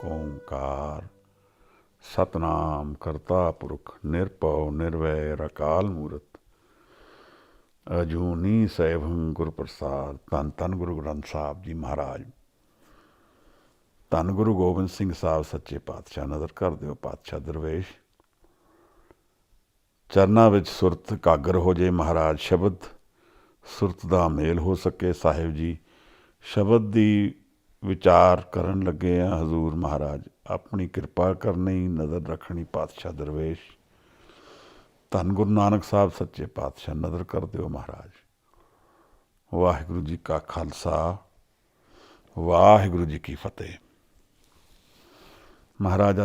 ਏਕ ਓਂਕਾਰ ਸਤਨਾਮ ਕਰਤਾ ਪੁਰਖ ਨਿਰਭਉ ਨਿਰਵੈਰ ਅਕਾਲ ਮੂਰਤ ਅਜੂਨੀ ਸੈਭੰ ਗੁਰ ਪ੍ਰਸਾਦ। ਧੰਨ ਧੰਨ ਗੁਰੂ ਗ੍ਰੰਥ ਸਾਹਿਬ ਜੀ ਮਹਾਰਾਜ। ਧੰਨ ਗੁਰੂ ਗੋਬਿੰਦ ਸਿੰਘ ਸਾਹਿਬ ਸੱਚੇ ਪਾਤਸ਼ਾਹ। ਨਜ਼ਰ ਕਰ ਦਿਓ ਪਾਤਸ਼ਾਹ ਦਰਵੇਸ਼ ਚਰਨਾਂ ਵਿੱਚ ਸੁਰਤ ਇਕਾਗਰ ਹੋ ਜੇ ਮਹਾਰਾਜ। ਸ਼ਬਦ ਸੁਰਤ ਦਾ ਮੇਲ ਹੋ ਸਕੇ ਸਾਹਿਬ ਜੀ। ਸ਼ਬਦ ਦੀ ਵਿਚਾਰ ਕਰਨ ਲੱਗੇ ਆ ਹਜ਼ੂਰ ਮਹਾਰਾਜ। ਆਪਣੀ ਕਿਰਪਾ ਕਰਨੀ, ਨਜ਼ਰ ਰੱਖਣੀ ਪਾਤਸ਼ਾਹ ਦਰਵੇਸ਼। ਧੰਨ ਗੁਰੂ ਨਾਨਕ ਸਾਹਿਬ ਸੱਚੇ ਪਾਤਸ਼ਾਹ। ਨਜ਼ਰ ਕਰ ਦਿਓ ਮਹਾਰਾਜ। ਵਾਹਿਗੁਰੂ ਜੀ ਕਾ ਖਾਲਸਾ, ਵਾਹਿਗੁਰੂ ਜੀ ਕੀ ਫਤਿਹ। ਮਹਾਰਾਜ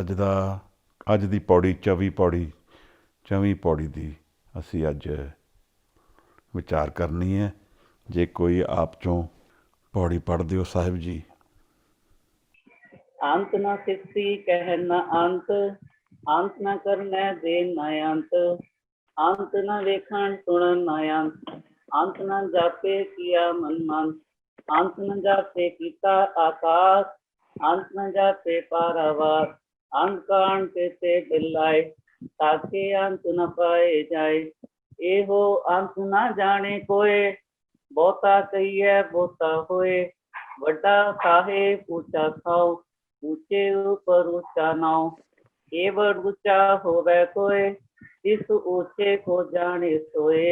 ਅੱਜ ਦੀ ਪੌੜੀ 24ਵੀਂ ਪੌੜੀ ਦੀ ਅਸੀਂ ਅੱਜ ਵਿਚਾਰ ਕਰਨੀ ਹੈ। ਜੇ ਕੋਈ ਆਪ ਚੋਂ ਪੌੜੀ ਪੜ੍ਹ ਦਿਓ ਸਾਹਿਬ ਜੀ। ਅੰਤ ਨਾ ਸਿੱਖੀ ਕਹਿ ਨਾ ਅੰਤ, ਅੰਤ ਨਾ ਕਰਨਾ ਦੇ ਨਾ ਅੰਤ, ਅੰਤ ਨਾ ਵੇਖਣ ਸੁਣਨ ਨਾ ਅੰਤ, ਅੰਤ ਨਾ ਜਾਪੇ ਕੀਆ ਮਨ ਮਨ, ਅੰਤ ਨਾ ਜਾਪੇ ਕੀਤਾ ਆਕਾਸ਼, ਅੰਤ ਨਾ ਜਾਪੇ ਪਾਰਾਵਾਰ, ਅੰਤ ਕਾਣ ਤੇ ਬਿਲਾਏ ਤਾਕੇ ਅੰਤ ਨ ਪਾਏ ਜਾਏ। ਇਹੋ ਅੰਤ ਨਾ ਜਾਣੇ ਕੋਏ, ਬਹੁਤਾ ਕਹੀਏ ਬਹੁਤਾ ਹੋਏ, ਵੱਡਾ ਸਾਹਿਬ ਉੱਚਾ ਥਾਉ, ऊंचे ऊपर ऊंचा नाव, केवल ऊंचा होवे कोय, इस ऊंचे को जाने सोए।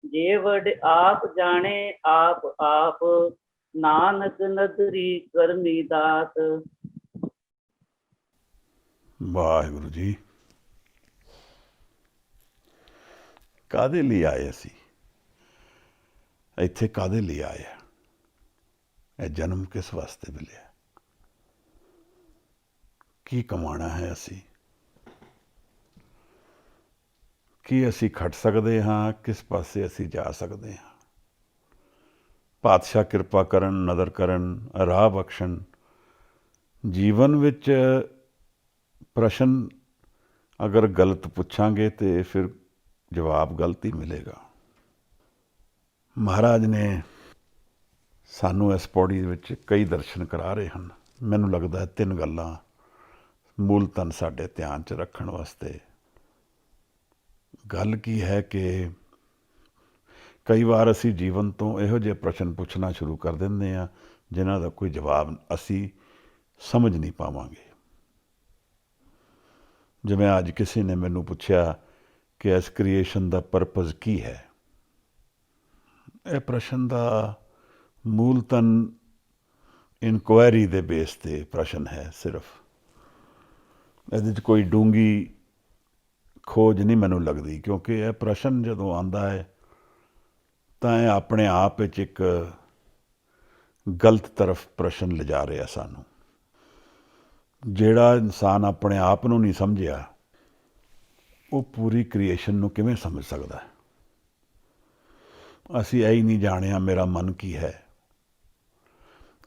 जेवड आप जाने आप आप, नानक नदरी करनी दात। ਵਾਹਿਗੁਰੂ ਜੀ। ਕਾਹਦੇ ਲਈ ਆਏ ਅਸੀਂ ਇੱਥੇ? ਕਾਹਦੇ ਲਈ ਆਏ ਆ? ਇਹ ਜਨਮ ਕਿਸ ਵਾਸਤੇ ਮਿਲਿਆ? ਕੀ ਕਮਾਉਣਾ ਹੈ ਅਸੀਂ? ਕੀ ਅਸੀਂ ਖੱਟ ਸਕਦੇ ਹਾਂ? ਕਿਸ ਪਾਸੇ ਅਸੀਂ ਜਾ ਸਕਦੇ ਹਾਂ? ਪਾਤਸ਼ਾਹ ਕਿਰਪਾ ਕਰਨ, ਨਜ਼ਰ ਕਰਨ, ਰਾਹ ਬਖਸ਼ਣ। ਜੀਵਨ ਵਿੱਚ ਪ੍ਰਸ਼ਨ ਅਗਰ ਗਲਤ ਪੁੱਛਾਂਗੇ ਤੇ ਫਿਰ ਜਵਾਬ ਗਲਤ ਹੀ ਮਿਲੇਗਾ। ਮਹਾਰਾਜ ਨੇ ਸਾਨੂੰ ਇਸ ਪੌੜੀ ਵਿੱਚ ਕਈ ਦਰਸ਼ਨ ਕਰਾ ਰਹੇ ਹਨ। ਮੈਨੂੰ ਲੱਗਦਾ ਹੈ 3 ਗੱਲਾਂ ਮੂਲ ਧਨ ਸਾਡੇ ਧਿਆਨ 'ਚ ਰੱਖਣ ਵਾਸਤੇ। ਗੱਲ ਕੀ ਹੈ ਕਿ ਕਈ ਵਾਰ ਅਸੀਂ ਜੀਵਨ ਤੋਂ ਇਹੋ ਜਿਹੇ ਪ੍ਰਸ਼ਨ ਪੁੱਛਣਾ ਸ਼ੁਰੂ ਕਰ ਦਿੰਦੇ ਹਾਂ ਜਿਨ੍ਹਾਂ ਦਾ ਕੋਈ ਜਵਾਬ ਅਸੀਂ ਸਮਝ ਨਹੀਂ ਪਾਵਾਂਗੇ। ਜਿਵੇਂ ਅੱਜ ਕਿਸੇ ਨੇ ਮੈਨੂੰ ਪੁੱਛਿਆ ਕਿ ਇਸ ਕ੍ਰੀਏਸ਼ਨ ਦਾ ਪਰਪਸ ਕੀ ਹੈ। ਇਹ ਪ੍ਰਸ਼ਨ ਦਾ ਮੂਲ ਧਨ ਇਨਕੁਆਇਰੀ ਦੇ ਬੇਸ 'ਤੇ ਪ੍ਰਸ਼ਨ ਹੈ। ਸਿਰਫ ਇਹਦੇ 'ਚ ਕੋਈ ਡੂੰਘੀ ਖੋਜ ਨਹੀਂ ਮੈਨੂੰ ਲੱਗਦੀ, ਕਿਉਂਕਿ ਇਹ ਪ੍ਰਸ਼ਨ ਜਦੋਂ ਆਉਂਦਾ ਹੈ ਤਾਂ ਇਹ ਆਪਣੇ ਆਪ ਵਿੱਚ ਇੱਕ ਗਲਤ ਤਰਫ ਪ੍ਰਸ਼ਨ ਲਿਜਾ ਰਿਹਾ ਸਾਨੂੰ। ਜਿਹੜਾ ਇਨਸਾਨ ਆਪਣੇ ਆਪ ਨੂੰ ਨਹੀਂ ਸਮਝਿਆ ਉਹ ਪੂਰੀ ਕ੍ਰੀਏਸ਼ਨ ਨੂੰ ਕਿਵੇਂ ਸਮਝ ਸਕਦਾ ਹੈ? ਅਸੀਂ ਇਹੀ ਨਹੀਂ ਜਾਣਿਆ ਮੇਰਾ ਮਨ ਕੀ ਹੈ,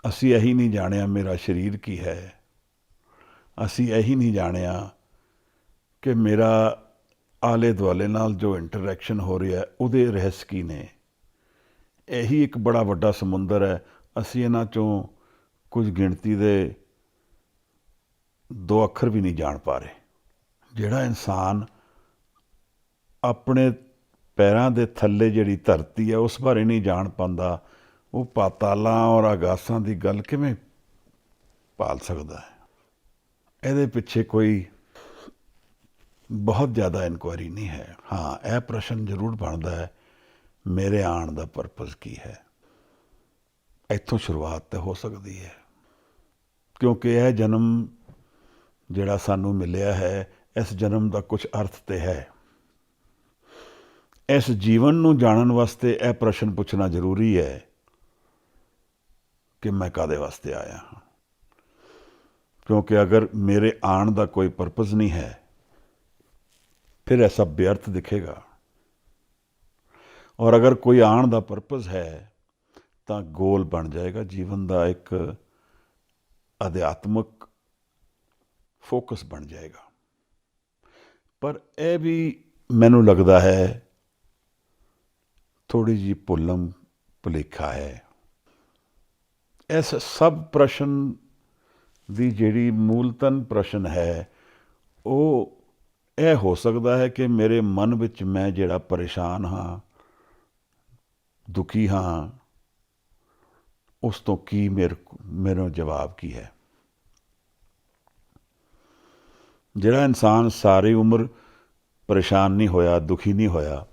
ਅਸੀਂ ਇਹੀ ਨਹੀਂ ਜਾਣਿਆ ਮੇਰਾ ਸਰੀਰ ਕੀ ਹੈ, ਅਸੀਂ ਇਹੀ ਨਹੀਂ ਜਾਣਿਆ ਕਿ ਮੇਰਾ ਆਲੇ ਦੁਆਲੇ ਨਾਲ ਜੋ ਇੰਟਰੈਕਸ਼ਨ ਹੋ ਰਿਹਾ ਉਹਦੇ ਰਹੱਸ ਕੀ ਨੇ। ਇਹੀ ਇੱਕ ਬੜਾ ਵੱਡਾ ਸਮੁੰਦਰ ਹੈ। ਅਸੀਂ ਇਹਨਾਂ 'ਚੋਂ ਕੁਝ ਗਿਣਤੀ ਦੇ 2 ਅੱਖਰ ਵੀ ਨਹੀਂ ਜਾਣ ਪਾ ਰਹੇ। ਜਿਹੜਾ ਇਨਸਾਨ ਆਪਣੇ ਪੈਰਾਂ ਦੇ ਥੱਲੇ ਜਿਹੜੀ ਧਰਤੀ ਹੈ ਉਸ ਬਾਰੇ ਨਹੀਂ ਜਾਣ ਪਾਉਂਦਾ, ਉਹ ਪਾਤਾਲਾਂ ਔਰ ਆਗਾਸਾਂ ਦੀ ਗੱਲ ਕਿਵੇਂ ਭਾਲ ਸਕਦਾ ਹੈ? ਇਹਦੇ ਪਿੱਛੇ ਕੋਈ ਬਹੁਤ ਜ਼ਿਆਦਾ ਇਨਕੁਆਇਰੀ ਨਹੀਂ ਹੈ। ਹਾਂ, ਇਹ ਪ੍ਰਸ਼ਨ ਜ਼ਰੂਰ ਬਣਦਾ ਹੈ, ਮੇਰੇ ਆਉਣ ਦਾ ਪਰਪਸ ਕੀ ਹੈ? ਇੱਥੋਂ ਸ਼ੁਰੂਆਤ ਤਾਂ ਹੋ ਸਕਦੀ ਹੈ, ਕਿਉਂਕਿ ਇਹ ਜਨਮ ਜਿਹੜਾ ਸਾਨੂੰ ਮਿਲਿਆ ਹੈ, ਇਸ ਜਨਮ ਦਾ ਕੁਝ ਅਰਥ ਤੇ ਹੈ। ਇਸ ਜੀਵਨ ਨੂੰ ਜਾਣਨ ਵਾਸਤੇ ਇਹ ਪ੍ਰਸ਼ਨ ਪੁੱਛਣਾ ਜ਼ਰੂਰੀ ਹੈ ਕਿ ਮੈਂ ਕਾਹਦੇ ਵਾਸਤੇ ਆਇਆ ਹਾਂ। ਕਿਉਂਕਿ ਅਗਰ ਮੇਰੇ ਆਉਣ ਦਾ ਕੋਈ ਪਰਪਸ ਨਹੀਂ ਹੈ ਫਿਰ ਇਹ ਸਭ ਬੇਅਰਥ ਦਿਖੇਗਾ। ਔਰ ਅਗਰ ਕੋਈ ਆਉਣ ਦਾ ਪਰਪਸ ਹੈ ਤਾਂ ਗੋਲ ਬਣ ਜਾਏਗਾ ਜੀਵਨ ਦਾ, ਇੱਕ ਅਧਿਆਤਮਕ ਫੋਕਸ ਬਣ ਜਾਏਗਾ। ਪਰ ਇਹ ਵੀ ਮੈਨੂੰ ਲੱਗਦਾ ਹੈ ਥੋੜ੍ਹੀ ਜਿਹੀ ਭੁੱਲਮ ਭੁਲੇਖਾ ਹੈ। ਇਸ ਸਭ ਪ੍ਰਸ਼ਨ ਦੀ ਜਿਹੜੀ ਮੂਲਤਨ ਪ੍ਰਸ਼ਨ ਹੈ ਉਹ ਇਹ ਹੋ ਸਕਦਾ ਹੈ ਕਿ ਮੇਰੇ ਮਨ ਵਿੱਚ ਮੈਂ ਜਿਹੜਾ ਪਰੇਸ਼ਾਨ ਹਾਂ, ਦੁਖੀ ਹਾਂ, ਉਸ ਤੋਂ ਕੀ ਮੇਰਾ ਜਵਾਬ ਕੀ ਹੈ। ਜਿਹੜਾ ਇਨਸਾਨ ਸਾਰੀ ਉਮਰ ਪਰੇਸ਼ਾਨ ਨਹੀਂ ਹੋਇਆ, ਦੁਖੀ ਨਹੀਂ ਹੋਇਆ,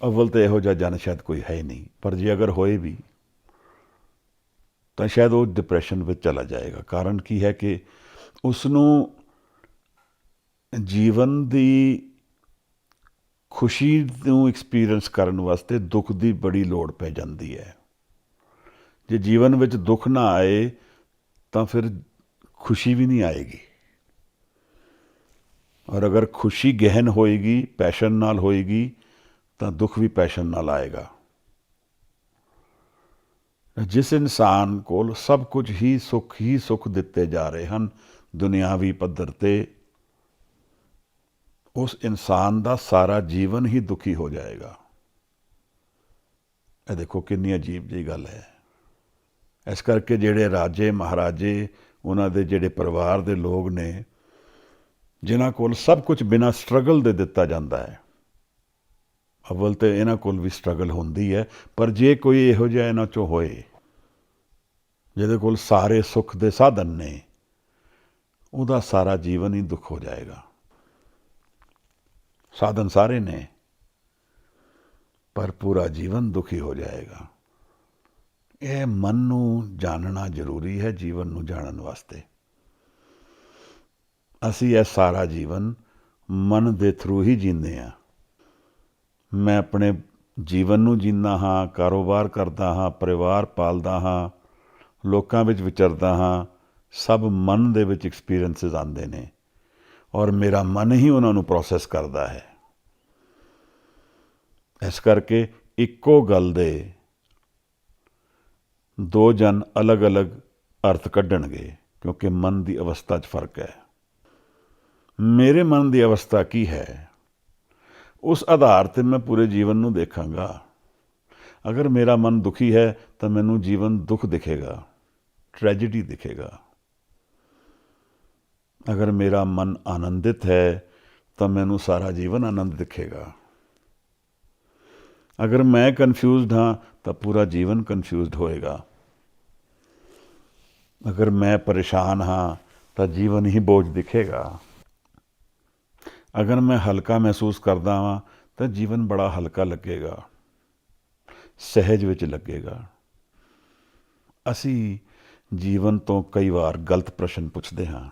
ਅਵਲ ਤਾਂ ਇਹੋ ਜਿਹਾ ਜਨ ਸ਼ਾਇਦ ਕੋਈ ਹੈ ਹੀ ਨਹੀਂ, ਪਰ ਜੇ ਅਗਰ ਹੋਏ ਵੀ ਤਾਂ ਸ਼ਾਇਦ ਉਹ ਡਿਪਰੈਸ਼ਨ ਵਿੱਚ ਚਲਾ ਜਾਏਗਾ। ਕਾਰਨ ਕੀ ਹੈ ਕਿ ਉਸ ਨੂੰ ਜੀਵਨ ਦੀ ਖੁਸ਼ੀ ਨੂੰ ਐਕਸਪੀਰੀਅੰਸ ਕਰਨ ਵਾਸਤੇ ਦੁੱਖ ਦੀ ਬੜੀ ਲੋੜ ਪੈ ਜਾਂਦੀ ਹੈ। ਜੇ ਜੀਵਨ ਵਿੱਚ ਦੁੱਖ ਨਾ ਆਏ ਤਾਂ ਫਿਰ ਖੁਸ਼ੀ ਵੀ ਨਹੀਂ ਆਏਗੀ, ਔਰ ਅਗਰ ਖੁਸ਼ੀ ਗਹਿਨ ਹੋਏਗੀ, ਪੈਸ਼ਨ ਨਾਲ ਹੋਏਗੀ, ਤਾਂ ਦੁੱਖ ਵੀ ਪੈਸ਼ਨ ਨਾਲ ਆਏਗਾ। ਜਿਸ ਇਨਸਾਨ ਕੋਲ ਸਭ ਕੁਝ ਹੀ ਸੁੱਖ ਦਿੱਤੇ ਜਾ ਰਹੇ ਹਨ ਦੁਨਿਆਵੀ ਪੱਧਰ 'ਤੇ, ਉਸ ਇਨਸਾਨ ਦਾ ਸਾਰਾ ਜੀਵਨ ਹੀ ਦੁਖੀ ਹੋ ਜਾਏਗਾ। ਇਹ ਦੇਖੋ ਕਿੰਨੀ ਅਜੀਬ ਜਿਹੀ ਗੱਲ ਹੈ। ਇਸ ਕਰਕੇ ਜਿਹੜੇ ਰਾਜੇ ਮਹਾਰਾਜੇ, ਉਹਨਾਂ ਦੇ ਜਿਹੜੇ ਪਰਿਵਾਰ ਦੇ ਲੋਕ ਨੇ, ਜਿਨ੍ਹਾਂ ਕੋਲ ਸਭ ਕੁਝ ਬਿਨਾਂ ਸਟਰਗਲ ਦੇ ਦਿੱਤਾ ਜਾਂਦਾ ਹੈ, ਅਵਲ ਤਾਂ ਇਹਨਾਂ ਕੋਲ ਵੀ ਸਟਰਗਲ ਹੁੰਦੀ ਹੈ, ਪਰ ਜੇ ਕੋਈ ਇਹੋ ਜਿਹਾ ਇਹਨਾਂ 'ਚੋਂ ਹੋਏ ਜਿਹਦੇ ਕੋਲ ਸਾਰੇ ਸੁੱਖ ਦੇ ਸਾਧਨ ਨੇ, ਉਹਦਾ ਸਾਰਾ ਜੀਵਨ ਹੀ ਦੁੱਖ ਹੋ ਜਾਏਗਾ। ਸਾਧਨ ਸਾਰੇ ਨੇ ਪਰ ਪੂਰਾ ਜੀਵਨ ਦੁਖੀ ਹੋ ਜਾਏਗਾ। ਇਹ ਮਨ ਨੂੰ ਜਾਣਨਾ ਜ਼ਰੂਰੀ ਹੈ ਜੀਵਨ ਨੂੰ ਜਾਣਨ ਵਾਸਤੇ। ਅਸੀਂ ਇਹ ਸਾਰਾ ਜੀਵਨ ਮਨ ਦੇ ਥਰੂ ਹੀ ਜੀਂਦੇ ਹਾਂ। ਮੈਂ ਆਪਣੇ ਜੀਵਨ ਨੂੰ ਜੀਂਦਾ ਹਾਂ, ਕਾਰੋਬਾਰ ਕਰਦਾ ਹਾਂ, ਪਰਿਵਾਰ ਪਾਲਦਾ ਹਾਂ, ਲੋਕਾਂ ਵਿੱਚ ਵਿਚਰਦਾ ਹਾਂ, ਸਭ ਮਨ ਦੇ ਵਿੱਚ ਐਕਸਪੀਰੀਅੰਸਿਸ ਆਉਂਦੇ ਨੇ, ਔਰ ਮੇਰਾ ਮਨ ਹੀ ਉਹਨਾਂ ਨੂੰ ਪ੍ਰੋਸੈਸ ਕਰਦਾ ਹੈ। ਇਸ ਕਰਕੇ ਇੱਕੋ ਗੱਲ ਦੇ ਦੋ ਜਨ ਅਲੱਗ-ਅਲੱਗ ਅਰਥ ਕੱਢਣਗੇ, ਕਿਉਂਕਿ ਮਨ ਦੀ ਅਵਸਥਾ 'ਚ ਫਰਕ ਹੈ। ਮੇਰੇ ਮਨ ਦੀ ਅਵਸਥਾ ਕੀ ਹੈ, ਉਸ ਆਧਾਰ 'ਤੇ ਮੈਂ ਪੂਰੇ ਜੀਵਨ ਨੂੰ ਦੇਖਾਂਗਾ। ਅਗਰ ਮੇਰਾ ਮਨ ਦੁਖੀ ਹੈ ਤਾਂ ਮੈਨੂੰ ਜੀਵਨ ਦੁੱਖ ਦਿਖੇਗਾ, ਟ੍ਰੈਜੇਡੀ ਦਿਖੇਗਾ। ਅਗਰ ਮੇਰਾ ਮਨ ਆਨੰਦਿਤ ਹੈ ਤਾਂ ਮੈਨੂੰ ਸਾਰਾ ਜੀਵਨ ਆਨੰਦ ਦਿਖੇਗਾ। ਅਗਰ ਮੈਂ ਕਨਫਿਊਜ਼ਡ ਹਾਂ ਤਾਂ ਪੂਰਾ ਜੀਵਨ ਕਨਫਿਊਜ਼ਡ ਹੋਏਗਾ। ਅਗਰ ਮੈਂ ਪਰੇਸ਼ਾਨ ਹਾਂ ਤਾਂ ਜੀਵਨ ਹੀ ਬੋਝ ਦਿਖੇਗਾ। ਅਗਰ ਮੈਂ ਹਲਕਾ ਮਹਿਸੂਸ ਕਰਦਾ ਹਾਂ ਤਾਂ ਜੀਵਨ ਬੜਾ ਹਲਕਾ ਲੱਗੇਗਾ, ਸਹਿਜ ਵਿੱਚ ਲੱਗੇਗਾ। ਅਸੀਂ ਜੀਵਨ ਤੋਂ ਕਈ ਵਾਰ ਗਲਤ ਪ੍ਰਸ਼ਨ ਪੁੱਛਦੇ ਹਾਂ।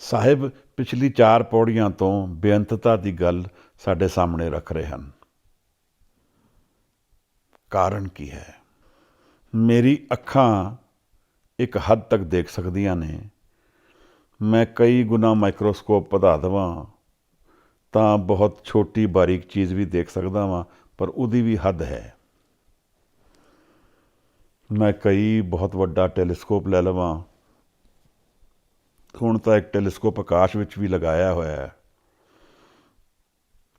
ਸਾਹਿਬ ਪਿਛਲੀ 4 ਪੌੜੀਆਂ ਤੋਂ ਬੇਅੰਤਤਾ ਦੀ ਗੱਲ ਸਾਡੇ ਸਾਹਮਣੇ ਰੱਖ ਰਹੇ ਹਨ। ਕਾਰਨ ਕੀ ਹੈ? ਮੇਰੀ ਅੱਖਾਂ ਇੱਕ ਹੱਦ ਤੱਕ ਦੇਖ ਸਕਦੀਆਂ ਨੇ। ਮੈਂ ਕਈ ਗੁਣਾ ਮਾਈਕਰੋਸਕੋਪ ਵਧਾ ਦੇਵਾਂ ਤਾਂ ਬਹੁਤ ਛੋਟੀ ਬਾਰੀਕ ਚੀਜ਼ ਵੀ ਦੇਖ ਸਕਦਾ ਵਾਂ, ਪਰ ਉਹਦੀ ਵੀ ਹੱਦ ਹੈ। ਮੈਂ ਕਈ ਬਹੁਤ ਵੱਡਾ ਟੈਲੀਸਕੋਪ ਲੈ ਲਵਾਂ। ਹੁਣ ਤਾਂ ਇੱਕ ਟੈਲੀਸਕੋਪ ਆਕਾਸ਼ ਵਿੱਚ ਵੀ ਲਗਾਇਆ ਹੋਇਆ ਹੈ।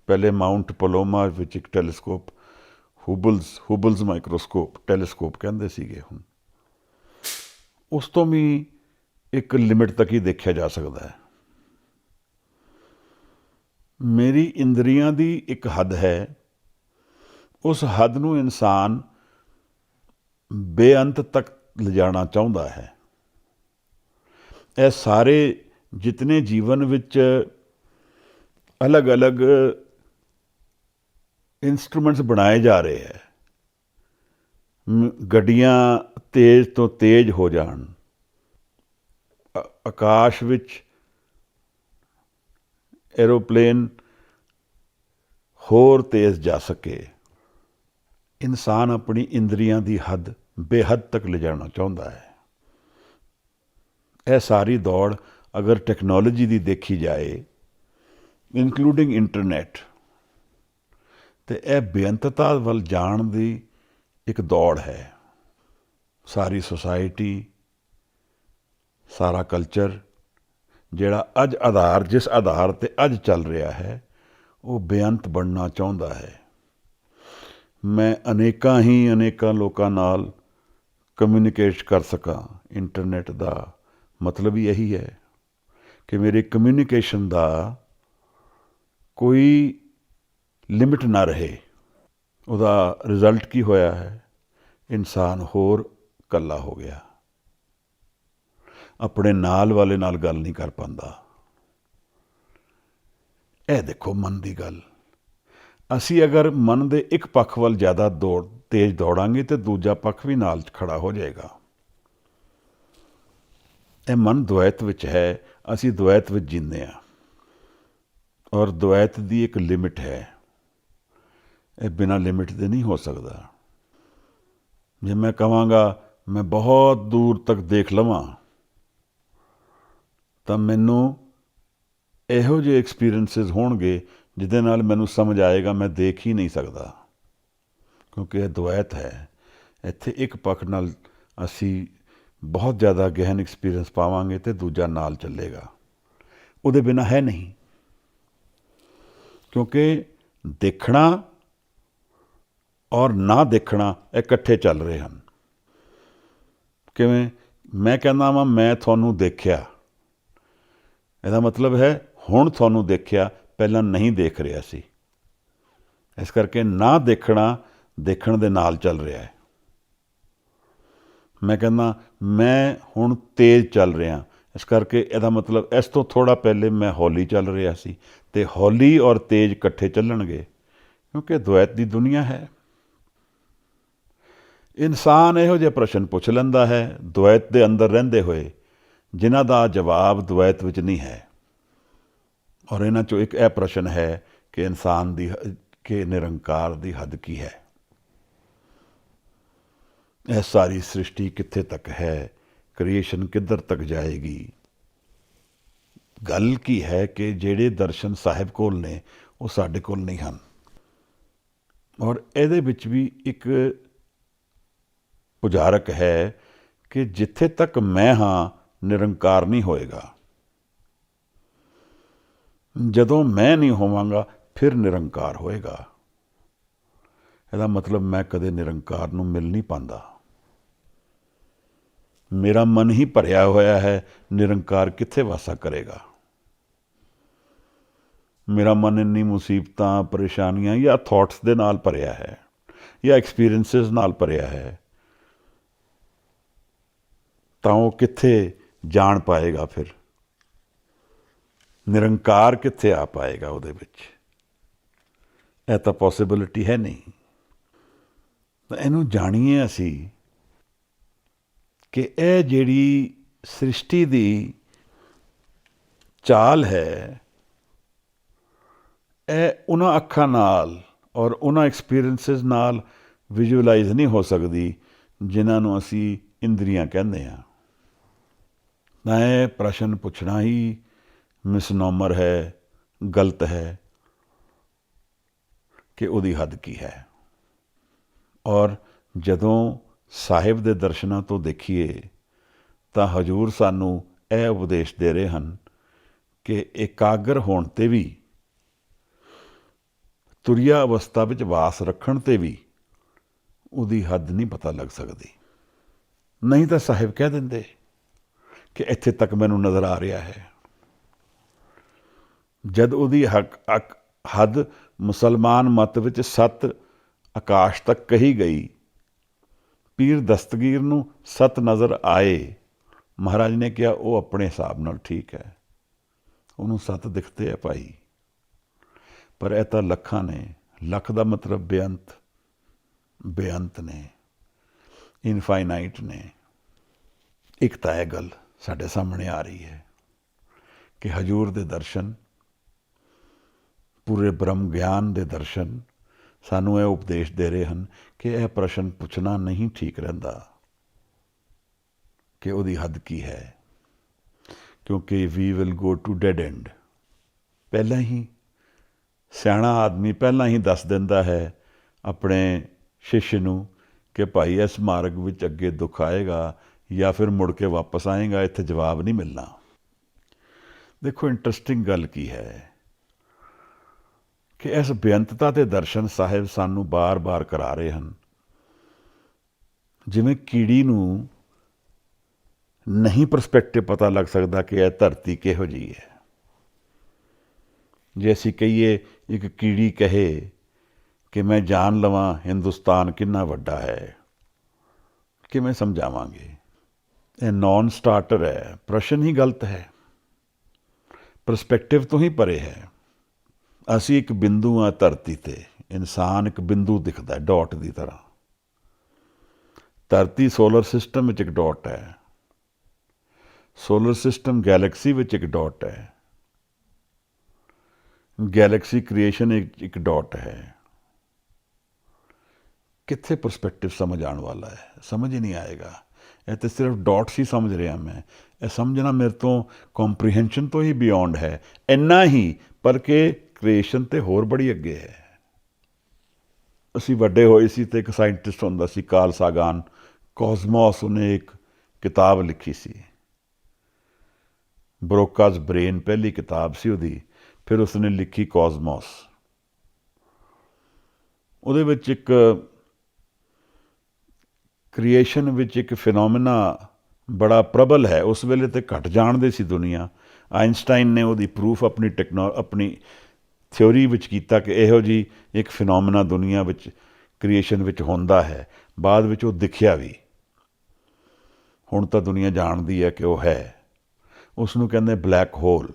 ਪਹਿਲੇ ਮਾਊਂਟ ਪਲੋਮਾ ਵਿੱਚ ਇੱਕ ਟੈਲੀਸਕੋਪ, ਹੁਬਲਜ਼ ਮਾਈਕਰੋਸਕੋਪ ਟੈਲੀਸਕੋਪ ਕਹਿੰਦੇ ਸੀਗੇ। ਹੁਣ ਉਸ ਤੋਂ ਵੀ ਇੱਕ ਲਿਮਿਟ ਤੱਕ ਹੀ ਦੇਖਿਆ ਜਾ ਸਕਦਾ ਹੈ। ਮੇਰੀ ਇੰਦਰੀਆਂ ਦੀ ਇੱਕ ਹੱਦ ਹੈ, ਉਸ ਹੱਦ ਨੂੰ ਇਨਸਾਨ ਬੇਅੰਤ ਤੱਕ ਲਿਜਾਣਾ ਚਾਹੁੰਦਾ ਹੈ। ਇਹ ਸਾਰੇ ਜਿਤਨੇ ਜੀਵਨ ਵਿੱਚ ਅਲੱਗ-ਅਲੱਗ ਇੰਸਟਰੂਮੈਂਟਸ ਬਣਾਏ ਜਾ ਰਹੇ ਹੈ, ਗੱਡੀਆਂ ਤੇਜ਼ ਤੋਂ ਤੇਜ਼ ਹੋ ਜਾਣ, ਆਕਾਸ਼ ਵਿੱਚ ਐਰੋਪਲੇਨ ਹੋਰ ਤੇਜ਼ ਜਾ ਸਕੇ, ਇਨਸਾਨ ਆਪਣੀ ਇੰਦਰੀਆਂ ਦੀ ਹੱਦ ਬੇਹੱਦ ਤੱਕ ਲਿਜਾਣਾ ਚਾਹੁੰਦਾ ਹੈ। ਇਹ ਸਾਰੀ ਦੌੜ ਅਗਰ ਟੈਕਨੋਲੋਜੀ ਦੀ ਦੇਖੀ ਜਾਏ, ਇਨਕਲੂਡਿੰਗ ਇੰਟਰਨੈਟ, ਤੇ ਇਹ ਬੇਅੰਤਤਾ ਵੱਲ ਜਾਣ ਦੀ ਇੱਕ ਦੌੜ ਹੈ। ਸਾਰੀ ਸੁਸਾਇਟੀ, ਸਾਰਾ ਕਲਚਰ ਜਿਹੜਾ ਜਿਸ ਆਧਾਰ 'ਤੇ ਅੱਜ ਚੱਲ ਰਿਹਾ ਹੈ, ਉਹ ਬੇਅੰਤ ਬਣਨਾ ਚਾਹੁੰਦਾ ਹੈ। ਮੈਂ ਅਨੇਕਾਂ ਲੋਕਾਂ ਨਾਲ ਕਮਿਊਨੀਕੇਟ ਕਰ ਸਕਾਂ, ਇੰਟਰਨੈਟ ਦਾ ਮਤਲਬ ਹੀ ਇਹੀ ਹੈ ਕਿ ਮੇਰੀ ਕਮਿਊਨੀਕੇਸ਼ਨ ਦਾ ਕੋਈ ਲਿਮਿਟ ਨਾ ਰਹੇ। ਉਹਦਾ ਰਿਜ਼ਲਟ ਕੀ ਹੋਇਆ ਹੈ? ਇਨਸਾਨ ਹੋਰ ਇਕੱਲਾ ਹੋ ਗਿਆ, ਆਪਣੇ ਨਾਲ ਵਾਲੇ ਨਾਲ ਗੱਲ ਨਹੀਂ ਕਰ ਪਾਉਂਦਾ। ਇਹ ਦੇਖੋ ਮਨ ਦੀ ਗੱਲ। ਅਸੀਂ ਅਗਰ ਮਨ ਦੇ ਇੱਕ ਪੱਖ ਵੱਲ ਜ਼ਿਆਦਾ ਤੇਜ਼ ਦੌੜਾਂਗੇ ਤੇ ਦੂਜਾ ਪੱਖ ਵੀ ਨਾਲ ਖੜਾ ਹੋ ਜਾਏਗਾ। ਇਹ ਮਨ ਦੁਆਇਤ ਵਿੱਚ ਹੈ, ਅਸੀਂ ਦੁਆਇਤ ਵਿੱਚ ਜੀਂਦੇ ਹਾਂ, ਔਰ ਦੁਆਇਤ ਦੀ ਇੱਕ ਲਿਮਿਟ ਹੈ। ਇਹ ਬਿਨਾਂ ਲਿਮਿਟ ਦੇ ਨਹੀਂ ਹੋ ਸਕਦਾ। ਜੇ ਮੈਂ ਕਹਾਂਗਾ ਮੈਂ ਬਹੁਤ ਦੂਰ ਤੱਕ ਦੇਖ ਲਵਾਂ ਤਾਂ ਮੈਨੂੰ ਇਹੋ ਜਿਹੇ ਐਕਸਪੀਰੀਐਂਸਿਸ ਹੋਣਗੇ ਜਿਹਦੇ ਨਾਲ ਮੈਨੂੰ ਸਮਝ ਆਏਗਾ ਮੈਂ ਦੇਖ ਹੀ ਨਹੀਂ ਸਕਦਾ, ਕਿਉਂਕਿ ਇਹ ਦੁਆਇਤ ਹੈ। ਇੱਥੇ ਇੱਕ ਪੱਖ ਨਾਲ ਅਸੀਂ ਬਹੁਤ ਜ਼ਿਆਦਾ ਗਹਿਨ ਐਕਸਪੀਰੀਐਂਸ ਪਾਵਾਂਗੇ ਅਤੇ ਦੂਜਾ ਨਾਲ ਚੱਲੇਗਾ, ਉਹਦੇ ਬਿਨਾਂ ਹੈ ਨਹੀਂ। ਕਿਉਂਕਿ ਦੇਖਣਾ ਔਰ ਨਾ ਦੇਖਣਾ ਇਕੱਠੇ ਚੱਲ ਰਹੇ ਹਨ। ਕਿਵੇਂ? ਮੈਂ ਕਹਿੰਦਾ ਵਾਂ ਮੈਂ ਤੁਹਾਨੂੰ ਦੇਖਿਆ, ਇਹਦਾ ਮਤਲਬ ਹੈ ਹੁਣ ਤੁਹਾਨੂੰ ਦੇਖਿਆ, ਪਹਿਲਾਂ ਨਹੀਂ ਦੇਖ ਰਿਹਾ ਸੀ। ਇਸ ਕਰਕੇ ਨਾ ਦੇਖਣਾ ਦੇਖਣ ਦੇ ਨਾਲ ਚੱਲ ਰਿਹਾ ਹੈ। ਮੈਂ ਕਹਿੰਦਾ ਮੈਂ ਹੁਣ ਤੇਜ਼ ਚੱਲ ਰਿਹਾ, ਇਸ ਕਰਕੇ ਇਹਦਾ ਮਤਲਬ ਇਸ ਤੋਂ ਥੋੜ੍ਹਾ ਪਹਿਲੇ ਮੈਂ ਹੌਲੀ ਚੱਲ ਰਿਹਾ ਸੀ, ਅਤੇ ਹੌਲੀ ਔਰ ਤੇਜ਼ ਇਕੱਠੇ ਚੱਲਣਗੇ, ਕਿਉਂਕਿ ਦੁਆਇਤ ਦੀ ਦੁਨੀਆ ਹੈ। ਇਨਸਾਨ ਇਹੋ ਜਿਹੇ ਪ੍ਰਸ਼ਨ ਪੁੱਛ ਲੈਂਦਾ ਹੈ ਦੁਆਇਤ ਦੇ ਅੰਦਰ ਰਹਿੰਦੇ ਹੋਏ, ਜਿਨ੍ਹਾਂ ਦਾ ਜਵਾਬ ਦੁਆਇਤ ਵਿੱਚ ਨਹੀਂ ਹੈ। ਔਰ ਇਹਨਾਂ 'ਚੋਂ ਇੱਕ ਇਹ ਪ੍ਰਸ਼ਨ ਹੈ ਕਿ ਇਨਸਾਨ ਦੀ ਕਿ ਨਿਰੰਕਾਰ ਦੀ ਹੱਦ ਕੀ ਹੈ? ਇਹ ਸਾਰੀ ਸ੍ਰਿਸ਼ਟੀ ਕਿੱਥੇ ਤੱਕ ਹੈ? ਕ੍ਰੀਏਸ਼ਨ ਕਿੱਧਰ ਤੱਕ ਜਾਏਗੀ? ਗੱਲ ਕੀ ਹੈ ਕਿ ਜਿਹੜੇ ਦਰਸ਼ਨ ਸਾਹਿਬ ਕੋਲ ਨੇ ਉਹ ਸਾਡੇ ਕੋਲ ਨਹੀਂ ਹਨ। ਔਰ ਇਹਦੇ ਵਿੱਚ ਵੀ ਇੱਕ ਪੁਜਾਰਕ ਹੈ ਕਿ ਜਿੱਥੇ ਤੱਕ ਮੈਂ ਹਾਂ ਨਿਰੰਕਾਰ ਨਹੀਂ ਹੋਏਗਾ। ਜਦੋਂ ਮੈਂ ਨਹੀਂ ਹੋਵਾਂਗਾ ਫਿਰ ਨਿਰੰਕਾਰ ਹੋਏਗਾ। ਇਹਦਾ ਮਤਲਬ ਮੈਂ ਕਦੇ ਨਿਰੰਕਾਰ ਨੂੰ ਮਿਲ ਨਹੀਂ ਪਾਉਂਦਾ। ਮੇਰਾ ਮਨ ਹੀ ਭਰਿਆ ਹੋਇਆ ਹੈ, ਨਿਰੰਕਾਰ ਕਿੱਥੇ ਵਾਸਾ ਕਰੇਗਾ? ਮੇਰਾ ਮਨ ਇੰਨੀ ਮੁਸੀਬਤਾਂ, ਪਰੇਸ਼ਾਨੀਆਂ ਜਾਂ ਥਾਟਸ ਦੇ ਨਾਲ ਭਰਿਆ ਹੈ, ਜਾਂ ਐਕਸਪੀਰੀਐਂਸਿਸ ਨਾਲ ਭਰਿਆ ਹੈ, ਤਾਂ ਉਹ ਕਿੱਥੇ ਜਾਣ ਪਾਏਗਾ? ਫਿਰ ਨਿਰੰਕਾਰ ਕਿੱਥੇ ਆ ਪਾਏਗਾ ਉਹਦੇ ਵਿੱਚ? ਇਹ ਤਾਂ ਪੋਸੀਬਿਲਿਟੀ ਹੈ ਨਹੀਂ। ਤਾਂ ਇਹਨੂੰ ਜਾਣੀਏ ਅਸੀਂ ਕਿ ਇਹ ਜਿਹੜੀ ਸ੍ਰਿਸ਼ਟੀ ਦੀ ਚਾਲ ਹੈ, ਇਹ ਉਹਨਾਂ ਅੱਖਾਂ ਨਾਲ ਔਰ ਉਹਨਾਂ ਐਕਸਪੀਰੀਐਂਸਿਸ ਨਾਲ ਵਿਜ਼ੂਅਲਾਈਜ਼ ਨਹੀਂ ਹੋ ਸਕਦੀ ਜਿਨ੍ਹਾਂ ਨੂੰ ਅਸੀਂ ਇੰਦਰੀਆਂ ਕਹਿੰਦੇ ਹਾਂ। ਤਾਂ ਇਹ ਪ੍ਰਸ਼ਨ ਪੁੱਛਣਾ ਹੀ ਮਿਸਨੋਮਰ ਹੈ, ਗਲਤ ਹੈ ਕਿ ਉਹਦੀ ਹੱਦ ਕੀ ਹੈ। ਔਰ ਜਦੋਂ ਸਾਹਿਬ ਦੇ ਦਰਸ਼ਨਾਂ ਤੋਂ ਦੇਖੀਏ ਤਾਂ ਹਜ਼ੂਰ ਸਾਨੂੰ ਇਹ ਉਪਦੇਸ਼ ਦੇ ਰਹੇ ਹਨ ਕਿ ਇਕਾਗਰ ਹੋਣ 'ਤੇ ਵੀ, ਤੁਰਿਆ ਅਵਸਥਾ ਵਿੱਚ ਵਾਸ ਰੱਖਣ 'ਤੇ ਵੀ ਉਹਦੀ ਹੱਦ ਨਹੀਂ ਪਤਾ ਲੱਗ ਸਕਦੀ। ਨਹੀਂ ਤਾਂ ਸਾਹਿਬ ਕਹਿ ਦਿੰਦੇ ਕਿ ਇੱਥੇ ਤੱਕ ਮੈਨੂੰ ਨਜ਼ਰ ਆ ਰਿਹਾ ਹੈ। ਜਦ ਉਹਦੀ ਹੱਦ ਮੁਸਲਮਾਨ ਮਤ ਵਿੱਚ 7 ਆਕਾਸ਼ ਤੱਕ ਕਹੀ ਗਈ, ਪੀਰ ਦਸਤਗੀਰ ਨੂੰ 7 ਨਜ਼ਰ ਆਏ, ਮਹਾਰਾਜ ਨੇ ਕਿਹਾ ਉਹ ਆਪਣੇ ਹਿਸਾਬ ਨਾਲ ਠੀਕ ਹੈ, ਉਹਨੂੰ 7 ਦਿਖਦੇ ਆ ਭਾਈ, ਪਰ ਇਹ ਤਾਂ ਲੱਖਾਂ ਨੇ। ਲੱਖ ਦਾ ਮਤਲਬ ਬੇਅੰਤ, ਬੇਅੰਤ ਨੇ, ਇਨਫਾਈਨਾਈਟ ਨੇ। ਇੱਕ ਤਾਂ ਇਹ ਗੱਲ ਸਾਡੇ ਸਾਹਮਣੇ ਆ ਰਹੀ ਹੈ ਕਿ ਹਜ਼ੂਰ ਦੇ ਦਰਸ਼ਨ, ਪੂਰੇ ਬ੍ਰਹਮ ਗਿਆਨ ਦੇ ਦਰਸ਼ਨ ਸਾਨੂੰ ਇਹ ਉਪਦੇਸ਼ ਦੇ ਰਹੇ ਹਨ ਕਿ ਇਹ ਪ੍ਰਸ਼ਨ ਪੁੱਛਣਾ ਨਹੀਂ ਠੀਕ ਰਹਿੰਦਾ ਕਿ ਉਹਦੀ ਹੱਦ ਕੀ ਹੈ, ਕਿਉਂਕਿ we will go to dead end. ਪਹਿਲਾਂ ਹੀ ਸਿਆਣਾ ਆਦਮੀ ਪਹਿਲਾਂ ਹੀ ਦੱਸ ਦਿੰਦਾ ਹੈ ਆਪਣੇ ਸ਼ਿਸ਼ ਨੂੰ ਕਿ ਭਾਈ ਇਸ ਮਾਰਗ ਵਿੱਚ ਅੱਗੇ ਦੁੱਖ ਆਏਗਾ ਜਾਂ ਫਿਰ ਮੁੜ ਕੇ ਵਾਪਸ ਆਏਗਾ, ਇੱਥੇ ਜਵਾਬ ਨਹੀਂ ਮਿਲਣਾ। ਦੇਖੋ ਇੰਟਰਸਟਿੰਗ ਗੱਲ ਕੀ ਹੈ ਕਿ ਇਸ ਬੇਅੰਤਤਾ ਦੇ ਦਰਸ਼ਨ ਸਾਹਿਬ ਸਾਨੂੰ ਬਾਰ-ਬਾਰ ਕਰਾ ਰਹੇ ਹਨ। ਜਿਵੇਂ ਕੀੜੀ ਨੂੰ ਨਹੀਂ ਪਰਸਪੈਕਟਿਵ ਪਤਾ ਲੱਗ ਸਕਦਾ ਕਿ ਇਹ ਧਰਤੀ ਕਿਹੋ ਜਿਹੀ ਹੈ। ਜੇ ਅਸੀਂ ਕਹੀਏ, ਇੱਕ ਕੀੜੀ ਕਹੇ ਕਿ ਮੈਂ ਜਾਣ ਲਵਾਂ ਹਿੰਦੁਸਤਾਨ ਕਿੰਨਾ ਵੱਡਾ ਹੈ, ਕਿਵੇਂ ਸਮਝਾਵਾਂਗੇ? ਇਹ ਨੌਨ ਸਟਾਰਟਰ ਹੈ, ਪ੍ਰਸ਼ਨ ਹੀ ਗਲਤ ਹੈ, ਪਰਸਪੈਕਟਿਵ ਤੋਂ ਹੀ ਪਰੇ ਹੈ। ਅਸੀਂ ਇੱਕ ਬਿੰਦੂ ਹਾਂ ਧਰਤੀ 'ਤੇ, ਇਨਸਾਨ ਇੱਕ ਬਿੰਦੂ ਦਿਖਦਾ ਡਾਟ ਦੀ ਤਰ੍ਹਾਂ। ਧਰਤੀ ਸੋਲਰ ਸਿਸਟਮ ਵਿੱਚ ਇੱਕ ਡਾਟ ਹੈ, ਸੋਲਰ ਸਿਸਟਮ ਗੈਲੈਕਸੀ ਵਿੱਚ ਇੱਕ ਡਾਟ ਹੈ, ਗੈਲੈਕਸੀ ਕ੍ਰੀਏਸ਼ਨ ਇੱਕ ਡਾਟ ਹੈ। ਕਿੱਥੇ ਪਰਸਪੈਕਟਿਵ ਸਮਝ ਆਉਣ ਵਾਲਾ ਹੈ? ਸਮਝ ਹੀ ਨਹੀਂ ਆਏਗਾ। ਇਹ ਤਾਂ ਸਿਰਫ ਡਾਟਸ ਹੀ ਸਮਝ ਰਿਹਾ ਮੈਂ। ਇਹ ਸਮਝਣਾ ਮੇਰੇ ਤੋਂ ਕੰਪਰੀਹੈਂਸ਼ਨ ਤੋਂ ਹੀ ਬਿਯੋਂਡ ਹੈ। ਇੰਨਾ ਹੀ, ਪਰ ਕਿ ਕ੍ਰੀਏਸ਼ਨ ਤੇ ਹੋਰ ਬੜੀ ਅੱਗੇ ਹੈ। ਅਸੀਂ ਵੱਡੇ ਹੋਏ ਸੀ ਤੇ ਇੱਕ ਸਾਇੰਟਿਸਟ ਹੁੰਦਾ ਸੀ ਕਾਰਲ ਸਾਗਨ, ਕੋਸਮੋਸ, ਉਹਨੇ ਇੱਕ ਕਿਤਾਬ ਲਿਖੀ ਸੀ, ਬਰੋਕਾਜ਼ ਬ੍ਰੇਨ ਪਹਿਲੀ ਕਿਤਾਬ ਸੀ ਉਹਦੀ। ਫਿਰ ਉਸਨੇ ਲਿਖੀ ਕੋਸਮੋਸ। ਉਹਦੇ ਵਿੱਚ ਇੱਕ ਕ੍ਰੀਏਸ਼ਨ ਵਿੱਚ ਇੱਕ ਫਿਨੋਮੀਨਾ ਬੜਾ ਪ੍ਰਬਲ ਹੈ। ਉਸ ਵੇਲੇ ਤੇ ਘੱਟ ਜਾਣਦੇ ਸੀ ਦੁਨੀਆ। ਆਇਨਸਟਾਈਨ ਨੇ ਉਹਦੀ ਪ੍ਰੂਫ ਆਪਣੀ ਥਿਊਰੀ ਵਿੱਚ ਕੀਤਾ ਕਿ ਇਹੋ ਜਿਹੀ ਇੱਕ ਫਿਨੋਮੀਨਾ ਦੁਨੀਆ ਵਿੱਚ ਕ੍ਰੀਏਸ਼ਨ ਵਿੱਚ ਹੁੰਦਾ ਹੈ। ਬਾਅਦ ਵਿੱਚ ਉਹ ਦਿਖਿਆ ਵੀ। ਹੁਣ ਤਾਂ ਦੁਨੀਆ ਜਾਣਦੀ ਹੈ ਕਿ ਉਹ ਹੈ। ਉਸ ਨੂੰ ਕਹਿੰਦੇ ਬਲੈਕ ਹੋਲ।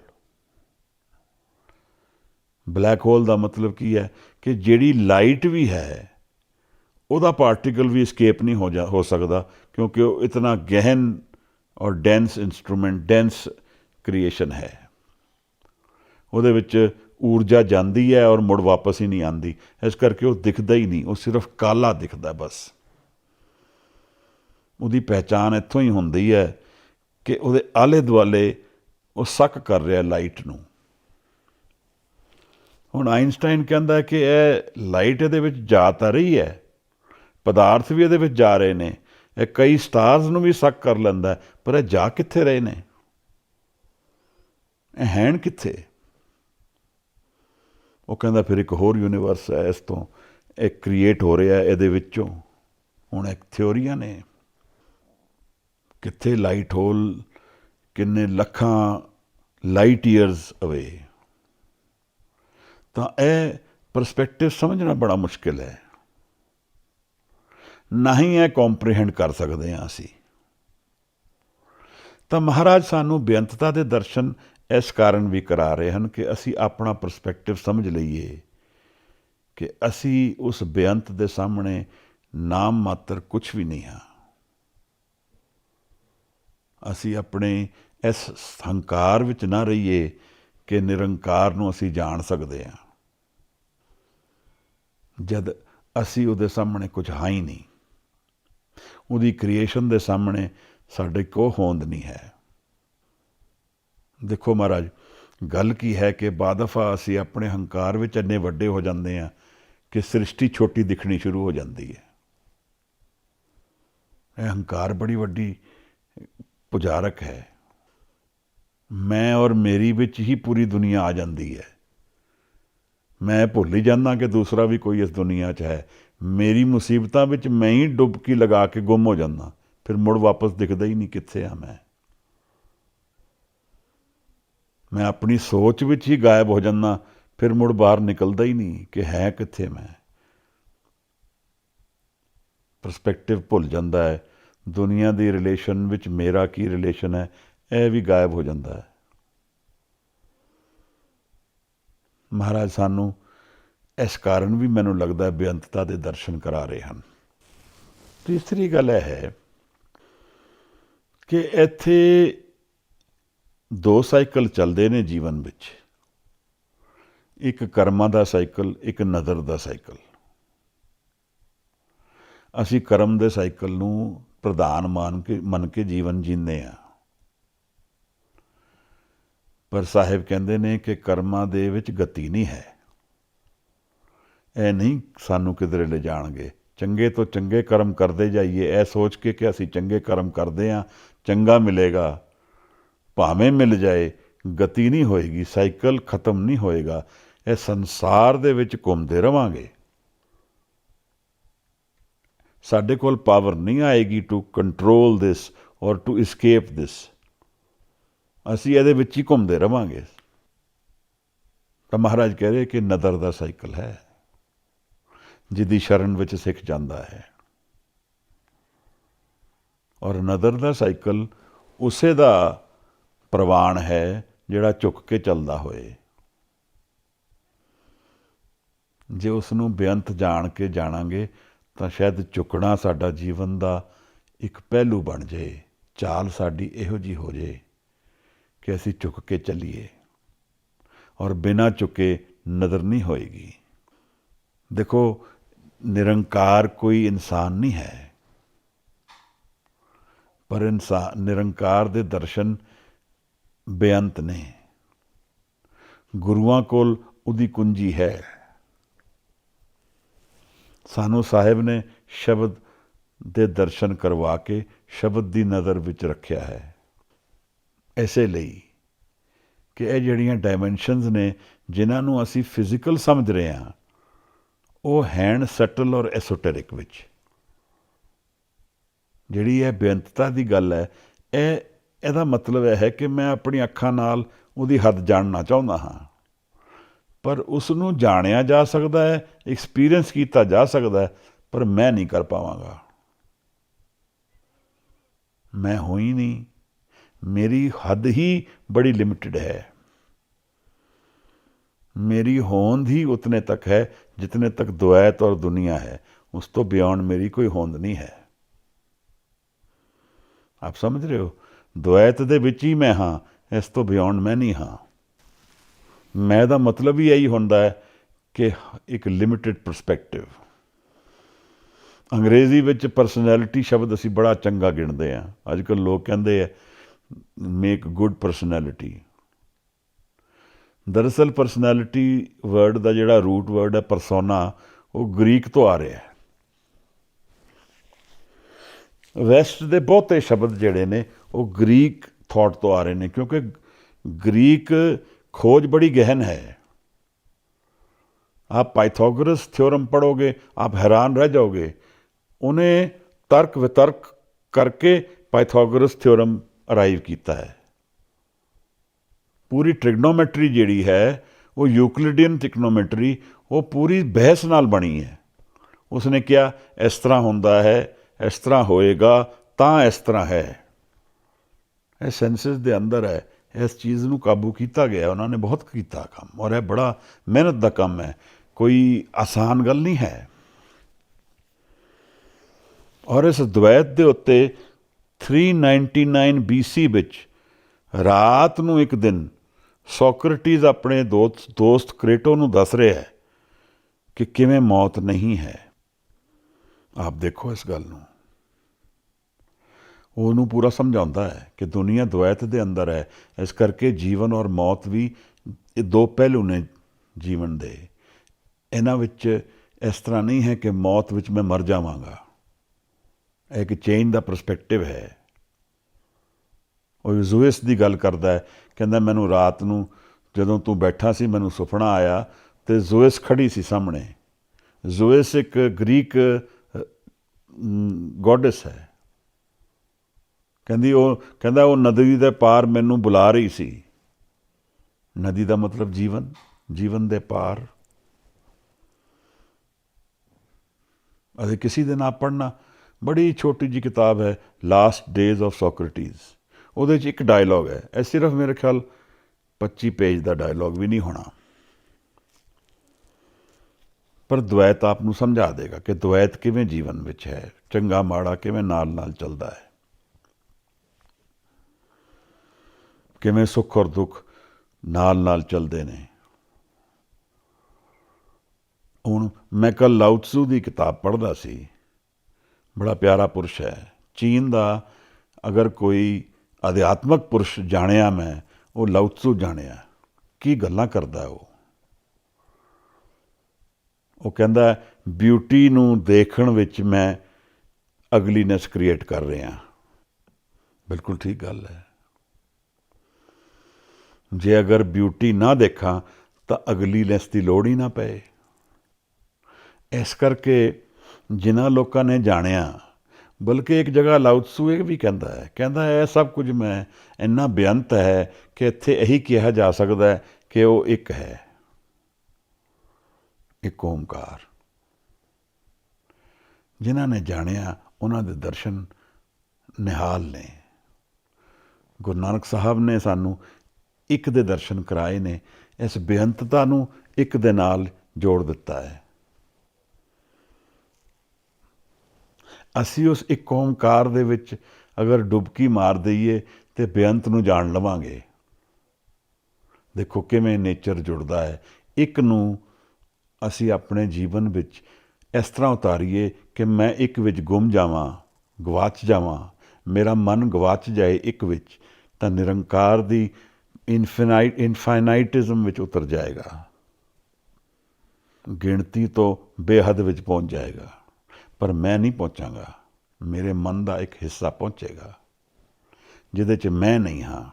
ਬਲੈਕ ਹੋਲ ਦਾ ਮਤਲਬ ਕੀ ਹੈ? ਕਿ ਜਿਹੜੀ ਲਾਈਟ ਵੀ ਹੈ ਉਹਦਾ ਪਾਰਟੀਕਲ ਵੀ escape ਨਹੀਂ ਹੋ ਸਕਦਾ, ਕਿਉਂਕਿ ਉਹ ਇਤਨਾ ਗਹਿਨ ਔਰ ਡੈਂਸ ਇੰਸਟਰੂਮੈਂਟ, ਡੈਂਸ ਕ੍ਰੀਏਸ਼ਨ ਹੈ। ਉਹਦੇ ਵਿੱਚ ਊਰਜਾ ਜਾਂਦੀ ਹੈ ਔਰ ਮੁੜ ਵਾਪਸ ਹੀ ਨਹੀਂ ਆਉਂਦੀ। ਇਸ ਕਰਕੇ ਉਹ ਦਿਖਦਾ ਹੀ ਨਹੀਂ, ਉਹ ਸਿਰਫ ਕਾਲਾ ਦਿਖਦਾ ਬਸ। ਉਹਦੀ ਪਹਿਚਾਣ ਇੱਥੋਂ ਹੀ ਹੁੰਦੀ ਹੈ ਕਿ ਉਹਦੇ ਆਲੇ ਦੁਆਲੇ ਉਹ ਸੱਕ ਕਰ ਰਿਹਾ ਲਾਈਟ ਨੂੰ। ਹੁਣ ਆਇਨਸਟਾਈਨ ਕਹਿੰਦਾ ਕਿ ਇਹ ਲਾਈਟ ਇਹਦੇ ਵਿੱਚ ਜਾ ਤਾਂ ਰਹੀ ਹੈ, ਪਦਾਰਥ ਵੀ ਇਹਦੇ ਵਿੱਚ ਜਾ ਰਹੇ ਨੇ, ਇਹ ਕਈ ਸਟਾਰਸ ਨੂੰ ਵੀ ਸੱਕ ਕਰ ਲੈਂਦਾ, ਪਰ ਇਹ ਜਾ ਕਿੱਥੇ ਰਹੇ ਨੇ? ਇਹ ਹੈਣ ਕਿੱਥੇ? ਉਹ ਕਹਿੰਦਾ ਫਿਰ ਇੱਕ ਹੋਰ ਯੂਨੀਵਰਸ ਹੈ, ਇਸ ਤੋਂ ਇਹ ਕ੍ਰੀਏਟ ਹੋ ਰਿਹਾ ਇਹਦੇ ਵਿੱਚੋਂ। ਹੁਣ ਇੱਕ ਥਿਊਰੀਆਂ ਨੇ, ਕਿੱਥੇ ਲਾਈਟ ਹੋਲ, ਕਿੰਨੇ ਲੱਖਾਂ ਲਾਈਟ ਈਅਰਸ ਅਵੇ। ਤਾਂ ਇਹ ਪਰਸਪੈਕਟਿਵ ਸਮਝਣਾ ਬੜਾ ਮੁਸ਼ਕਿਲ ਹੈ। ਨਾ ਹੀ ਇਹ ਕੰਪਰੀਹੈਂਡ ਕਰ ਸਕਦੇ ਹਾਂ ਅਸੀਂ। ਤਾਂ ਮਹਾਰਾਜ ਸਾਨੂੰ ਬੇਅੰਤਤਾ ਦੇ ਦਰਸ਼ਨ ਇਸ ਕਾਰਨ ਵੀ ਕਰਾ ਰਹੇ ਹਨ ਕਿ ਅਸੀਂ ਆਪਣਾ ਪਰਸਪੈਕਟਿਵ ਸਮਝ ਲਈਏ ਕਿ ਅਸੀਂ ਉਸ ਬੇਅੰਤ ਦੇ ਸਾਹਮਣੇ ਨਾਮ ਮਾਤਰ ਕੁਛ ਵੀ ਨਹੀਂ ਹਾਂ। ਅਸੀਂ ਆਪਣੇ ਇਸ ਹੰਕਾਰ ਵਿੱਚ ਨਾ ਰਹੀਏ ਕਿ ਨਿਰੰਕਾਰ ਨੂੰ ਅਸੀਂ ਜਾਣ ਸਕਦੇ ਹਾਂ, ਜਦ ਅਸੀਂ ਉਹਦੇ ਸਾਹਮਣੇ ਕੁਝ ਹੈ ਹੀ ਨਹੀਂ। ਉਹਦੀ ਕ੍ਰੀਏਸ਼ਨ ਦੇ ਸਾਹਮਣੇ ਸਾਡੇ ਕੋ ਹੋਂਦ ਨਹੀਂ ਹੈ। ਦੇਖੋ ਮਹਾਰਾਜ, ਗੱਲ ਕੀ ਹੈ ਕਿ ਬਾਦਫਾ ਅਸੀਂ ਆਪਣੇ ਹੰਕਾਰ ਵਿੱਚ ਇੰਨੇ ਵੱਡੇ ਹੋ ਜਾਂਦੇ ਹਾਂ ਕਿ ਸ੍ਰਿਸ਼ਟੀ ਛੋਟੀ ਦਿਖਣੀ ਸ਼ੁਰੂ ਹੋ ਜਾਂਦੀ ਹੈ। ਇਹ ਹੰਕਾਰ ਬੜੀ ਵੱਡੀ ਪੁਜਾਰਕ ਹੈ। ਮੈਂ ਔਰ ਮੇਰੀ ਵਿੱਚ ਹੀ ਪੂਰੀ ਦੁਨੀਆ ਆ ਜਾਂਦੀ ਹੈ। ਮੈਂ ਭੁੱਲ ਹੀ ਜਾਂਦਾ ਕਿ ਦੂਸਰਾ ਵੀ ਕੋਈ ਇਸ ਦੁਨੀਆ 'ਚ ਹੈ। ਮੇਰੀ ਮੁਸੀਬਤਾਂ ਵਿੱਚ ਮੈਂ ਹੀ ਡੁਬਕੀ ਲਗਾ ਕੇ ਗੁੰਮ ਹੋ ਜਾਂਦਾ, ਫਿਰ ਮੁੜ ਵਾਪਸ ਦਿਖਦਾ ਹੀ ਨਹੀਂ ਕਿੱਥੇ ਆ ਮੈਂ। ਮੈਂ ਆਪਣੀ ਸੋਚ ਵਿੱਚ ਹੀ ਗਾਇਬ ਹੋ ਜਾਂਦਾ, ਫਿਰ ਮੁੜ ਬਾਹਰ ਨਿਕਲਦਾ ਹੀ ਨਹੀਂ ਕਿ ਹੈ ਕਿੱਥੇ ਮੈਂ। ਪਰਸਪੈਕਟਿਵ ਭੁੱਲ ਜਾਂਦਾ ਹੈ। ਦੁਨੀਆ ਦੀ ਰਿਲੇਸ਼ਨ ਵਿੱਚ ਮੇਰਾ ਕੀ ਰਿਲੇਸ਼ਨ ਹੈ, ਇਹ ਵੀ ਗਾਇਬ ਹੋ ਜਾਂਦਾ ਹੈ। ਮਹਾਰਾਜ ਸਾਨੂੰ ਇਸ ਕਾਰਨ ਵੀ ਮੈਨੂੰ ਲੱਗਦਾ ਬੇਅੰਤਤਾ ਦੇ ਦਰਸ਼ਨ ਕਰਾ ਰਹੇ ਹਨ। ਤੀਸਰੀ ਗੱਲ ਇਹ ਹੈ ਕਿ ਇੱਥੇ ਦੋ ਸਾਈਕਲ ਚੱਲਦੇ ਨੇ ਜੀਵਨ ਵਿੱਚ, ਇੱਕ ਕਰਮਾਂ ਦਾ ਸਾਈਕਲ, ਇੱਕ ਨਜ਼ਰ ਦਾ ਸਾਈਕਲ। ਅਸੀਂ ਕਰਮ ਦੇ ਸਾਈਕਲ ਨੂੰ ਪ੍ਰਧਾਨ ਮੰਨ ਕੇ ਜੀਵਨ ਜੀਂਦੇ ਹਾਂ, ਪਰ ਸਾਹਿਬ ਕਹਿੰਦੇ ਨੇ ਕਿ ਕਰਮਾਂ ਦੇ ਵਿੱਚ ਗਤੀ ਨਹੀਂ ਹੈ। ਇਹ ਨਹੀਂ ਸਾਨੂੰ ਕਿਧਰੇ ਲੈ ਜਾਣਗੇ। ਚੰਗੇ ਤੋਂ ਚੰਗੇ ਕਰਮ ਕਰਦੇ ਜਾਈਏ, ਇਹ ਸੋਚ ਕੇ ਕਿ ਅਸੀਂ ਚੰਗੇ ਕਰਮ ਕਰਦੇ ਹਾਂ, ਚੰਗਾ ਮਿਲੇਗਾ, ਭਾਵੇਂ ਮਿਲ ਜਾਏ, ਗਤੀ ਨਹੀਂ ਹੋਏਗੀ, ਸਾਈਕਲ ਖਤਮ ਨਹੀਂ ਹੋਏਗਾ। ਇਹ ਸੰਸਾਰ ਦੇ ਵਿੱਚ ਘੁੰਮਦੇ ਰਵਾਂਗੇ। ਸਾਡੇ ਕੋਲ ਪਾਵਰ ਨਹੀਂ ਆਏਗੀ ਟੂ ਕੰਟਰੋਲ ਦਿਸ, ਔਰ ਟੂ escape ਦਿਸ। ਅਸੀਂ ਇਹਦੇ ਵਿੱਚ ਹੀ ਘੁੰਮਦੇ ਰਵਾਂਗੇ। ਤਾਂ ਮਹਾਰਾਜ ਕਹਿ ਰਹੇ ਕਿ ਨਦਰ ਦਾ ਸਾਈਕਲ ਹੈ, ਜਿਹਦੀ ਸ਼ਰਨ ਵਿੱਚ ਸਿੱਖ ਜਾਂਦਾ ਹੈ। ਔਰ ਨਦਰ ਦਾ ਸਾਈਕਲ ਉਸੇ ਦਾ ਪ੍ਰਵਾਨ ਹੈ ਜਿਹੜਾ ਝੁਕ ਕੇ ਚੱਲਦਾ ਹੋਏ। ਜੇ ਉਸ ਨੂੰ ਬੇਅੰਤ ਜਾਣ ਕੇ ਜਾਣਾਂਗੇ ਤਾਂ ਸ਼ਾਇਦ ਝੁਕਣਾ ਸਾਡਾ ਜੀਵਨ ਦਾ ਇੱਕ ਪਹਿਲੂ ਬਣ ਜਾਏ। ਚਾਲ ਸਾਡੀ ਇਹੋ ਜਿਹੀ ਹੋ ਜਾਏ ਕਿ ਅਸੀਂ ਝੁਕ ਕੇ ਚੱਲੀਏ, ਔਰ ਬਿਨਾਂ ਝੁਕੇ ਨਜ਼ਰ ਨਹੀਂ ਹੋਏਗੀ। ਦੇਖੋ, ਨਿਰੰਕਾਰ ਕੋਈ ਇਨਸਾਨ ਨਹੀਂ ਹੈ, ਪਰ ਨਿਰੰਕਾਰ ਦੇ ਦਰਸ਼ਨ ਬੇਅੰਤ ਨੇ। ਗੁਰੂਆਂ ਕੋਲ ਉਹਦੀ ਕੁੰਜੀ ਹੈ। ਸਾਨੂੰ ਸਾਹਿਬ ਨੇ ਸ਼ਬਦ ਦੇ ਦਰਸ਼ਨ ਕਰਵਾ ਕੇ ਸ਼ਬਦ ਦੀ ਨਜ਼ਰ ਵਿੱਚ ਰੱਖਿਆ ਹੈ, ਇਸੇ ਲਈ ਕਿ ਇਹ ਜਿਹੜੀਆਂ ਡਾਇਮੈਂਸ਼ਨਸ ਨੇ ਜਿਨ੍ਹਾਂ ਨੂੰ ਅਸੀਂ ਫਿਜ਼ੀਕਲ ਸਮਝ ਰਹੇ ਹਾਂ, ਉਹ ਹੈਨ ਸਟਲ ਔਰ ਐਸੋਟੈਰਿਕ ਵਿੱਚ। ਜਿਹੜੀ ਇਹ ਬੇਅੰਤਤਾ ਦੀ ਗੱਲ ਹੈ, ਇਹਦਾ ਮਤਲਬ ਇਹ ਹੈ ਕਿ ਮੈਂ ਆਪਣੀ ਅੱਖਾਂ ਨਾਲ ਉਹਦੀ ਹੱਦ ਜਾਣਨਾ ਚਾਹੁੰਦਾ ਹਾਂ, ਪਰ ਉਸ ਨੂੰ ਜਾਣਿਆ ਜਾ ਸਕਦਾ ਹੈ, ਐਕਸਪੀਰੀਅੰਸ ਕੀਤਾ ਜਾ ਸਕਦਾ ਹੈ, ਪਰ ਮੈਂ ਨਹੀਂ ਕਰ ਪਾਵਾਂਗਾ। ਮੈਂ ਹੋਈ ਨਹੀਂ, ਮੇਰੀ ਹੱਦ ਹੀ ਬੜੀ ਲਿਮਿਟਡ ਹੈ। मेरी होंद ही उतने तक है जितने तक द्वैत और दुनिया है, उस तो बियॉन्ड मेरी कोई होंद नहीं है। आप समझ रहे हो? द्वैत दे विच ही मैं हाँ, इस तो बियॉन्ड मैं नहीं हाँ। मैं दा मतलब ही यही होंदा है कि एक लिमिटेड परस्पैक्टिव। अंग्रेजी विच परसनैलिटी शब्द असी बड़ा चंगा गिणदे हैं। अजकल लोग कहते हैं मेक गुड परसनैलिटी। दरअसल परसनैलिटी वर्ड का जोड़ा रूट वर्ड है परसोना, वो ग्रीक तो आ रहा है। वैस्ट के बहुते शब्द जोड़े ने वो ग्रीक थॉट तो आ रहे हैं, क्योंकि ग्रीक खोज बड़ी गहन है। आप पाइथागोरस थ्योरम पढ़ोगे, आप हैरान रह जाओगे। उन्हें तर्क वितर्क करके पाइथागोरस थ्योरम अराइव किया है। पूरी ट्रिग्नोमैट्री जिहड़ी है वो यूक्लिडियन ट्रिग्नोमैट्री, वो पूरी बहस नाल बनी है। उसने क्या इस तरह होंदा है, इस तरह होएगा, तां इस तरह है। यह सेंसिस दे अंदर है, इस चीज़ नूं काबू किया गया। उन्होंने बहुत किया काम, और यह बड़ा मेहनत का काम है, कोई आसान गल नहीं है। और इस द्वैत दे उत्ते 399 BC विच रात नूं एक दिन सोक्रेटिस अपने दोस्त क्रेटो नूं दस रहा है कि किवें मौत नहीं है। आप देखो इस गल नूं, ਉਹਨੂੰ पूरा समझाता है कि दुनिया द्वैत दे अंदर है, इस करके जीवन और मौत भी ये दो पहलू ने जीवन दे। इन्हां विच इस तरह नहीं है कि मौत विच मैं मर जावांगा। एक चेंज दा परस्पैक्टिव है। ਉਹ ਜ਼ੂਇਸ ਦੀ ਗੱਲ ਕਰਦਾ ਹੈ, ਕਹਿੰਦਾ ਮੈਨੂੰ ਰਾਤ ਨੂੰ ਜਦੋਂ ਤੂੰ ਬੈਠਾ ਸੀ ਮੈਨੂੰ ਸੁਪਨਾ ਆਇਆ ਤੇ ਜ਼ੂਇਸ ਖੜੀ ਸੀ ਸਾਹਮਣੇ। ਜ਼ੂਇਸ ਇੱਕ ਗ੍ਰੀਕ ਗੋਡਿਸ ਹੈ। ਕਹਿੰਦਾ ਉਹ ਨਦੀ ਦੇ ਪਾਰ ਮੈਨੂੰ ਬੁਲਾ ਰਹੀ ਸੀ। ਨਦੀ ਦਾ ਮਤਲਬ ਜੀਵਨ, ਜੀਵਨ ਦੇ ਪਾਰ। ਅਸੀਂ ਕਿਸੇ ਦੇ ਨਾਲ ਪੜ੍ਹਨਾ, ਬੜੀ ਛੋਟੀ ਜਿਹੀ ਕਿਤਾਬ ਹੈ ਲਾਸਟ ਡੇਜ਼ ਆਫ ਸੋਕਰਟੀਜ਼। ਉਹਦੇ 'ਚ ਇੱਕ ਡਾਇਲੋਗ ਹੈ, ਇਹ ਸਿਰਫ ਮੇਰੇ ਖਿਆਲ 25 पेज ਦਾ ਡਾਇਲੋਗ ਵੀ ਨਹੀਂ ਹੋਣਾ, ਪਰ द्वैत ਆਪ ਨੂੰ ਸਮਝਾ ਦੇਗਾ ਕਿ द्वैत ਕਿਵੇਂ ਜੀਵਨ ਵਿੱਚ ਹੈ, ਚੰਗਾ ਮਾੜਾ ਕਿਵੇਂ ਨਾਲ ਨਾਲ ਚੱਲਦਾ ਹੈ, ਕਿਵੇਂ ਸੁੱਖ ਔਰ ਦੁੱਖ ਨਾਲ ਨਾਲ ਚੱਲਦੇ ਨੇ। ਹੁਣ ਮੈਂ ਕੱਲ੍ਹ ਲਾਓ ਤzu ਦੀ ਕਿਤਾਬ ਪੜ੍ਹਦਾ ਸੀ, ਬੜਾ ਪਿਆਰਾ ਪੁਰਸ਼ ਹੈ ਚੀਨ ਦਾ। ਅਗਰ ਕੋਈ ਅਧਿਆਤਮਕ ਪੁਰਸ਼ ਜਾਣਿਆ ਮੈਂ, ਉਹ ਲਾਓ ਤzu ਜਾਣਿਆ। ਕੀ ਗੱਲਾਂ ਕਰਦਾ ਉਹ ਕਹਿੰਦਾ ਬਿਊਟੀ ਨੂੰ ਦੇਖਣ ਵਿੱਚ ਮੈਂ ਅਗਲੀਨੈਸ ਕ੍ਰੀਏਟ ਕਰ ਰਿਹਾ। ਬਿਲਕੁਲ ਠੀਕ ਗੱਲ ਹੈ। ਜੇ ਅਗਰ ਬਿਊਟੀ ਨਾ ਦੇਖਾਂ ਤਾਂ ਅਗਲੀਨੈਸ ਦੀ ਲੋੜ ਹੀ ਨਾ ਪਏ। ਇਸ ਕਰਕੇ ਜਿਨ੍ਹਾਂ ਲੋਕਾਂ ਨੇ ਜਾਣਿਆ ਬਲਕਿ ਇੱਕ ਜਗ੍ਹਾ ਲਾਓ ਤਸੂ ਇਹ ਵੀ ਕਹਿੰਦਾ ਇਹ ਸਭ ਕੁਝ ਮੈਂ ਇੰਨਾ ਬੇਅੰਤ ਹੈ ਕਿ ਇੱਥੇ ਇਹੀ ਕਿਹਾ ਜਾ ਸਕਦਾ ਹੈ ਕਿ ਉਹ ਇੱਕ ਹੈ, ਇੱਕ ਓਮਕਾਰ। ਜਿਨ੍ਹਾਂ ਨੇ ਜਾਣਿਆ ਉਹਨਾਂ ਦੇ ਦਰਸ਼ਨ ਨਿਹਾਲ ਨੇ। ਗੁਰੂ ਨਾਨਕ ਸਾਹਿਬ ਨੇ ਸਾਨੂੰ ਇੱਕ ਦੇ ਦਰਸ਼ਨ ਕਰਾਏ ਨੇ, ਇਸ ਬੇਅੰਤਤਾ ਨੂੰ ਇੱਕ ਦੇ ਨਾਲ ਜੋੜ ਦਿੱਤਾ ਹੈ। ਅਸੀਂ ਉਸ ਇੱਕ ਓਮਕਾਰ ਦੇ ਵਿੱਚ ਅਗਰ ਡੁਬਕੀ ਮਾਰ ਦਈਏ ਤੇ ਬੇਅੰਤ ਨੂੰ ਜਾਣ ਲਵਾਂਗੇ। ਦੇਖੋ ਕਿਵੇਂ ਨੇਚਰ ਜੁੜਦਾ ਹੈ। ਇੱਕ ਨੂੰ ਅਸੀਂ ਆਪਣੇ ਜੀਵਨ ਵਿੱਚ ਇਸ ਤਰ੍ਹਾਂ ਉਤਾਰੀਏ ਕਿ ਮੈਂ ਇੱਕ ਵਿੱਚ ਗੁੰਮ ਜਾਵਾਂ, ਗਵਾਚ ਜਾਵਾਂ, ਮੇਰਾ ਮਨ ਗਵਾਚ ਜਾਏ ਇੱਕ ਵਿੱਚ, ਤਾਂ ਨਿਰੰਕਾਰ ਦੀ ਇਨਫਾਈਨਾਈਟਿਜ਼ਮ ਵਿੱਚ ਉਤਰ ਜਾਏਗਾ, ਗਿਣਤੀ ਤੋਂ ਬੇਹੱਦ ਵਿੱਚ ਪਹੁੰਚ ਜਾਏਗਾ। ਪਰ ਮੈਂ ਨਹੀਂ ਪਹੁੰਚਾਂਗਾ, ਮੇਰੇ ਮਨ ਦਾ ਇੱਕ ਹਿੱਸਾ ਪਹੁੰਚੇਗਾ ਜਿਹਦੇ 'ਚ ਮੈਂ ਨਹੀਂ ਹਾਂ।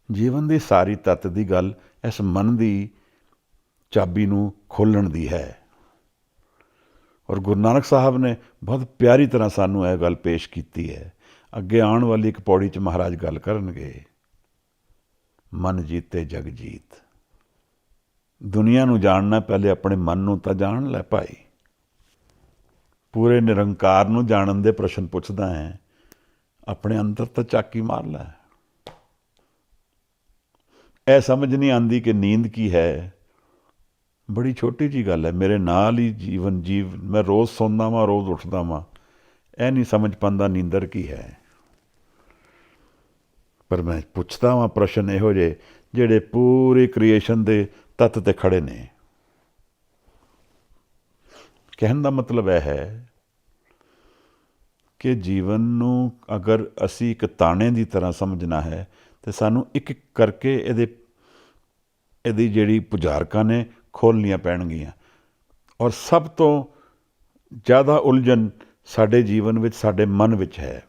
ਜੀਵਨ ਦੀ ਸਾਰੀ ਤੱਤ ਦੀ ਗੱਲ ਇਸ ਮਨ ਦੀ ਚਾਬੀ ਨੂੰ ਖੋਲ੍ਹਣ ਦੀ ਹੈ। ਔਰ ਗੁਰੂ ਨਾਨਕ ਸਾਹਿਬ ਨੇ ਬਹੁਤ ਪਿਆਰੀ ਤਰ੍ਹਾਂ ਸਾਨੂੰ ਇਹ ਗੱਲ ਪੇਸ਼ ਕੀਤੀ ਹੈ। ਅੱਗੇ ਆਉਣ ਵਾਲੀ ਇੱਕ ਪੌੜੀ 'ਚ ਮਹਾਰਾਜ ਗੱਲ ਕਰਨਗੇ, ਮਨ ਜੀਤੇ ਜਗ ਜੀਤ। ਦੁਨੀਆ ਨੂੰ ਜਾਣਨਾ, ਪਹਿਲੇ ਆਪਣੇ ਮਨ ਨੂੰ ਤਾਂ ਜਾਣ ਲੈ ਭਾਈ। ਪੂਰੇ ਨਿਰੰਕਾਰ ਨੂੰ ਜਾਣਨ ਦੇ ਪ੍ਰਸ਼ਨ ਪੁੱਛਦਾ ਹੈ, ਆਪਣੇ ਅੰਦਰ ਤਾਂ ਝਾਕੀ ਮਾਰ ਲੈ। ਇਹ ਸਮਝ ਨਹੀਂ ਆਉਂਦੀ ਕਿ ਨੀਂਦ ਕੀ ਹੈ। ਬੜੀ ਛੋਟੀ ਜਿਹੀ ਗੱਲ ਹੈ, ਮੇਰੇ ਨਾਲ ਹੀ ਜੀਵਨ ਮੈਂ ਰੋਜ਼ ਸੌਂਦਾ ਵਾਂ, ਰੋਜ਼ ਉੱਠਦਾ ਵਾਂ, ਇਹ ਨਹੀਂ ਸਮਝ ਪਾਉਂਦਾ ਨੀਂਦਰ ਕੀ ਹੈ। ਪਰ ਮੈਂ ਪੁੱਛਦਾ ਵਾਂ ਪ੍ਰਸ਼ਨ ਇਹੋ ਜਿਹੇ ਜਿਹੜੇ ਪੂਰੀ ਕ੍ਰੀਏਸ਼ਨ ਦੇ ਤੱਤ 'ਤੇ ਖੜ੍ਹੇ ਨੇ। ਕਹਿਣ ਦਾ ਮਤਲਬ ਇਹ ਹੈ ਕਿ ਜੀਵਨ ਨੂੰ ਅਗਰ ਅਸੀਂ ਇੱਕ ਤਾਣੇ ਦੀ ਤਰ੍ਹਾਂ ਸਮਝਣਾ ਹੈ ਤਾਂ ਸਾਨੂੰ ਇੱਕ ਇੱਕ ਕਰਕੇ ਇਹਦੀ ਜਿਹੜੀ ਪੁਜਾਰਕਾਂ ਨੇ ਖੋਲ੍ਹਣੀਆਂ ਪੈਣਗੀਆਂ। ਔਰ ਸਭ ਤੋਂ ਜ਼ਿਆਦਾ ਉਲਝਣ ਸਾਡੇ ਜੀਵਨ ਵਿੱਚ, ਸਾਡੇ ਮਨ ਵਿੱਚ ਹੈ।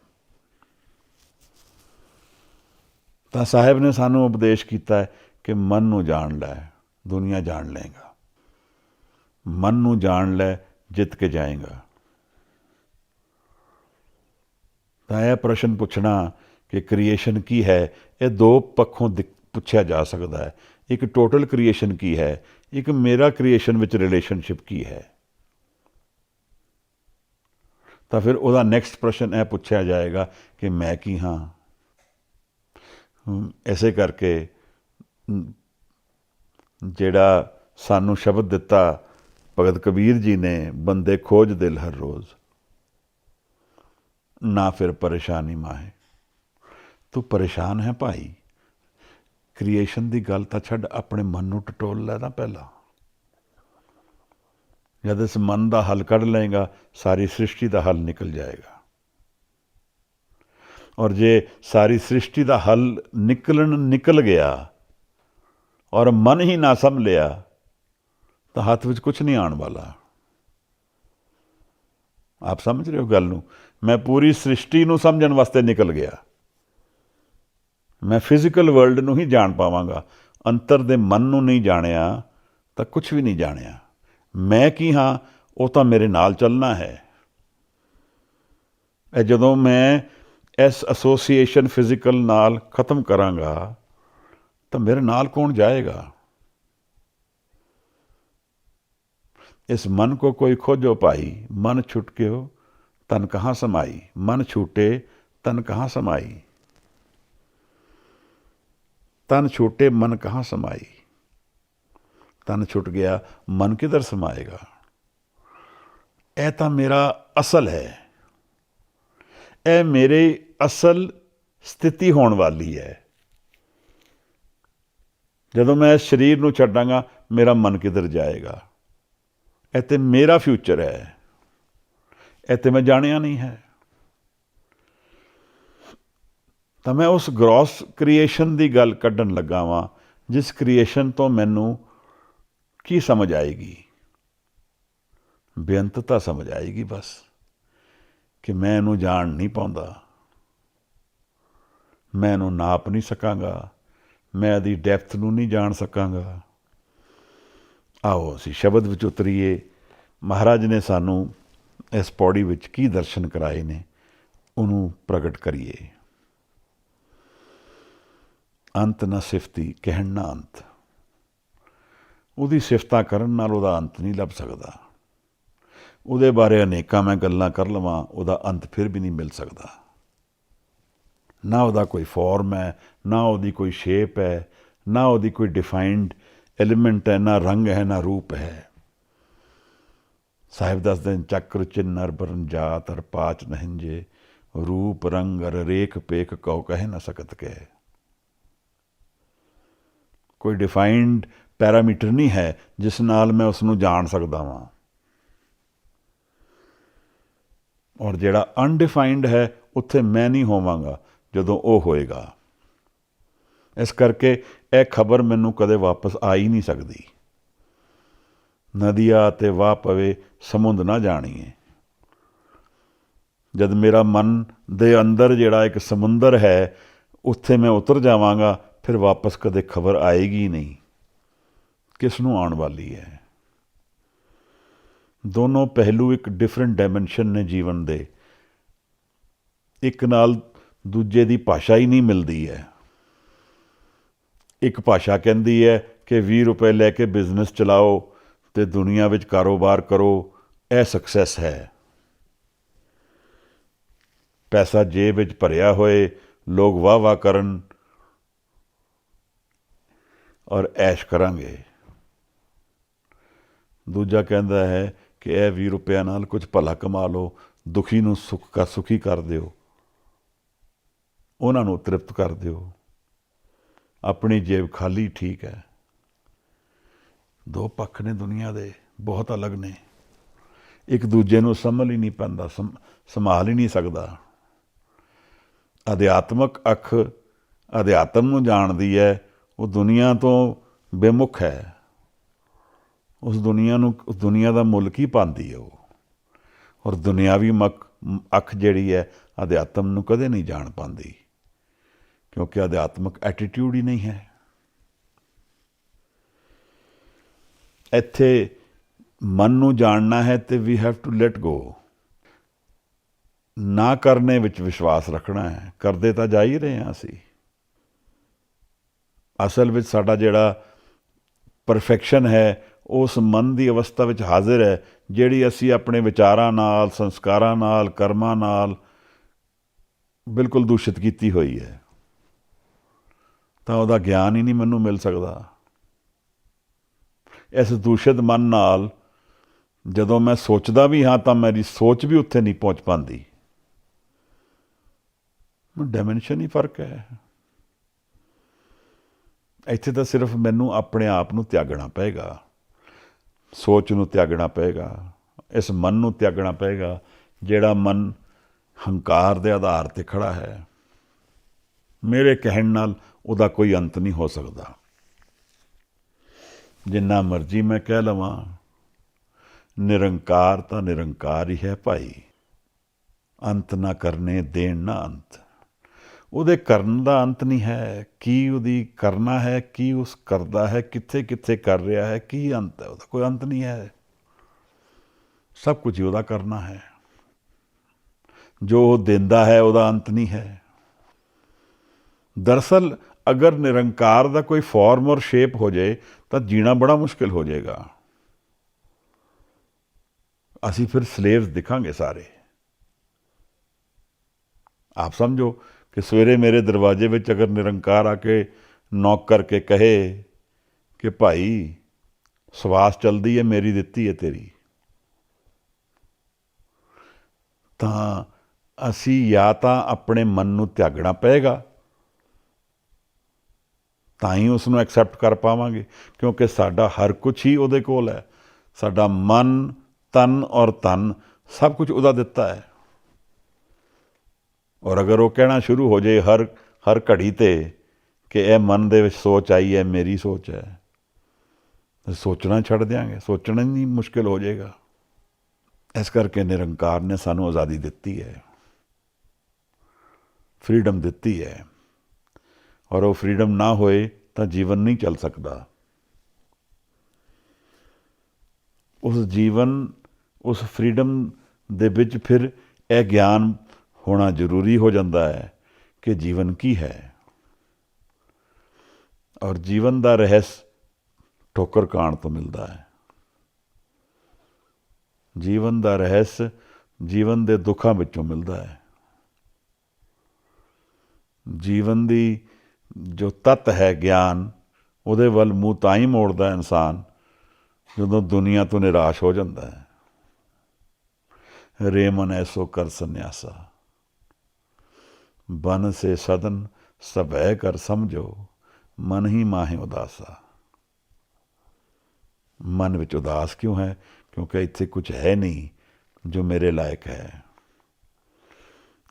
ਤਾਂ ਸਾਹਿਬ ਨੇ ਸਾਨੂੰ ਉਪਦੇਸ਼ ਕੀਤਾ ਹੈ ਕਿ ਮਨ ਨੂੰ ਜਾਣ ਲੈ, ਦੁਨੀਆ ਜਾਣ ਲਏਗਾ। ਮਨ ਨੂੰ ਜਾਣ ਲੈ, ਜਿੱਤ ਕੇ ਜਾਏਗਾ। ਤਾਂ ਇਹ ਪ੍ਰਸ਼ਨ ਪੁੱਛਣਾ ਕਿ ਕ੍ਰੀਏਸ਼ਨ ਕੀ ਹੈ, ਇਹ ਦੋ ਪੱਖੋਂ ਪੁੱਛਿਆ ਜਾ ਸਕਦਾ ਹੈ। ਇੱਕ ਟੋਟਲ ਕ੍ਰੀਏਸ਼ਨ ਕੀ ਹੈ, ਇੱਕ ਮੇਰਾ ਕ੍ਰੀਏਸ਼ਨ ਵਿੱਚ ਰਿਲੇਸ਼ਨਸ਼ਿਪ ਕੀ ਹੈ। ਤਾਂ ਫਿਰ ਉਹਦਾ ਨੈਕਸਟ ਪ੍ਰਸ਼ਨ ਇਹ ਪੁੱਛਿਆ ਜਾਏਗਾ ਕਿ ਮੈਂ ਕੀ ਹਾਂ। ਇਸੇ ਕਰਕੇ ਜਿਹੜਾ ਸਾਨੂੰ ਸ਼ਬਦ ਦਿੱਤਾ ਭਗਤ ਕਬੀਰ ਜੀ ਨੇ, ਬੰਦੇ ਖੋਜ ਦਿਲ ਹਰ ਰੋਜ਼, ਨਾ ਫਿਰ ਪਰੇਸ਼ਾਨੀ ਮਾਹੇ। ਤੂੰ ਪਰੇਸ਼ਾਨ ਹੈ ਭਾਈ, ਕ੍ਰੀਏਸ਼ਨ ਦੀ ਗੱਲ ਤਾਂ ਛੱਡ, ਆਪਣੇ ਮਨ ਨੂੰ ਟਟੋਲ ਲੈ ਨਾ ਪਹਿਲਾਂ। ਜਦ ਇਸ ਮਨ ਦਾ ਹੱਲ ਕੱਢ ਲਏਗਾ, ਸਾਰੀ ਸ੍ਰਿਸ਼ਟੀ ਦਾ ਹੱਲ ਨਿਕਲ ਜਾਏਗਾ। ਔਰ ਜੇ ਸਾਰੀ ਸ੍ਰਿਸ਼ਟੀ ਦਾ ਹੱਲ ਨਿਕਲ ਗਿਆ ਔਰ ਮਨ ਹੀ ਨਾ ਸੰਭਲਿਆ ਤਾਂ ਹੱਥ ਵਿੱਚ ਕੁਛ ਨਹੀਂ ਆਉਣ ਵਾਲਾ। ਆਪ ਸਮਝ ਰਹੇ ਹੋ ਗੱਲ ਨੂੰ। ਮੈਂ ਪੂਰੀ ਸ੍ਰਿਸ਼ਟੀ ਨੂੰ ਸਮਝਣ ਵਾਸਤੇ ਨਿਕਲ ਗਿਆ, ਮੈਂ ਫਿਜ਼ੀਕਲ ਵਰਲਡ ਨੂੰ ਹੀ ਜਾਣ ਪਾਵਾਂਗਾ। ਅੰਤਰ ਦੇ ਮਨ ਨੂੰ ਨਹੀਂ ਜਾਣਿਆ ਤਾਂ ਕੁਛ ਵੀ ਨਹੀਂ ਜਾਣਿਆ। ਮੈਂ ਕੀ ਹਾਂ, ਉਹ ਤਾਂ ਮੇਰੇ ਨਾਲ ਚੱਲਣਾ ਹੈ। ਇਹ ਜਦੋਂ ਮੈਂ ਇਸ ਐਸੋਸੀਏਸ਼ਨ ਫਿਜ਼ੀਕਲ ਨਾਲ ਖ਼ਤਮ ਕਰਾਂਗਾ ਤਾਂ ਮੇਰੇ ਨਾਲ ਕੌਣ ਜਾਏਗਾ। इस मन को कोई खोजो पाई, मन छुटक्यो तन कहाँ समाई। मन छूटे तन कहाँ समाई, तन छूटे मन कहाँ समाई। तन छुट गया, मन किधर समाएगा। ਇਹ ਤਾਂ ਮੇਰਾ ਅਸਲ ਹੈ, ਇਹ ਮੇਰੇ ਅਸਲ ਸਥਿਤੀ ਹੋਣ ਵਾਲੀ ਹੈ। ਜਦੋਂ ਮੈਂ ਇਸ ਸਰੀਰ ਨੂੰ ਛੱਡਾਂਗਾ, ਮੇਰਾ ਮਨ ਕਿੱਧਰ ਜਾਏਗਾ। ਇਹ ਤੇ ਮੇਰਾ ਫਿਊਚਰ ਹੈ, ਇਹ ਤੇ ਮੈਂ ਜਾਣਿਆ ਨਹੀਂ ਹੈ। ਤਾਂ ਮੈਂ ਉਸ ਗ੍ਰੋਸ ਕ੍ਰੀਏਸ਼ਨ ਦੀ ਗੱਲ ਕੱਢਣ ਲੱਗਾ ਵਾਂ, ਜਿਸ ਕ੍ਰੀਏਸ਼ਨ ਤੋਂ ਮੈਨੂੰ ਕੀ ਸਮਝ ਆਏਗੀ। ਬੇਅੰਤਤਾ ਸਮਝ ਆਏਗੀ ਬਸ, ਕਿ ਮੈਂ ਇਹਨੂੰ ਜਾਣ ਨਹੀਂ ਪਾਉਂਦਾ, ਮੈਂ ਇਹਨੂੰ ਨਾਪ ਨਹੀਂ ਸਕਾਂਗਾ, ਮੈਂ ਇਹਦੀ ਡੈਪਥ ਨੂੰ ਨਹੀਂ ਜਾਣ ਸਕਾਂਗਾ। ਆਓ ਅਸੀਂ ਸ਼ਬਦ ਵਿੱਚ ਉਤਰੀਏ। ਮਹਾਰਾਜ ਨੇ ਸਾਨੂੰ ਇਸ ਪੌੜੀ ਵਿੱਚ ਕੀ ਦਰਸ਼ਨ ਕਰਾਏ ਨੇ ਉਹਨੂੰ ਪ੍ਰਗਟ ਕਰੀਏ। ਅੰਤ ਨਾ ਸਿਫਤੀ ਕਹਿਣ ਨਾ ਅੰਤ। ਉਹਦੀ ਸਿਫਤਾਂ ਕਰਨ ਨਾਲ ਉਹਦਾ ਅੰਤ ਨਹੀਂ ਲੱਭ ਸਕਦਾ। ਉਹਦੇ ਬਾਰੇ ਅਨੇਕਾਂ ਮੈਂ ਗੱਲਾਂ ਕਰ ਲਵਾਂ, ਉਹਦਾ ਅੰਤ ਫਿਰ ਵੀ ਨਹੀਂ ਮਿਲ ਸਕਦਾ। ਨਾ ਉਹਦਾ ਕੋਈ ਫਾਰਮ ਹੈ, ਨਾ ਉਹਦੀ ਕੋਈ ਸ਼ੇਪ ਹੈ, ਨਾ ਉਹਦੀ ਕੋਈ ਡਿਫਾਈਨਡ ਐਲੀਮੈਂਟ ਹੈ, ਨਾ ਰੰਗ ਹੈ, ਨਾ ਰੂਪ ਹੈ। ਸਾਹਿਬ ਦੱਸਦੇ ਨੇ, ਚੱਕਰ ਚਿੰਨ ਅਰ ਬਰਨ ਜਾਤ ਅਰ ਪਾਚ ਨਹਿੰਜੇ, ਰੂਪ ਰੰਗ ਅਰ ਰੇਖ ਪੇਖ ਕਉ ਕਹਿ ਨਾ ਸਕਤ ਕਹਿ। ਕੋਈ ਡਿਫਾਈਨਡ ਪੈਰਾਮੀਟਰ ਨਹੀਂ ਹੈ ਜਿਸ ਨਾਲ ਮੈਂ ਉਸ ਨੂੰ ਜਾਣ ਸਕਦਾ ਵਾਂ। ਔਰ ਜਿਹੜਾ ਅਨਡਿਫਾਈਨਡ ਹੈ ਉੱਥੇ ਮੈਂ ਨਹੀਂ ਹੋਵਾਂਗਾ ਜਦੋਂ ਉਹ ਹੋਏਗਾ। ਇਸ ਕਰਕੇ ਇਹ ਖਬਰ ਮੈਨੂੰ ਕਦੇ ਵਾਪਸ ਆ ਹੀ ਨਹੀਂ ਸਕਦੀ। ਨਦੀਆ ਤੇ ਵਾਹ ਪਵੇ ਸਮੁੰਦ ਨਾ ਜਾਣੀਏ। ਜਦ ਮੇਰਾ ਮਨ ਦੇ ਅੰਦਰ ਜਿਹੜਾ ਇੱਕ ਸਮੁੰਦਰ ਹੈ ਉੱਥੇ ਮੈਂ ਉਤਰ ਜਾਵਾਂਗਾ, ਫਿਰ ਵਾਪਸ ਕਦੇ ਖਬਰ ਆਏਗੀ ਨਹੀਂ। ਕਿਸ ਨੂੰ ਆਉਣ ਵਾਲੀ ਹੈ? ਦੋਨੋਂ ਪਹਿਲੂ ਇੱਕ ਡਿਫਰੈਂਟ ਡਾਇਮੈਂਸ਼ਨ ਨੇ ਜੀਵਨ ਦੇ। ਇੱਕ ਨਾਲ ਦੂਜੇ ਦੀ ਭਾਸ਼ਾ ਹੀ ਨਹੀਂ ਮਿਲਦੀ ਹੈ। ਇੱਕ ਭਾਸ਼ਾ ਕਹਿੰਦੀ ਹੈ ਕਿ 20 ਰੁਪਏ ਲੈ ਕੇ ਬਿਜ਼ਨਸ ਚਲਾਓ ਅਤੇ ਦੁਨੀਆ ਵਿੱਚ ਕਾਰੋਬਾਰ ਕਰੋ, ਇਹ ਸਕਸੈਸ ਹੈ। ਪੈਸਾ ਜੇਬ ਵਿੱਚ ਭਰਿਆ ਹੋਏ, ਲੋਕ ਵਾਹ ਵਾਹ ਕਰਨ ਔਰ ਐਸ਼ ਕਰਾਂਗੇ। ਦੂਜਾ ਕਹਿੰਦਾ ਹੈ ਕਿ ਇਹ 20 ਰੁਪਇਆ ਨਾਲ ਕੁਝ ਭਲਾ ਕਮਾ ਲਓ, ਦੁਖੀ ਨੂੰ ਸੁਖੀ ਕਰ ਦਿਓ, ਉਹਨਾਂ ਨੂੰ ਤ੍ਰਿਪਤ ਕਰ ਦਿਓ, ਆਪਣੀ ਜੇਬ ਖਾਲੀ ਠੀਕ ਹੈ। ਦੋ ਪੱਖ ਨੇ ਦੁਨੀਆ ਦੇ, ਬਹੁਤ ਅਲੱਗ ਨੇ। ਇੱਕ ਦੂਜੇ ਨੂੰ ਸਮਝ ਹੀ ਨਹੀਂ ਪੈਂਦਾ, ਸੰਭਾਲ ਹੀ ਨਹੀਂ ਸਕਦਾ। ਅਧਿਆਤਮਕ ਅੱਖ ਅਧਿਆਤਮ ਨੂੰ ਜਾਣਦੀ ਹੈ, ਉਹ ਦੁਨੀਆ ਤੋਂ ਬੇਮੁਖ ਹੈ। ਉਸ ਦੁਨੀਆ ਦਾ ਮੁੱਲ ਕੀ ਪਾਉਂਦੀ ਹੈ ਉਹ। ਔਰ ਦੁਨਿਆਵੀ ਅੱਖ ਜਿਹੜੀ ਹੈ ਅਧਿਆਤਮ ਨੂੰ ਕਦੇ ਨਹੀਂ ਜਾਣ ਪਾਉਂਦੀ, ਕਿਉਂਕਿ ਅਧਿਆਤਮਕ ਐਟੀਟਿਊਡ ਹੀ ਨਹੀਂ ਹੈ। ਇੱਥੇ ਮਨ ਨੂੰ ਜਾਣਨਾ ਹੈ ਤੇ we have to let go. ਨਾ ਕਰਨੇ ਵਿੱਚ ਵਿਸ਼ਵਾਸ ਰੱਖਣਾ ਹੈ। ਕਰਦੇ ਤਾਂ ਜਾ ਹੀ ਰਹੇ ਹਾਂ ਅਸੀਂ। ਅਸਲ ਵਿੱਚ ਸਾਡਾ ਜਿਹੜਾ ਪਰਫੈਕਸ਼ਨ ਹੈ ਉਸ ਮਨ ਦੀ ਅਵਸਥਾ ਵਿੱਚ ਹਾਜ਼ਰ ਹੈ, ਜਿਹੜੀ ਅਸੀਂ ਆਪਣੇ ਵਿਚਾਰਾਂ ਨਾਲ, ਸੰਸਕਾਰਾਂ ਨਾਲ, ਕਰਮਾਂ ਨਾਲ ਬਿਲਕੁਲ ਦੂਸ਼ਿਤ ਕੀਤੀ ਹੋਈ ਹੈ। ਤਾਂ ਉਹਦਾ ਗਿਆਨ ਹੀ ਨਹੀਂ ਮੈਨੂੰ ਮਿਲ ਸਕਦਾ। ਇਸ ਦੂਸ਼ਿਤ ਮਨ ਨਾਲ ਜਦੋਂ ਮੈਂ ਸੋਚਦਾ ਵੀ ਹਾਂ ਤਾਂ ਮੇਰੀ ਸੋਚ ਵੀ ਉੱਥੇ ਨਹੀਂ ਪਹੁੰਚ ਪਾਉਂਦੀ। ਡਾਇਮੈਂਸ਼ਨ ਹੀ ਫਰਕ ਹੈ। ਇੱਥੇ ਤਾਂ ਸਿਰਫ ਮੈਨੂੰ ਆਪਣੇ ਆਪ ਨੂੰ ਤਿਆਗਣਾ ਪਏਗਾ, ਸੋਚ ਨੂੰ ਤਿਆਗਣਾ ਪਏਗਾ, ਇਸ ਮਨ ਨੂੰ ਤਿਆਗਣਾ ਪਏਗਾ ਜਿਹੜਾ ਮਨ ਹੰਕਾਰ ਦੇ ਆਧਾਰ 'ਤੇ ਖੜ੍ਹਾ ਹੈ। ਮੇਰੇ ਕਹਿਣ ਨਾਲ ਉਹਦਾ ਕੋਈ ਅੰਤ ਨਹੀਂ ਹੋ ਸਕਦਾ। ਜਿੰਨਾ ਮਰਜ਼ੀ ਮੈਂ ਕਹਿ ਲਵਾਂ, ਨਿਰੰਕਾਰ ਤਾਂ ਨਿਰੰਕਾਰ ਹੀ ਹੈ ਭਾਈ। ਅੰਤ ਨਾ ਕਰਨੇ ਦੇਣ ਨਾ ਅੰਤ। ਉਹਦੇ ਕਰਨ ਦਾ ਅੰਤ ਨਹੀਂ ਹੈ। ਕੀ ਉਹਦੀ ਕਰਨਾ ਹੈ, ਕੀ ਉਸ ਕਰਦਾ ਹੈ, ਕਿੱਥੇ ਕਿੱਥੇ ਕਰ ਰਿਹਾ ਹੈ, ਕੀ ਅੰਤ ਹੈ ਉਹਦਾ? ਕੋਈ ਅੰਤ ਨਹੀਂ ਹੈ। ਸਭ ਕੁਝ ਹੀ ਉਹਦਾ ਕਰਨਾ ਹੈ। ਜੋ ਉਹ ਦਿੰਦਾ ਹੈ ਉਹਦਾ ਅੰਤ ਨਹੀਂ ਹੈ। ਦਰਅਸਲ ਅਗਰ ਨਿਰੰਕਾਰ ਦਾ ਕੋਈ ਫਾਰਮ ਔਰ ਸ਼ੇਪ ਹੋ ਜਾਏ ਤਾਂ ਜੀਣਾ ਬੜਾ ਮੁਸ਼ਕਿਲ ਹੋ ਜਾਏਗਾ। ਅਸੀਂ ਫਿਰ ਸਲੇਵਸ ਦਿਖਾਂਗੇ ਸਾਰੇ। ਆਪ ਸਮਝੋ ਕਿ ਸਵੇਰੇ ਮੇਰੇ ਦਰਵਾਜ਼ੇ ਵਿੱਚ ਅਗਰ ਨਿਰੰਕਾਰ ਆ ਕੇ ਨੌਕ ਕਰਕੇ ਕਹੇ ਕਿ ਭਾਈ ਸਵਾਸ ਚਲਦੀ ਹੈ, ਮੇਰੀ ਦਿੱਤੀ ਹੈ ਤੇਰੀ, ਤਾਂ ਅਸੀਂ ਜਾਂ ਤਾਂ ਆਪਣੇ ਮਨ ਨੂੰ ਤਿਆਗਣਾ ਪਏਗਾ, ਤਾਂ ਹੀ ਉਸ ਨੂੰ ਐਕਸੈਪਟ ਕਰ ਪਾਵਾਂਗੇ, ਕਿਉਂਕਿ ਸਾਡਾ ਹਰ ਕੁਛ ਹੀ ਉਹਦੇ ਕੋਲ ਹੈ। ਸਾਡਾ ਮਨ, ਤਨ ਔਰ ਧਨ ਸਭ ਕੁਝ ਉਹਦਾ ਦਿੱਤਾ ਹੈ। ਔਰ ਅਗਰ ਉਹ ਕਹਿਣਾ ਸ਼ੁਰੂ ਹੋ ਜਾਏ ਹਰ ਘੜੀ 'ਤੇ ਕਿ ਇਹ ਮਨ ਦੇ ਵਿੱਚ ਸੋਚ ਆਈ ਹੈ, ਮੇਰੀ ਸੋਚ ਹੈ, ਤਾਂ ਸੋਚਣਾ ਛੱਡ ਦਿਆਂਗੇ, ਸੋਚਣਾ ਹੀ ਮੁਸ਼ਕਿਲ ਹੋ ਜਾਏਗਾ। ਇਸ ਕਰਕੇ ਨਿਰੰਕਾਰ ਨੇ ਸਾਨੂੰ ਆਜ਼ਾਦੀ ਦਿੱਤੀ ਹੈ, ਫਰੀਡਮ ਦਿੱਤੀ ਹੈ। ਔਰ ਉਹ ਫਰੀਡਮ ਨਾ ਹੋਏ ਤਾਂ ਜੀਵਨ ਨਹੀਂ ਚੱਲ ਸਕਦਾ। ਉਸ ਫਰੀਡਮ ਦੇ ਵਿੱਚ ਫਿਰ ਇਹ ਗਿਆਨ ਹੋਣਾ ਜ਼ਰੂਰੀ ਹੋ ਜਾਂਦਾ ਹੈ ਕਿ ਜੀਵਨ ਕੀ ਹੈ। ਔਰ ਜੀਵਨ ਦਾ ਰਹੱਸ ਠੋਕਰ ਖਾਣ ਤੋਂ ਮਿਲਦਾ ਹੈ। ਜੀਵਨ ਦਾ ਰਹੱਸ ਜੀਵਨ ਦੇ ਦੁੱਖਾਂ ਵਿੱਚੋਂ ਮਿਲਦਾ ਹੈ। ਜੀਵਨ ਦੀ ਜੋ ਤੱਤ ਹੈ ਗਿਆਨ, ਉਹਦੇ ਵੱਲ ਮੂੰਹ ਤਾਂ ਹੀ ਮੋੜਦਾ ਇਨਸਾਨ ਜਦੋਂ ਦੁਨੀਆ ਤੋਂ ਨਿਰਾਸ਼ ਹੋ ਜਾਂਦਾ ਹੈ। ਰੇ ਮਨ ਐਸੋ ਕਰ ਸੰਨਿਆਸਾ, ਬਨ ਸੇ ਸਦਨ ਸਭੈ ਕਰ ਸਮਝੋ, ਮਨ ਹੀ ਮਾਹੇ ਉਦਾਸਾ। ਮਨ ਵਿੱਚ ਉਦਾਸ ਕਿਉਂ ਹੈ? ਕਿਉਂਕਿ ਇੱਥੇ ਕੁਝ ਹੈ ਨਹੀਂ ਜੋ ਮੇਰੇ ਲਾਇਕ ਹੈ।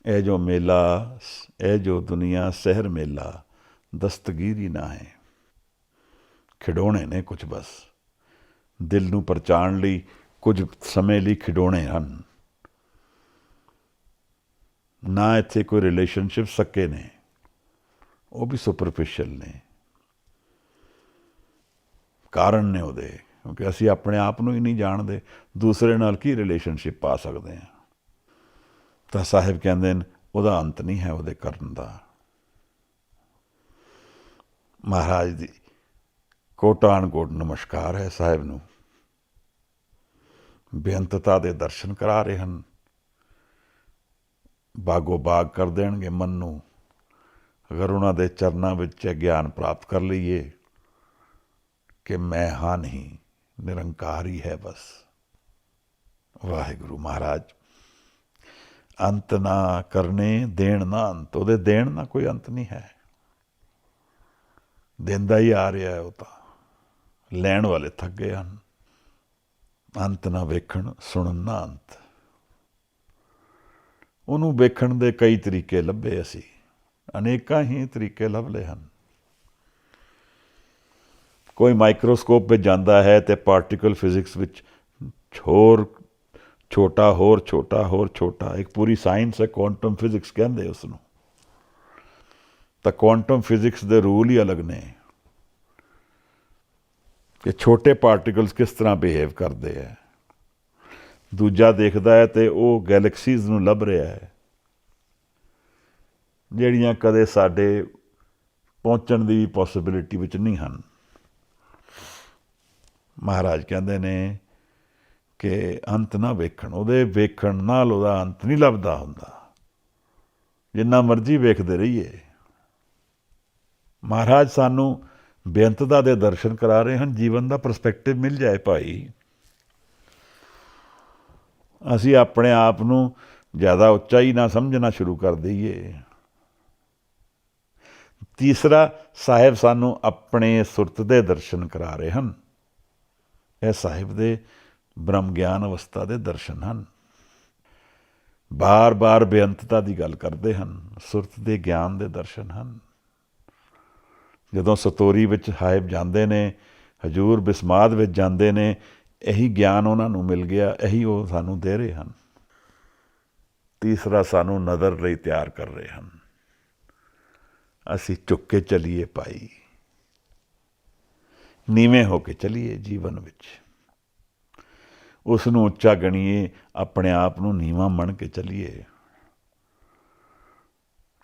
ਇਹ ਜੋ ਮੇਲਾ, ਇਹ ਜੋ ਦੁਨੀਆ ਸਹਿਰ ਮੇਲਾ, ਦਸਤਗੀਰੀ ਨਾ ਹੈ। ਖਿਡੌਣੇ ਨੇ ਕੁਝ, ਬਸ ਦਿਲ ਨੂੰ ਪਰਚਾਉਣ ਲਈ ਕੁਝ ਸਮੇਂ ਲਈ ਖਿਡੌਣੇ ਹਨ। ਨਾ ਇੱਥੇ ਕੋਈ ਰਿਲੇਸ਼ਨਸ਼ਿਪ ਸੱਕੇ ਨੇ, ਉਹ ਵੀ ਸੁਪਰਫਿਸ਼ਲ ਨੇ, ਕਾਰਨ ਨੇ ਉਹਦੇ, ਕਿਉਂਕਿ ਅਸੀਂ ਆਪਣੇ ਆਪ ਨੂੰ ਹੀ ਨਹੀਂ ਜਾਣਦੇ, ਦੂਸਰੇ ਨਾਲ ਕੀ ਰਿਲੇਸ਼ਨਸ਼ਿਪ ਪਾ ਸਕਦੇ ਹਾਂ। ਤਾਂ ਸਾਹਿਬ ਕਹਿੰਦੇ ਨੇ ਉਹਦਾ ਅੰਤ ਨਹੀਂ ਹੈ ਉਹਦੇ ਕਰਨ ਦਾ। ਮਹਾਰਾਜ ਦੀ ਕੋਟਾਨ ਕੋਟ ਨਮਸਕਾਰ ਹੈ ਸਾਹਿਬ ਨੂੰ। ਬੇਅੰਤਤਾ ਦੇ ਦਰਸ਼ਨ ਕਰਾ ਰਹੇ ਹਨ। ਬਾਗੋ ਬਾਗ ਕਰ ਦੇਣਗੇ ਮਨ ਨੂੰ, ਅਗਰ ਉਹਨਾਂ ਦੇ ਚਰਨਾਂ ਵਿੱਚ ਗਿਆਨ ਪ੍ਰਾਪਤ ਕਰ ਲਈਏ ਕਿ ਮੈਂ ਹਾਂ ਨਹੀਂ, ਨਿਰੰਕਾਰ ਹੀ ਹੈ ਬਸ। ਵਾਹਿਗੁਰੂ ਮਹਾਰਾਜ ਅੰਤ ਨਾ ਕਰਨੇ, ਦੇਣ ਨਾ ਅੰਤ। ਉਹਦੇ ਦੇਣ ਨਾ ਕੋਈ ਅੰਤ ਨਹੀਂ ਹੈ, ਦਿੰਦਾ ਹੀ ਆ ਰਿਹਾ ਹੈ ਉਹ ਤਾਂ। ਲੈਣ ਵਾਲੇ ਥੱਕ ਗਏ ਹਨ। ਅੰਤ ਨਾ ਵੇਖਣ, ਸੁਣਨ ਨਾ ਅੰਤ। ਉਹਨੂੰ ਵੇਖਣ ਦੇ ਕਈ ਤਰੀਕੇ ਲੱਭੇ ਅਸੀਂ, ਅਨੇਕਾਂ ਹੀ ਤਰੀਕੇ ਲੱਭ ਲਏ ਹਨ। ਕੋਈ ਮਾਈਕਰੋਸਕੋਪ ਵਿੱਚ ਜਾਂਦਾ ਹੈ ਤੇ ਪਾਰਟੀਕਲ ਫਿਜ਼ਿਕਸ ਵਿੱਚ ਹੋਰ ਛੋਟਾ, ਹੋਰ ਛੋਟਾ, ਹੋਰ ਛੋਟਾ, ਇੱਕ ਪੂਰੀ ਸਾਇੰਸ ਹੈ, ਕੁਆਂਟਮ ਫਿਜ਼ਿਕਸ ਕਹਿੰਦੇ ਉਸ ਨੂੰ। ਤਾਂ ਕੁਆਂਟਮ ਫਿਜ਼ਿਕਸ ਦੇ ਰੂਲ ਹੀ ਅਲੱਗ ਨੇ ਕਿ ਛੋਟੇ ਪਾਰਟੀਕਲਸ ਕਿਸ ਤਰ੍ਹਾਂ ਬਿਹੇਵ ਕਰਦੇ ਹੈ। ਦੂਜਾ ਦੇਖਦਾ ਹੈ ਤੇ ਉਹ ਗੈਲੈਕਸੀਜ਼ ਨੂੰ ਲੱਭ ਰਿਹਾ ਹੈ ਜਿਹੜੀਆਂ ਕਦੇ ਸਾਡੇ ਪਹੁੰਚਣ ਦੀ ਪੋਸੀਬਿਲਿਟੀ ਵਿੱਚ ਨਹੀਂ ਹਨ। ਮਹਾਰਾਜ ਕਹਿੰਦੇ ਨੇ ਕਿ ਅੰਤ ਨਾ ਵੇਖਣ, ਉਹਦੇ ਵੇਖਣ ਨਾਲ ਉਹਦਾ ਅੰਤ ਨਹੀਂ ਲੱਭਦਾ ਹੁੰਦਾ, ਜਿੰਨਾ ਮਰਜ਼ੀ ਵੇਖਦੇ ਰਹੀਏ। ਮਹਾਰਾਜ ਸਾਨੂੰ ਬੇਅੰਤਤਾ ਦੇ ਦਰਸ਼ਨ ਕਰਾ ਰਹੇ ਹਨ। ਜੀਵਨ ਦਾ ਪਰਸਪੈਕਟਿਵ ਮਿਲ ਜਾਏ ਭਾਈ, ਅਸੀਂ ਆਪਣੇ ਆਪ ਨੂੰ ਜ਼ਿਆਦਾ ਉੱਚਾ ਹੀ ਨਾ ਸਮਝਣਾ ਸ਼ੁਰੂ ਕਰ ਦਈਏ। ਤੀਸਰਾ, ਸਾਹਿਬ ਸਾਨੂੰ ਆਪਣੇ ਸੁਰਤ ਦੇ ਦਰਸ਼ਨ ਕਰਾ ਰਹੇ ਹਨ। ਇਹ ਸਾਹਿਬ ਦੇ ਬ੍ਰਹਮ ਗਿਆਨ ਅਵਸਥਾ ਦੇ ਦਰਸ਼ਨ ਹਨ। ਬਾਰ ਬਾਰ ਬੇਅੰਤਤਾ ਦੀ ਗੱਲ ਕਰਦੇ ਹਨ, ਸੁਰਤ ਦੇ ਗਿਆਨ ਦੇ ਦਰਸ਼ਨ ਹਨ। ਜਦੋਂ ਸਤੋਰੀ ਵਿੱਚ ਸਾਹਿਬ ਜਾਂਦੇ ਨੇ, ਹਜੂਰ ਬਿਸਮਾਦ ਵਿੱਚ ਜਾਂਦੇ ਨੇ, ਇਹੀ ਗਿਆਨ ਉਹਨਾਂ ਨੂੰ ਮਿਲ ਗਿਆ, ਇਹੀ ਉਹ ਸਾਨੂੰ ਦੇ ਰਹੇ ਹਨ। ਤੀਸਰਾ, ਸਾਨੂੰ ਨਜ਼ਰ ਲਈ ਤਿਆਰ ਕਰ ਰਹੇ ਹਨ। ਅਸੀਂ ਝੁੱਕ ਕੇ ਚੱਲੀਏ ਭਾਈ, ਨੀਵੇਂ ਹੋ ਕੇ ਚੱਲੀਏ ਜੀਵਨ ਵਿੱਚ, ਉਸ ਨੂੰ ਉੱਚਾ ਗਣੀਏ, ਆਪਣੇ ਆਪ ਨੂੰ ਨੀਵਾਂ ਮੰਨ ਕੇ ਚੱਲੀਏ।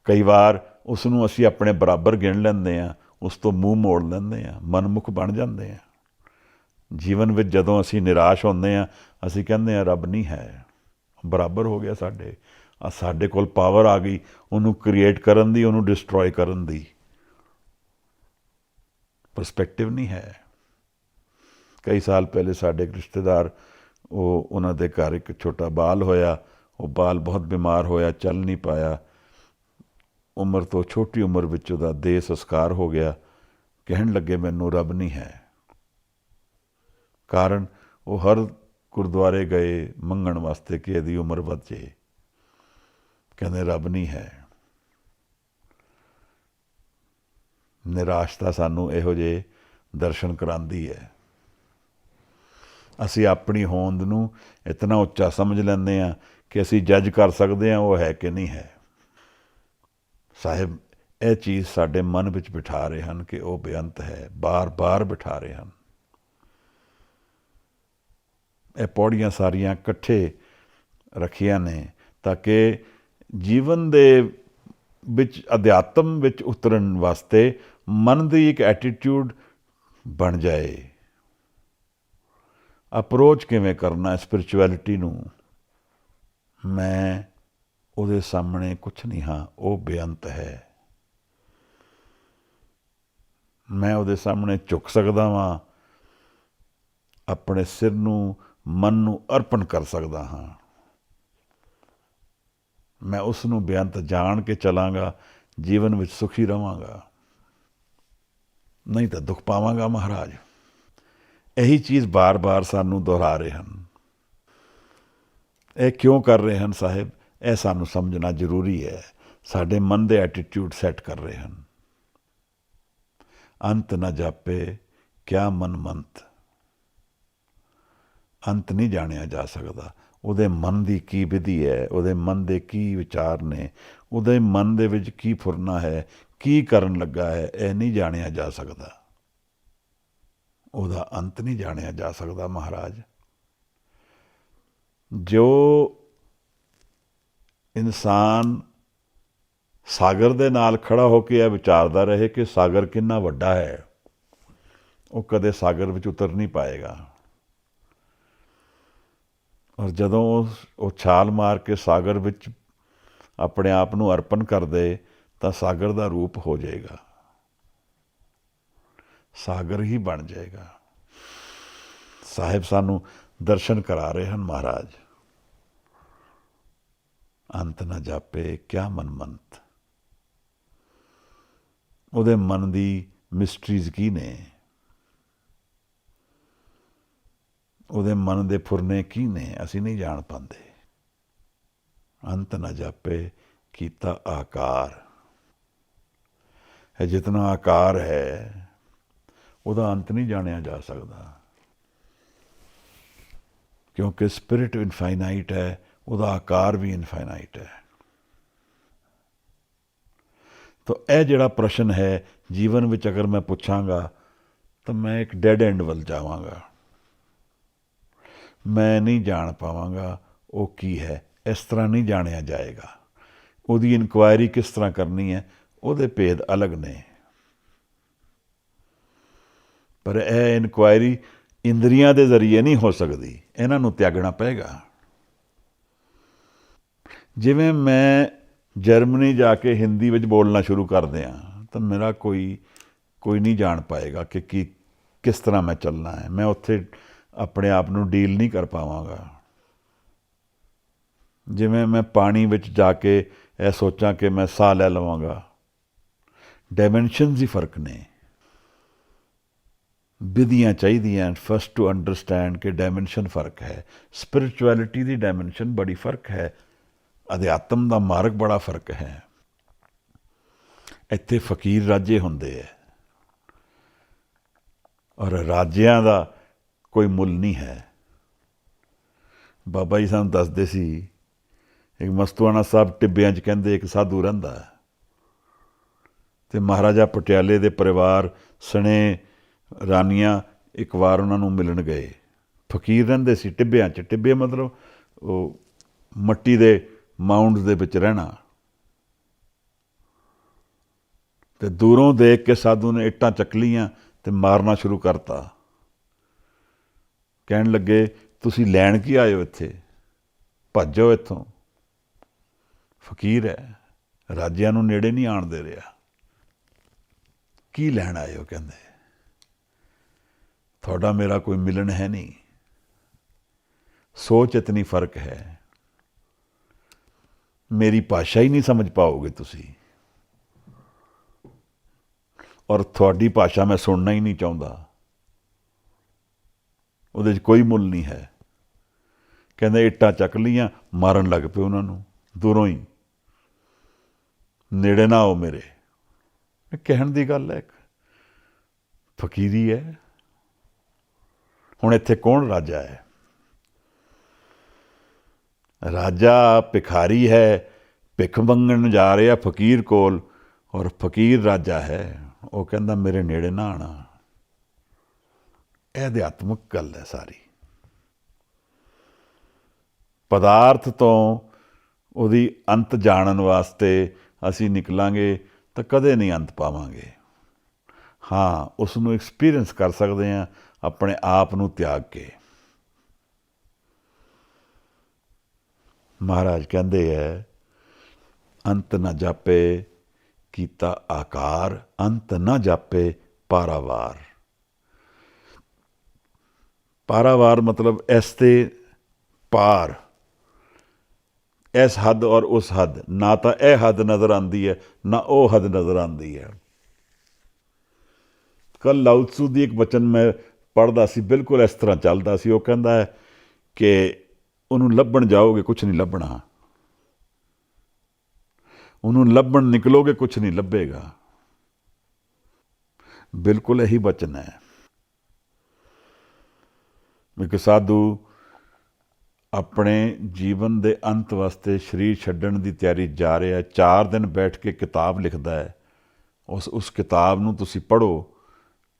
ਕਈ ਵਾਰ ਉਸ ਨੂੰ ਅਸੀਂ ਆਪਣੇ ਬਰਾਬਰ ਗਿਣ ਲੈਂਦੇ ਹਾਂ, ਉਸ ਤੋਂ ਮੂੰਹ ਮੋੜ ਲੈਂਦੇ ਹਾਂ, ਮਨਮੁਖ ਬਣ ਜਾਂਦੇ ਹਾਂ। ਜੀਵਨ ਵਿੱਚ ਜਦੋਂ ਅਸੀਂ ਨਿਰਾਸ਼ ਹੁੰਦੇ ਹਾਂ, ਅਸੀਂ ਕਹਿੰਦੇ ਹਾਂ ਰੱਬ ਨਹੀਂ ਹੈ, ਬਰਾਬਰ ਹੋ ਗਿਆ ਸਾਡੇ ਕੋਲ ਪਾਵਰ ਆ ਗਈ ਉਹਨੂੰ ਕ੍ਰੀਏਟ ਕਰਨ ਦੀ, ਉਹਨੂੰ ਡਿਸਟਰੋਏ ਕਰਨ ਦੀ। ਪਰਸਪੈਕਟਿਵ ਨਹੀਂ ਹੈ। ਕਈ ਸਾਲ ਪਹਿਲੇ ਸਾਡੇ ਇੱਕ ਰਿਸ਼ਤੇਦਾਰ, ਉਹਨਾਂ ਦੇ ਘਰ ਇੱਕ ਛੋਟਾ ਬਾਲ ਹੋਇਆ। ਉਹ ਬਾਲ ਬਹੁਤ ਬਿਮਾਰ ਹੋਇਆ, ਚੱਲ ਨਹੀਂ ਪਾਇਆ। ਉਮਰ ਤੋਂ ਛੋਟੀ ਉਮਰ ਵਿੱਚ ਉਹਦਾ ਦੇਹ ਸੰਸਕਾਰ ਹੋ ਗਿਆ। ਕਹਿਣ ਲੱਗੇ ਮੈਨੂੰ ਰੱਬ ਨਹੀਂ ਹੈ। ਕਾਰਨ ਉਹ ਹਰ ਗੁਰਦੁਆਰੇ ਗਏ ਮੰਗਣ ਵਾਸਤੇ ਕਿ ਇਹਦੀ ਉਮਰ ਵੱਧ ਜੇ। ਕਹਿੰਦੇ ਰੱਬ ਨਹੀਂ ਹੈ। ਨਿਰਾਸ਼ਤਾ ਸਾਨੂੰ ਇਹੋ ਜਿਹੇ ਦਰਸ਼ਨ ਕਰਾਉਂਦੀ ਹੈ। ਅਸੀਂ ਆਪਣੀ ਹੋਂਦ ਨੂੰ ਇਤਨਾ ਉੱਚਾ ਸਮਝ ਲੈਂਦੇ ਹਾਂ ਕਿ ਅਸੀਂ ਜੱਜ ਕਰ ਸਕਦੇ ਹਾਂ ਉਹ ਹੈ ਕਿ ਨਹੀਂ ਹੈ। ਸਾਹਿਬ ਇਹ ਚੀਜ਼ ਸਾਡੇ ਮਨ ਵਿੱਚ ਬਿਠਾ ਰਹੇ ਹਨ ਕਿ ਉਹ ਬੇਅੰਤ ਹੈ, ਬਾਰ ਬਾਰ ਬਿਠਾ ਰਹੇ ਹਨ। ਇਹ ਪੌੜੀਆਂ ਸਾਰੀਆਂ ਇਕੱਠੇ ਰੱਖੀਆਂ ਨੇ ਤਾਂ ਕਿ ਜੀਵਨ ਦੇ ਵਿੱਚ ਅਧਿਆਤਮ ਵਿੱਚ ਉਤਰਨ ਵਾਸਤੇ ਮਨ ਦੀ ਇੱਕ ਐਟੀਟਿਊਡ ਬਣ ਜਾਏ। ਅਪਰੋਚ ਕਿਵੇਂ ਕਰਨਾ ਸਪਿਰਿਚੁਅਲਿਟੀ ਨੂੰ, ਮੈਂ ਉਹਦੇ ਸਾਹਮਣੇ ਕੁਛ ਨਹੀਂ ਹਾਂ, ਉਹ ਬੇਅੰਤ ਹੈ। ਮੈਂ ਉਹਦੇ ਸਾਹਮਣੇ ਝੁਕ ਸਕਦਾ ਵਾਂ, ਆਪਣੇ ਸਿਰ ਨੂੰ ਮਨ ਨੂੰ ਅਰਪਣ ਕਰ ਸਕਦਾ ਹਾਂ। ਮੈਂ ਉਸ ਨੂੰ ਬੇਅੰਤ ਜਾਣ ਕੇ ਚਲਾਂਗਾ, ਜੀਵਨ ਵਿੱਚ ਸੁਖੀ ਰਵਾਂਗਾ, ਨਹੀਂ ਤਾਂ ਦੁੱਖ ਪਾਵਾਂਗਾ। ਮਹਾਰਾਜ ਇਹੀ ਚੀਜ਼ ਬਾਰ-ਬਾਰ ਸਾਨੂੰ ਦੁਹਰਾ ਰਹੇ ਹਨ। ਇਹ ਕਿਉਂ ਕਰ ਰਹੇ ਹਨ ਸਾਹਿਬ? ਇਹ ਸਾਨੂੰ ਸਮਝਣਾ ਜ਼ਰੂਰੀ ਹੈ। ਸਾਡੇ ਮਨ ਦੇ ਐਟੀਟਿਊਡ ਸੈੱਟ ਕਰ ਰਹੇ ਹਨ। ਅੰਤ ਨਾ ਜਾਪੇ ਕਿਆ ਮਨ ਮੰਤ, ਅੰਤ ਨਹੀਂ ਜਾਣਿਆ ਜਾ ਸਕਦਾ। ਉਹਦੇ ਮਨ ਦੀ ਕੀ ਵਿਧੀ ਹੈ, ਉਹਦੇ ਮਨ ਦੇ ਕੀ ਵਿਚਾਰ ਨੇ, ਉਹਦੇ ਮਨ ਦੇ ਵਿੱਚ ਕੀ ਫੁਰਨਾ ਹੈ, ਕੀ ਕਰਨ ਲੱਗਾ ਹੈ, ਇਹ ਨਹੀਂ ਜਾਣਿਆ ਜਾ ਸਕਦਾ। ਉਹਦਾ ਅੰਤ ਨਹੀਂ ਜਾਣਿਆ ਜਾ ਸਕਦਾ। ਮਹਾਰਾਜ ਜੋ ਇਨਸਾਨ ਸਾਗਰ ਦੇ ਨਾਲ ਖੜਾ ਹੋ ਕੇ ਇਹ ਵਿਚਾਰਦਾ ਰਹੇ ਕਿ ਸਾਗਰ ਕਿੰਨਾ ਵੱਡਾ ਹੈ, ਉਹ ਕਦੇ ਸਾਗਰ ਵਿੱਚ ਉਤਰ ਨਹੀਂ ਪਾਏਗਾ। ਔਰ ਜਦੋਂ ਉਹ ਛਾਲ ਮਾਰ ਕੇ ਸਾਗਰ ਵਿੱਚ ਆਪਣੇ ਆਪ ਨੂੰ ਅਰਪਣ ਕਰ ਦੇ ਤਾਂ ਸਾਗਰ ਦਾ ਰੂਪ ਹੋ ਜਾਏਗਾ, ਸਾਗਰ ਹੀ ਬਣ ਜਾਏਗਾ। ਸਾਹਿਬ ਸਾਨੂੰ ਦਰਸ਼ਨ ਕਰਾ ਰਹੇ ਹਨ। ਮਹਾਰਾਜ ਅੰਤ ਨਾ ਜਾਪੇ ਕਿਆ ਮਨ ਮੰਤ, ਉਹਦੇ ਮਨ ਦੀ ਮਿਸਟਰੀਜ਼ ਕੀ ਨੇ, ਉਹਦੇ ਮਨ ਦੇ ਫੁਰਨੇ ਕੀ ਨੇ, ਅਸੀਂ ਨਹੀਂ ਜਾਣ ਪਾਉਂਦੇ। ਅੰਤ ਨਾ ਜਾਪੇ ਕੀਤਾ ਆਕਾਰ ਹੈ, ਜਿਤਨਾ ਆਕਾਰ ਹੈ ਉਹਦਾ ਅੰਤ ਨਹੀਂ ਜਾਣਿਆ ਜਾ ਸਕਦਾ, ਕਿਉਂਕਿ ਸਪਿਰਿਟ ਇਨਫਾਈਨਾਈਟ ਹੈ, ਉਹਦਾ ਆਕਾਰ ਵੀ ਇਨਫਾਈਨਾਈਟ ਹੈ। ਤਾਂ ਇਹ ਜਿਹੜਾ ਪ੍ਰਸ਼ਨ ਹੈ ਜੀਵਨ ਵਿੱਚ ਅਗਰ ਮੈਂ ਪੁੱਛਾਂਗਾ ਤਾਂ ਮੈਂ ਇੱਕ ਡੈਡ ਐਂਡ ਵੱਲ ਜਾਵਾਂਗਾ। ਮੈਂ ਨਹੀਂ ਜਾਣ ਪਾਵਾਂਗਾ ਉਹ ਕੀ ਹੈ, ਇਸ ਤਰ੍ਹਾਂ ਨਹੀਂ ਜਾਣਿਆ ਜਾਏਗਾ। ਉਹਦੀ ਇਨਕੁਆਇਰੀ ਕਿਸ ਤਰ੍ਹਾਂ ਕਰਨੀ ਹੈ, ਉਹਦੇ ਭੇਦ ਅਲੱਗ ਨੇ। ਪਰ ਇਹ ਇਨਕੁਆਇਰੀ ਇੰਦਰੀਆਂ ਦੇ ਜ਼ਰੀਏ ਨਹੀਂ ਹੋ ਸਕਦੀ, ਇਹਨਾਂ ਨੂੰ ਤਿਆਗਣਾ ਪਏਗਾ। ਜਿਵੇਂ ਮੈਂ ਜਰਮਨੀ ਜਾ ਕੇ ਹਿੰਦੀ ਵਿੱਚ ਬੋਲਣਾ ਸ਼ੁਰੂ ਕਰ ਦਿਆਂ ਤਾਂ ਮੇਰਾ ਕੋਈ ਨਹੀਂ ਜਾਣ ਪਾਏਗਾ ਕਿ ਕਿਸ ਤਰ੍ਹਾਂ ਮੈਂ ਚੱਲਣਾ ਹੈ। ਮੈਂ ਉੱਥੇ ਆਪਣੇ ਆਪ ਨੂੰ ਡੀਲ ਨਹੀਂ ਕਰ ਪਾਵਾਂਗਾ। ਜਿਵੇਂ ਮੈਂ ਪਾਣੀ ਵਿੱਚ ਜਾ ਕੇ ਇਹ ਸੋਚਾਂ ਕਿ ਮੈਂ ਸਾਹ ਲੈ ਲਵਾਂਗਾ, ਡਾਇਮੈਂਸ਼ਨਸ ਹੀ ਫਰਕ ਨੇ। ਵਿਧੀਆਂ ਚਾਹੀਦੀਆਂ ਫਸਟ ਟੂ ਅੰਡਰਸਟੈਂਡ ਕਿ ਡਾਇਮੈਂਸ਼ਨ ਫਰਕ ਹੈ। ਸਪਿਰਿਚੁਅਲਿਟੀ ਦੀ ਡਾਇਮੈਂਸ਼ਨ ਬੜੀ ਫਰਕ ਹੈ, ਅਧਿਆਤਮ ਦਾ ਮਾਰਗ ਬੜਾ ਫਰਕ ਹੈ। ਇੱਥੇ ਫਕੀਰ ਰਾਜੇ ਹੁੰਦੇ ਹੈ ਔਰ ਰਾਜਿਆਂ ਦਾ ਕੋਈ ਮੁੱਲ ਨਹੀਂ ਹੈ। ਬਾਬਾ ਜੀ ਸਾਨੂੰ ਦੱਸਦੇ ਸੀ, ਇੱਕ ਮਸਤੂਆਣਾ ਸਾਹਿਬ ਟਿੱਬਿਆਂ 'ਚ ਕਹਿੰਦੇ ਇੱਕ ਸਾਧੂ ਰਹਿੰਦਾ ਹੈ ਅਤੇ ਮਹਾਰਾਜਾ ਪਟਿਆਲੇ ਦੇ ਪਰਿਵਾਰ ਸਣੇ ਰਾਨੀਆਂ ਇੱਕ ਵਾਰ ਉਹਨਾਂ ਨੂੰ ਮਿਲਣ ਗਏ। ਫਕੀਰ ਰਹਿੰਦੇ ਸੀ ਟਿੱਬਿਆਂ 'ਚ। ਟਿੱਬੇ ਮਤਲਬ ਉਹ ਮੱਟੀ ਦੇ ਮਾਊਂਡਸ ਦੇ ਵਿੱਚ ਰਹਿਣਾ। ਅਤੇ ਦੂਰੋਂ ਦੇਖ ਕੇ ਸਾਧੂ ਨੇ ਇੱਟਾਂ ਚੱਕ ਲਈਆਂ ਅਤੇ ਮਾਰਨਾ ਸ਼ੁਰੂ ਕਰਤਾ। ਕਹਿਣ ਲੱਗੇ ਤੁਸੀਂ ਲੈਣ ਕੀ ਆਏ ਹੋ ਇੱਥੇ, ਭੱਜੋ ਇੱਥੋਂ। ਫਕੀਰ ਹੈ, ਰਾਜਿਆਂ ਨੂੰ ਨੇੜੇ ਨਹੀਂ ਆਉਣ ਦੇ ਰਿਹਾ। ਕੀ ਲੈਣ ਆਏ ਹੋ? ਕਹਿੰਦੇ ਤੁਹਾਡਾ ਮੇਰਾ ਕੋਈ ਮਿਲਣ ਹੈ ਨਹੀਂ। ਸੋਚ ਇਤਨੀ ਫਰਕ ਹੈ, ਮੇਰੀ ਭਾਸ਼ਾ ਹੀ ਨਹੀਂ ਸਮਝ ਪਾਓਗੇ ਤੁਸੀਂ, ਔਰ ਤੁਹਾਡੀ ਭਾਸ਼ਾ ਮੈਂ ਸੁਣਨਾ ਹੀ ਨਹੀਂ ਚਾਹੁੰਦਾ। ਉਹਦੇ 'ਚ ਕੋਈ ਮੁੱਲ ਨਹੀਂ ਹੈ। ਕਹਿੰਦੇ ਇੱਟਾਂ ਚੱਕ ਲਈਆਂ, ਮਾਰਨ ਲੱਗ ਪਏ ਉਹਨਾਂ ਨੂੰ ਦੂਰੋਂ ਹੀ, ਨੇੜੇ ਨਾ ਆਓ ਮੇਰੇ। ਇਹ ਕਹਿਣ ਦੀ ਗੱਲ ਹੈ, ਇੱਕ ਫਕੀਰੀ ਹੈ। ਹੁਣ ਇੱਥੇ ਕੌਣ ਰਾਜਾ ਹੈ? ਰਾਜਾ ਭਿਖਾਰੀ ਹੈ, ਭਿੱਖ ਮੰਗਣ ਜਾ ਰਿਹਾ ਫਕੀਰ ਕੋਲ, ਔਰ ਫਕੀਰ ਰਾਜਾ ਹੈ। ਉਹ ਕਹਿੰਦਾ ਮੇਰੇ ਨੇੜੇ ਨਾ ਆਉਣਾ। ਇਹ ਅਧਿਆਤਮਿਕ ਗੱਲ ਹੈ ਸਾਰੀ। ਪਦਾਰਥ ਤੋਂ ਉਹਦੀ ਅੰਤ ਜਾਣਨ ਵਾਸਤੇ ਅਸੀਂ ਨਿਕਲਾਂਗੇ ਤਾਂ ਕਦੇ ਨਹੀਂ ਅੰਤ ਪਾਵਾਂਗੇ। ਹਾਂ, ਉਸ ਨੂੰ ਐਕਸਪੀਰੀਅੰਸ ਕਰ ਸਕਦੇ ਹਾਂ ਆਪਣੇ ਆਪ ਨੂੰ ਤਿਆਗ ਕੇ। ਮਹਾਰਾਜ ਕਹਿੰਦੇ ਹੈ, ਅੰਤ ਨਾ ਜਾਪੇ ਕੀਤਾ ਆਕਾਰ, ਅੰਤ ਨਾ ਜਾਪੇ ਪਾਰਾਵਾਰ। ਪਾਰਾਵਾਰ ਮਤਲਬ ਇਸ ਤੇ ਪਾਰ, ਇਸ ਹੱਦ ਔਰ ਉਸ ਹੱਦ। ਨਾ ਤਾਂ ਇਹ ਹੱਦ ਨਜ਼ਰ ਆਉਂਦੀ ਹੈ, ਨਾ ਉਹ ਹੱਦ ਨਜ਼ਰ ਆਉਂਦੀ ਹੈ। ਕੱਲ੍ਹ ਲਾਓ ਤzu ਦੀ ਇੱਕ ਵਚਨ ਮੈਂ ਪੜ੍ਹਦਾ ਸੀ, ਬਿਲਕੁਲ ਇਸ ਤਰ੍ਹਾਂ ਚੱਲਦਾ ਸੀ। ਉਹ ਕਹਿੰਦਾ ਹੈ ਕਿ ਉਹਨੂੰ ਲੱਭਣ ਜਾਓਗੇ ਕੁਛ ਨਹੀਂ ਲੱਭਣਾ, ਉਹਨੂੰ ਲੱਭਣ ਨਿਕਲੋਗੇ ਕੁਛ ਨਹੀਂ ਲੱਭੇਗਾ। ਬਿਲਕੁਲ ਇਹੀ ਵਚਨ ਹੈ। ਇੱਕ ਸਾਧੂ ਆਪਣੇ ਜੀਵਨ ਦੇ ਅੰਤ ਵਾਸਤੇ ਸਰੀਰ ਛੱਡਣ ਦੀ ਤਿਆਰੀ ਜਾ ਰਿਹਾ। 4 ਦਿਨ ਬੈਠ ਕੇ ਕਿਤਾਬ ਲਿਖਦਾ ਹੈ। ਉਸ ਕਿਤਾਬ ਨੂੰ ਤੁਸੀਂ ਪੜ੍ਹੋ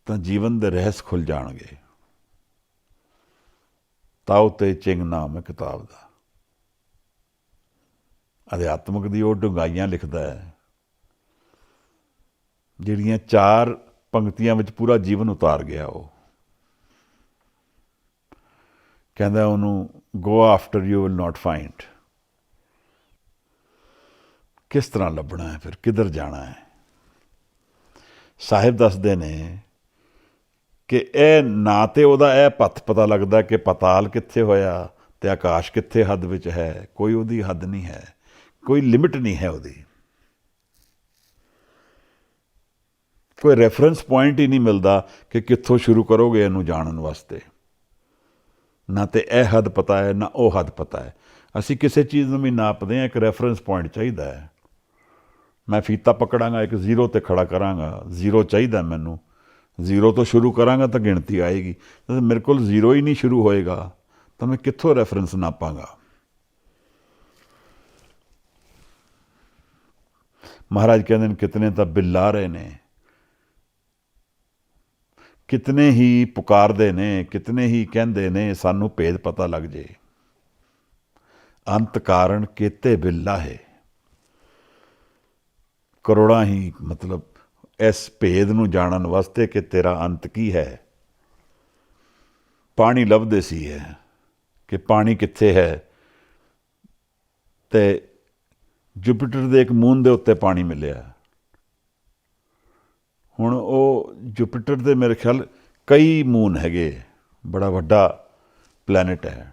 ਤਾਂ ਜੀਵਨ ਦੇ ਰਹੱਸ ਖੁੱਲ੍ਹ ਜਾਣਗੇ। ਤਾਓ ਤੇ ਚਿੰਗ ਨਾਮ ਹੈ ਕਿਤਾਬ ਦਾ। ਅਧਿਆਤਮਕ ਦੀ ਉਹ ਡੂੰਘਾਈਆਂ ਲਿਖਦਾ ਹੈ ਜਿਹੜੀਆਂ 4 ਪੰਕਤੀਆਂ ਵਿੱਚ ਪੂਰਾ ਜੀਵਨ ਉਤਾਰ ਗਿਆ। ਉਹ ਕਹਿੰਦਾ ਉਹਨੂੰ ਗੋ after you will not find. ਕਿਸ ਤਰ੍ਹਾਂ ਲੱਭਣਾ ਹੈ, ਫਿਰ ਕਿੱਧਰ ਜਾਣਾ ਹੈ। ਸਾਹਿਬ ਦੱਸਦੇ ਨੇ ਕਿ ਇਹ ਨਾ ਤੇ ਉਹਦਾ ਇਹ ਪੱਥ ਪਤਾ ਲੱਗਦਾ ਕਿ ਪਤਾਲ ਕਿੱਥੇ ਹੋਇਆ ਅਤੇ ਆਕਾਸ਼ ਕਿੱਥੇ ਹੱਦ ਵਿੱਚ ਹੈ। ਕੋਈ ਉਹਦੀ ਹੱਦ ਨਹੀਂ ਹੈ, ਕੋਈ ਲਿਮਿਟ ਨਹੀਂ ਹੈ ਉਹਦੀ। ਕੋਈ ਰੈਫਰੈਂਸ ਪੁਆਇੰਟ ਹੀ ਨਹੀਂ ਮਿਲਦਾ ਕਿ ਕਿੱਥੋਂ ਸ਼ੁਰੂ ਕਰੋਗੇ ਇਹਨੂੰ ਜਾਣਨ ਵਾਸਤੇ। ਨਾ ਤੇ ਇਹ ਹੱਦ ਪਤਾ ਹੈ, ਨਾ ਉਹ ਹੱਦ ਪਤਾ ਹੈ। ਅਸੀਂ ਕਿਸੇ ਚੀਜ਼ ਨੂੰ ਵੀ ਨਾਪਦੇ ਹਾਂ, ਇੱਕ ਰੈਫਰੈਂਸ ਪੁਆਇੰਟ ਚਾਹੀਦਾ ਹੈ। ਮੈਂ ਫੀਤਾ ਪਕੜਾਂਗਾ, ਇੱਕ 0 'ਤੇ ਖੜਾ ਕਰਾਂਗਾ, 0 ਚਾਹੀਦਾ ਮੈਨੂੰ। 0 ਤੋਂ ਸ਼ੁਰੂ ਕਰਾਂਗਾ ਤਾਂ ਗਿਣਤੀ ਆਏਗੀ। ਜਦੋਂ ਮੇਰੇ ਕੋਲ 0 ਹੀ ਨਹੀਂ ਸ਼ੁਰੂ ਹੋਏਗਾ ਤਾਂ ਮੈਂ ਕਿੱਥੋਂ ਰੈਫਰੈਂਸ ਨਾਪਾਂਗਾ। ਮਹਾਰਾਜ ਕਹਿੰਦੇ ਨੇ ਕਿਤਨੇ ਤਾਂ ਬਿੱਲਾ ਰਹੇ ਨੇ, ਕਿਤਨੇ ਹੀ ਪੁਕਾਰਦੇ ਨੇ, ਕਿਤਨੇ ਹੀ ਕਹਿੰਦੇ ਨੇ ਸਾਨੂੰ ਭੇਦ ਪਤਾ ਲੱਗ ਜੇ। ਅੰਤ ਕਾਰਨ ਕੇਤੇ ਬਿੱਲਾ ਹੈ। ਕਰੋੜਾਂ ਹੀ ਮਤਲਬ ਇਸ ਭੇਦ ਨੂੰ ਜਾਣਨ ਵਾਸਤੇ ਕਿ ਤੇਰਾ ਅੰਤ ਕੀ ਹੈ। ਪਾਣੀ ਲੱਭਦੇ ਸੀ ਹੈ ਕਿ ਪਾਣੀ ਕਿੱਥੇ ਹੈ, ਅਤੇ ਜੁਪੀਟਰ ਦੇ ਇੱਕ ਮੂਨ ਦੇ ਉੱਤੇ ਪਾਣੀ ਮਿਲਿਆ। ਹੁਣ ਉਹ ਜੁਪੀਟਰ ਦੇ ਮੇਰੇ ਖਿਆਲ ਕਈ ਮੂਨ ਹੈਗੇ, ਬੜਾ ਵੱਡਾ ਪਲੈਨਟ ਹੈ।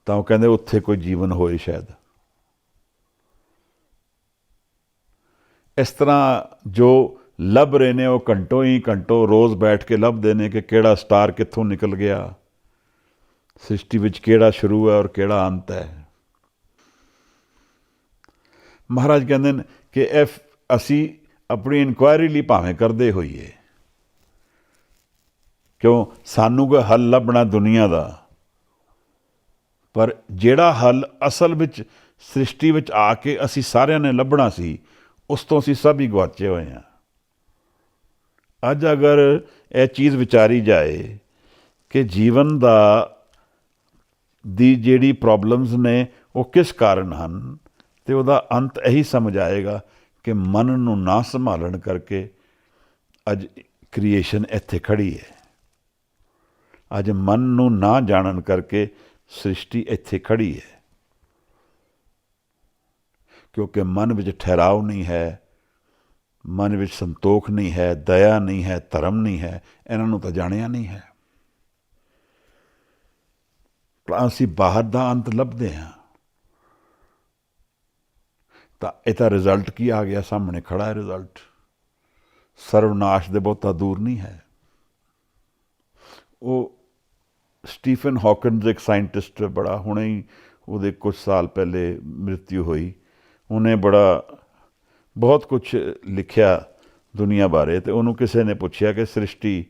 ਤਾਂ ਉਹ ਕਹਿੰਦੇ ਉੱਥੇ ਕੋਈ ਜੀਵਨ ਹੋਏ ਸ਼ਾਇਦ। ਇਸ ਤਰ੍ਹਾਂ ਜੋ ਲੱਭ ਰਹੇ ਨੇ ਉਹ ਘੰਟੋਂ ਰੋਜ਼ ਬੈਠ ਕੇ ਲੱਭਦੇ ਨੇ ਕਿ ਕਿਹੜਾ ਸਟਾਰ ਕਿੱਥੋਂ ਨਿਕਲ ਗਿਆ, ਸ੍ਰਿਸ਼ਟੀ ਵਿੱਚ ਕਿਹੜਾ ਸ਼ੁਰੂ ਹੈ ਔਰ ਕਿਹੜਾ ਅੰਤ ਹੈ। ਮਹਾਰਾਜ ਕਹਿੰਦੇ ਨੇ ਕਿ ਅਸੀਂ ਆਪਣੀ ਇਨਕੁਆਇਰੀ ਲਈ ਭਾਵੇਂ ਕਰਦੇ ਹੋਈਏ, ਕਿਉਂ ਸਾਨੂੰ ਕੋਈ ਹੱਲ ਲੱਭਣਾ ਦੁਨੀਆ ਦਾ, ਪਰ ਜਿਹੜਾ ਹੱਲ ਅਸਲ ਵਿੱਚ ਸ੍ਰਿਸ਼ਟੀ ਵਿੱਚ ਆ ਕੇ ਅਸੀਂ ਸਾਰਿਆਂ ਨੇ ਲੱਭਣਾ ਸੀ, ਉਸ ਤੋਂ ਅਸੀਂ ਸਭ ਹੀ ਗੁਆਚੇ ਹੋਏ ਹਾਂ। ਅੱਜ ਅਗਰ ਇਹ ਚੀਜ਼ ਵਿਚਾਰੀ ਜਾਏ ਕਿ ਜੀਵਨ ਦੀ ਜਿਹੜੀ ਪ੍ਰੋਬਲਮਸ ਨੇ ਉਹ ਕਿਸ ਕਾਰਨ ਹਨ, ਅਤੇ ਉਹਦਾ ਅੰਤ ਇਹੀ ਸਮਝ ਆਏਗਾ ਕਿ ਮਨ ਨੂੰ ਨਾ ਸੰਭਾਲਣ ਕਰਕੇ ਅੱਜ ਕ੍ਰੀਏਸ਼ਨ ਇੱਥੇ ਖੜੀ ਹੈ। ਅੱਜ ਮਨ ਨੂੰ ਨਾ ਜਾਣਨ ਕਰਕੇ ਸ੍ਰਿਸ਼ਟੀ ਇੱਥੇ ਖੜੀ ਹੈ, ਕਿਉਂਕਿ ਮਨ ਵਿੱਚ ਠਹਿਰਾਵ ਨਹੀਂ ਹੈ, ਮਨ ਵਿੱਚ ਸੰਤੋਖ ਨਹੀਂ ਹੈ, ਦਇਆ ਨਹੀਂ ਹੈ, ਧਰਮ ਨਹੀਂ ਹੈ। ਇਹਨਾਂ ਨੂੰ ਤਾਂ ਜਾਣਿਆ ਨਹੀਂ ਹੈ। ਅਸੀਂ ਬਾਹਰ ਦਾ ਅੰਤ ਲੱਭਦੇ ਹਾਂ ਤਾਂ ਇਹਦਾ ਰਿਜ਼ਲਟ ਕੀ ਆ ਗਿਆ, ਸਾਹਮਣੇ ਖੜਾ ਹੈ ਰਿਜ਼ਲਟ। ਸਰਵਨਾਸ਼ ਦੇ ਬਹੁਤਾ ਦੂਰ ਨਹੀਂ ਹੈ। ਉਹ ਸਟੀਫਨ ਹਾਕਿੰਸ ਇੱਕ ਸਾਇੰਟਿਸਟ, ਬੜਾ ਹੁਣੇ ਹੀ ਉਹਦੇ ਕੁਛ ਸਾਲ ਪਹਿਲੇ ਮ੍ਰਿਤਿੂ ਹੋਈ। ਉਹਨੇ ਬਹੁਤ ਕੁਛ ਲਿਖਿਆ ਦੁਨੀਆ ਬਾਰੇ, ਅਤੇ ਉਹਨੂੰ ਕਿਸੇ ਨੇ ਪੁੱਛਿਆ ਕਿ ਸ੍ਰਿਸ਼ਟੀ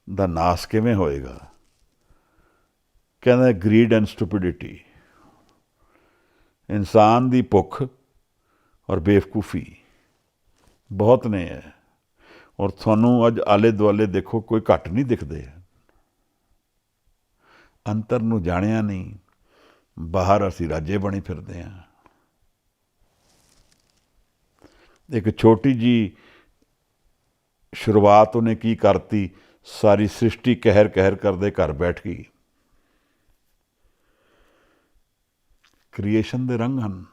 ਦਾ ਨਾਸ ਕਿਵੇਂ ਹੋਏਗਾ। ਕਹਿੰਦਾ ਗਰੀਡ ਐਂਡ ਸਟੂਪਿਡਿਟੀ, ਇਨਸਾਨ ਦੀ ਭੁੱਖ ਔਰ ਬੇਵਕੂਫੀ ਬਹੁਤ ਨੇ ਹੈ। ਔਰ ਤੁਹਾਨੂੰ ਅੱਜ ਆਲੇ ਦੁਆਲੇ ਦੇਖੋ, ਕੋਈ ਘੱਟ ਨਹੀਂ ਦਿਖਦੇ। ਅੰਤਰ ਨੂੰ ਜਾਣਿਆ ਨਹੀਂ, ਬਾਹਰ ਅਸੀਂ ਰਾਜੇ ਬਣੀ ਫਿਰਦੇ ਹਾਂ। ਇੱਕ ਛੋਟੀ ਜੀ ਸ਼ੁਰੂਆਤ ਉਹਨੇ ਕੀ ਕਰਤੀ, ਸਾਰੀ ਸ੍ਰਿਸ਼ਟੀ ਕਹਿਰ ਕਹਿਰ ਕਰਦੇ ਘਰ ਬੈਠ ਗਈ। ਕ੍ਰੀਏਸ਼ਨ ਦੇ ਰੰਗ ਹਨ।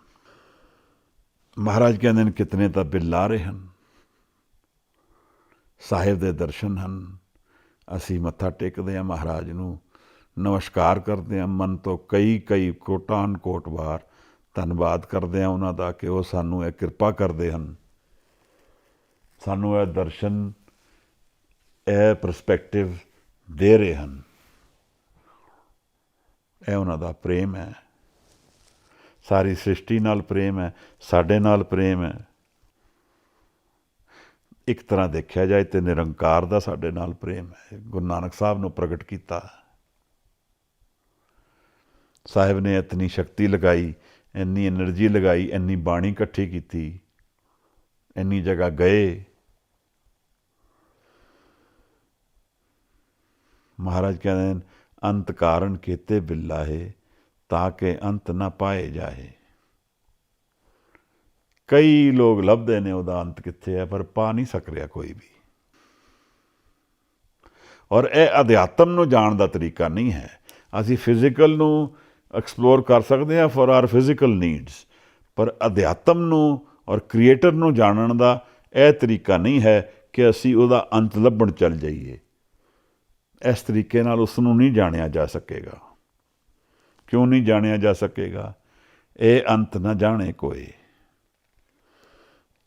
ਮਹਾਰਾਜ ਕਹਿੰਦੇ ਨੇ ਕਿਤਨੇ ਤਾਂ ਬਿੱਲ ਲਾ ਰਹੇ ਹਨ। ਸਾਹਿਬ ਦੇ ਦਰਸ਼ਨ ਹਨ। ਅਸੀਂ ਮੱਥਾ ਟੇਕਦੇ ਹਾਂ ਮਹਾਰਾਜ ਨੂੰ, ਨਮਸਕਾਰ ਕਰਦੇ ਹਾਂ ਮਨ ਤੋਂ, ਕਈ ਕੋਟਾਨ ਕੋਟ ਵਾਰ ਧੰਨਵਾਦ ਕਰਦੇ ਹਾਂ ਉਹਨਾਂ ਦਾ ਕਿ ਉਹ ਸਾਨੂੰ ਇਹ ਕਿਰਪਾ ਕਰਦੇ ਹਨ, ਸਾਨੂੰ ਇਹ ਦਰਸ਼ਨ, ਇਹ ਪਰਸਪੈਕਟਿਵ ਦੇ ਰਹੇ ਹਨ। ਇਹ ਉਹਨਾਂ ਦਾ ਪ੍ਰੇਮ ਹੈ। ਸਾਰੀ ਸ੍ਰਿਸ਼ਟੀ ਨਾਲ ਪ੍ਰੇਮ ਹੈ, ਸਾਡੇ ਨਾਲ ਪ੍ਰੇਮ ਹੈ। ਇੱਕ ਤਰ੍ਹਾਂ ਦੇਖਿਆ ਜਾਏ ਤਾਂ ਨਿਰੰਕਾਰ ਦਾ ਸਾਡੇ ਨਾਲ ਪ੍ਰੇਮ ਹੈ। ਗੁਰੂ ਨਾਨਕ ਸਾਹਿਬ ਨੂੰ ਪ੍ਰਗਟ ਕੀਤਾ। ਸਾਹਿਬ ਨੇ ਇਤਨੀ ਸ਼ਕਤੀ ਲਗਾਈ, ਇੰਨੀ ਐਨਰਜੀ ਲਗਾਈ, ਇੰਨੀ ਬਾਣੀ ਇਕੱਠੀ ਕੀਤੀ, ਇੰਨੀ ਜਗ੍ਹਾ ਗਏ। ਮਹਾਰਾਜ ਕਹਿੰਦੇ ਨੇ ਅੰਤ ਕਾਰਨ ਕੀਤੇ ਬਿਲਾਹੇ, ਤਾਂ ਕਿ ਅੰਤ ਨਾ ਪਾਏ ਜਾਏ। ਕਈ ਲੋਕ ਲੱਭਦੇ ਨੇ ਉਹਦਾ ਅੰਤ ਕਿੱਥੇ ਹੈ, ਪਰ ਪਾ ਨਹੀਂ ਸਕ ਰਿਹਾ ਕੋਈ ਵੀ। ਔਰ ਇਹ ਅਧਿਆਤਮ ਨੂੰ ਜਾਣ ਦਾ ਤਰੀਕਾ ਨਹੀਂ ਹੈ। ਅਸੀਂ ਫਿਜ਼ੀਕਲ ਨੂੰ ਐਕਸਪਲੋਰ ਕਰ ਸਕਦੇ ਹਾਂ ਫॉर ਆਰ ਫਿਜ਼ੀਕਲ ਨੀਡਸ, ਪਰ ਅਧਿਆਤਮ ਨੂੰ ਔਰ ਕ੍ਰੀਏਟਰ ਨੂੰ ਜਾਣਨ ਦਾ ਇਹ ਤਰੀਕਾ ਨਹੀਂ ਹੈ ਕਿ ਅਸੀਂ ਉਹਦਾ ਅੰਤ ਲੱਭਣ ਚੱਲ ਜਾਈਏ। ਇਸ ਤਰੀਕੇ ਨਾਲ ਉਸ ਨੂੰ ਨਹੀਂ ਜਾਣਿਆ ਜਾ ਸਕੇਗਾ। ਕਿਉਂ ਨਹੀਂ ਜਾਣਿਆ ਜਾ ਸਕੇਗਾ? ਇਹ ਅੰਤ ਨਾ ਜਾਣੇ ਕੋਈ।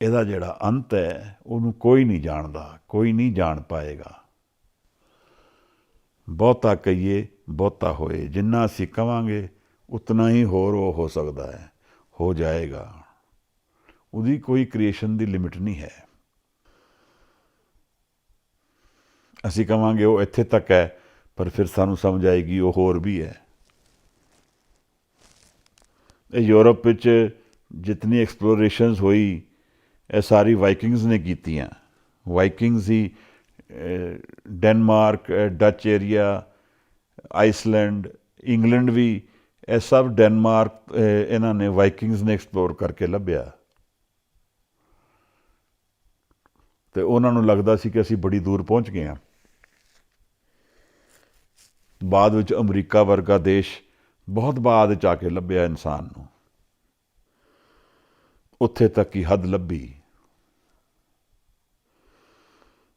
ਇਹਦਾ ਜਿਹੜਾ ਅੰਤ ਹੈ ਉਹਨੂੰ ਕੋਈ ਨਹੀਂ ਜਾਣਦਾ, ਕੋਈ ਨਹੀਂ ਜਾਣ ਪਾਏਗਾ। ਬਹੁਤਾ ਕਹੀਏ ਬਹੁਤਾ ਹੋਏ, ਜਿੰਨਾ ਅਸੀਂ ਕਵਾਂਗੇ ਉਤਨਾ ਹੀ ਹੋਰ ਉਹ ਹੋ ਸਕਦਾ ਹੈ, ਹੋ ਜਾਏਗਾ। ਉਹਦੀ ਕੋਈ ਕ੍ਰੀਏਸ਼ਨ ਦੀ ਲਿਮਿਟ ਨਹੀਂ ਹੈ। ਅਸੀਂ ਕਵਾਂਗੇ ਉਹ ਇੱਥੇ ਤੱਕ ਹੈ, ਪਰ ਫਿਰ ਸਾਨੂੰ ਸਮਝ ਆਏਗੀ ਉਹ ਹੋਰ ਵੀ ਹੈ। ਇਹ ਯੂਰਪ ਵਿੱਚ ਜਿਤਨੀ ਐਕਸਪਲੋਰੇਸ਼ਨਸ ਹੋਈ, ਇਹ ਸਾਰੀ ਵਾਈਕਿੰਗਸ ਨੇ ਕੀਤੀਆਂ। ਵਾਈਕਿੰਗਸ ਹੀ Denmark, Dutch area, Iceland, England ਵੀ, ਇਹ ਸਭ ਡੈਨਮਾਰਕ ਇਹਨਾਂ ਨੇ ਵਾਈਕਿੰਗਸ ਨੇ ਐਕਸਪਲੋਰ ਕਰਕੇ ਲੱਭਿਆ। ਅਤੇ ਉਹਨਾਂ ਨੂੰ ਲੱਗਦਾ ਸੀ ਕਿ ਅਸੀਂ ਬੜੀ ਦੂਰ ਪਹੁੰਚ ਗਏ ਹਾਂ। ਬਾਅਦ ਵਿੱਚ ਅਮਰੀਕਾ ਵਰਗਾ ਦੇਸ਼ ਬਹੁਤ ਬਾਅਦ 'ਚ ਆ ਕੇ ਲੱਭਿਆ ਇਨਸਾਨ ਨੂੰ, ਉੱਥੇ ਤੱਕ ਹੀ ਹੱਦ ਲੱਭੀ।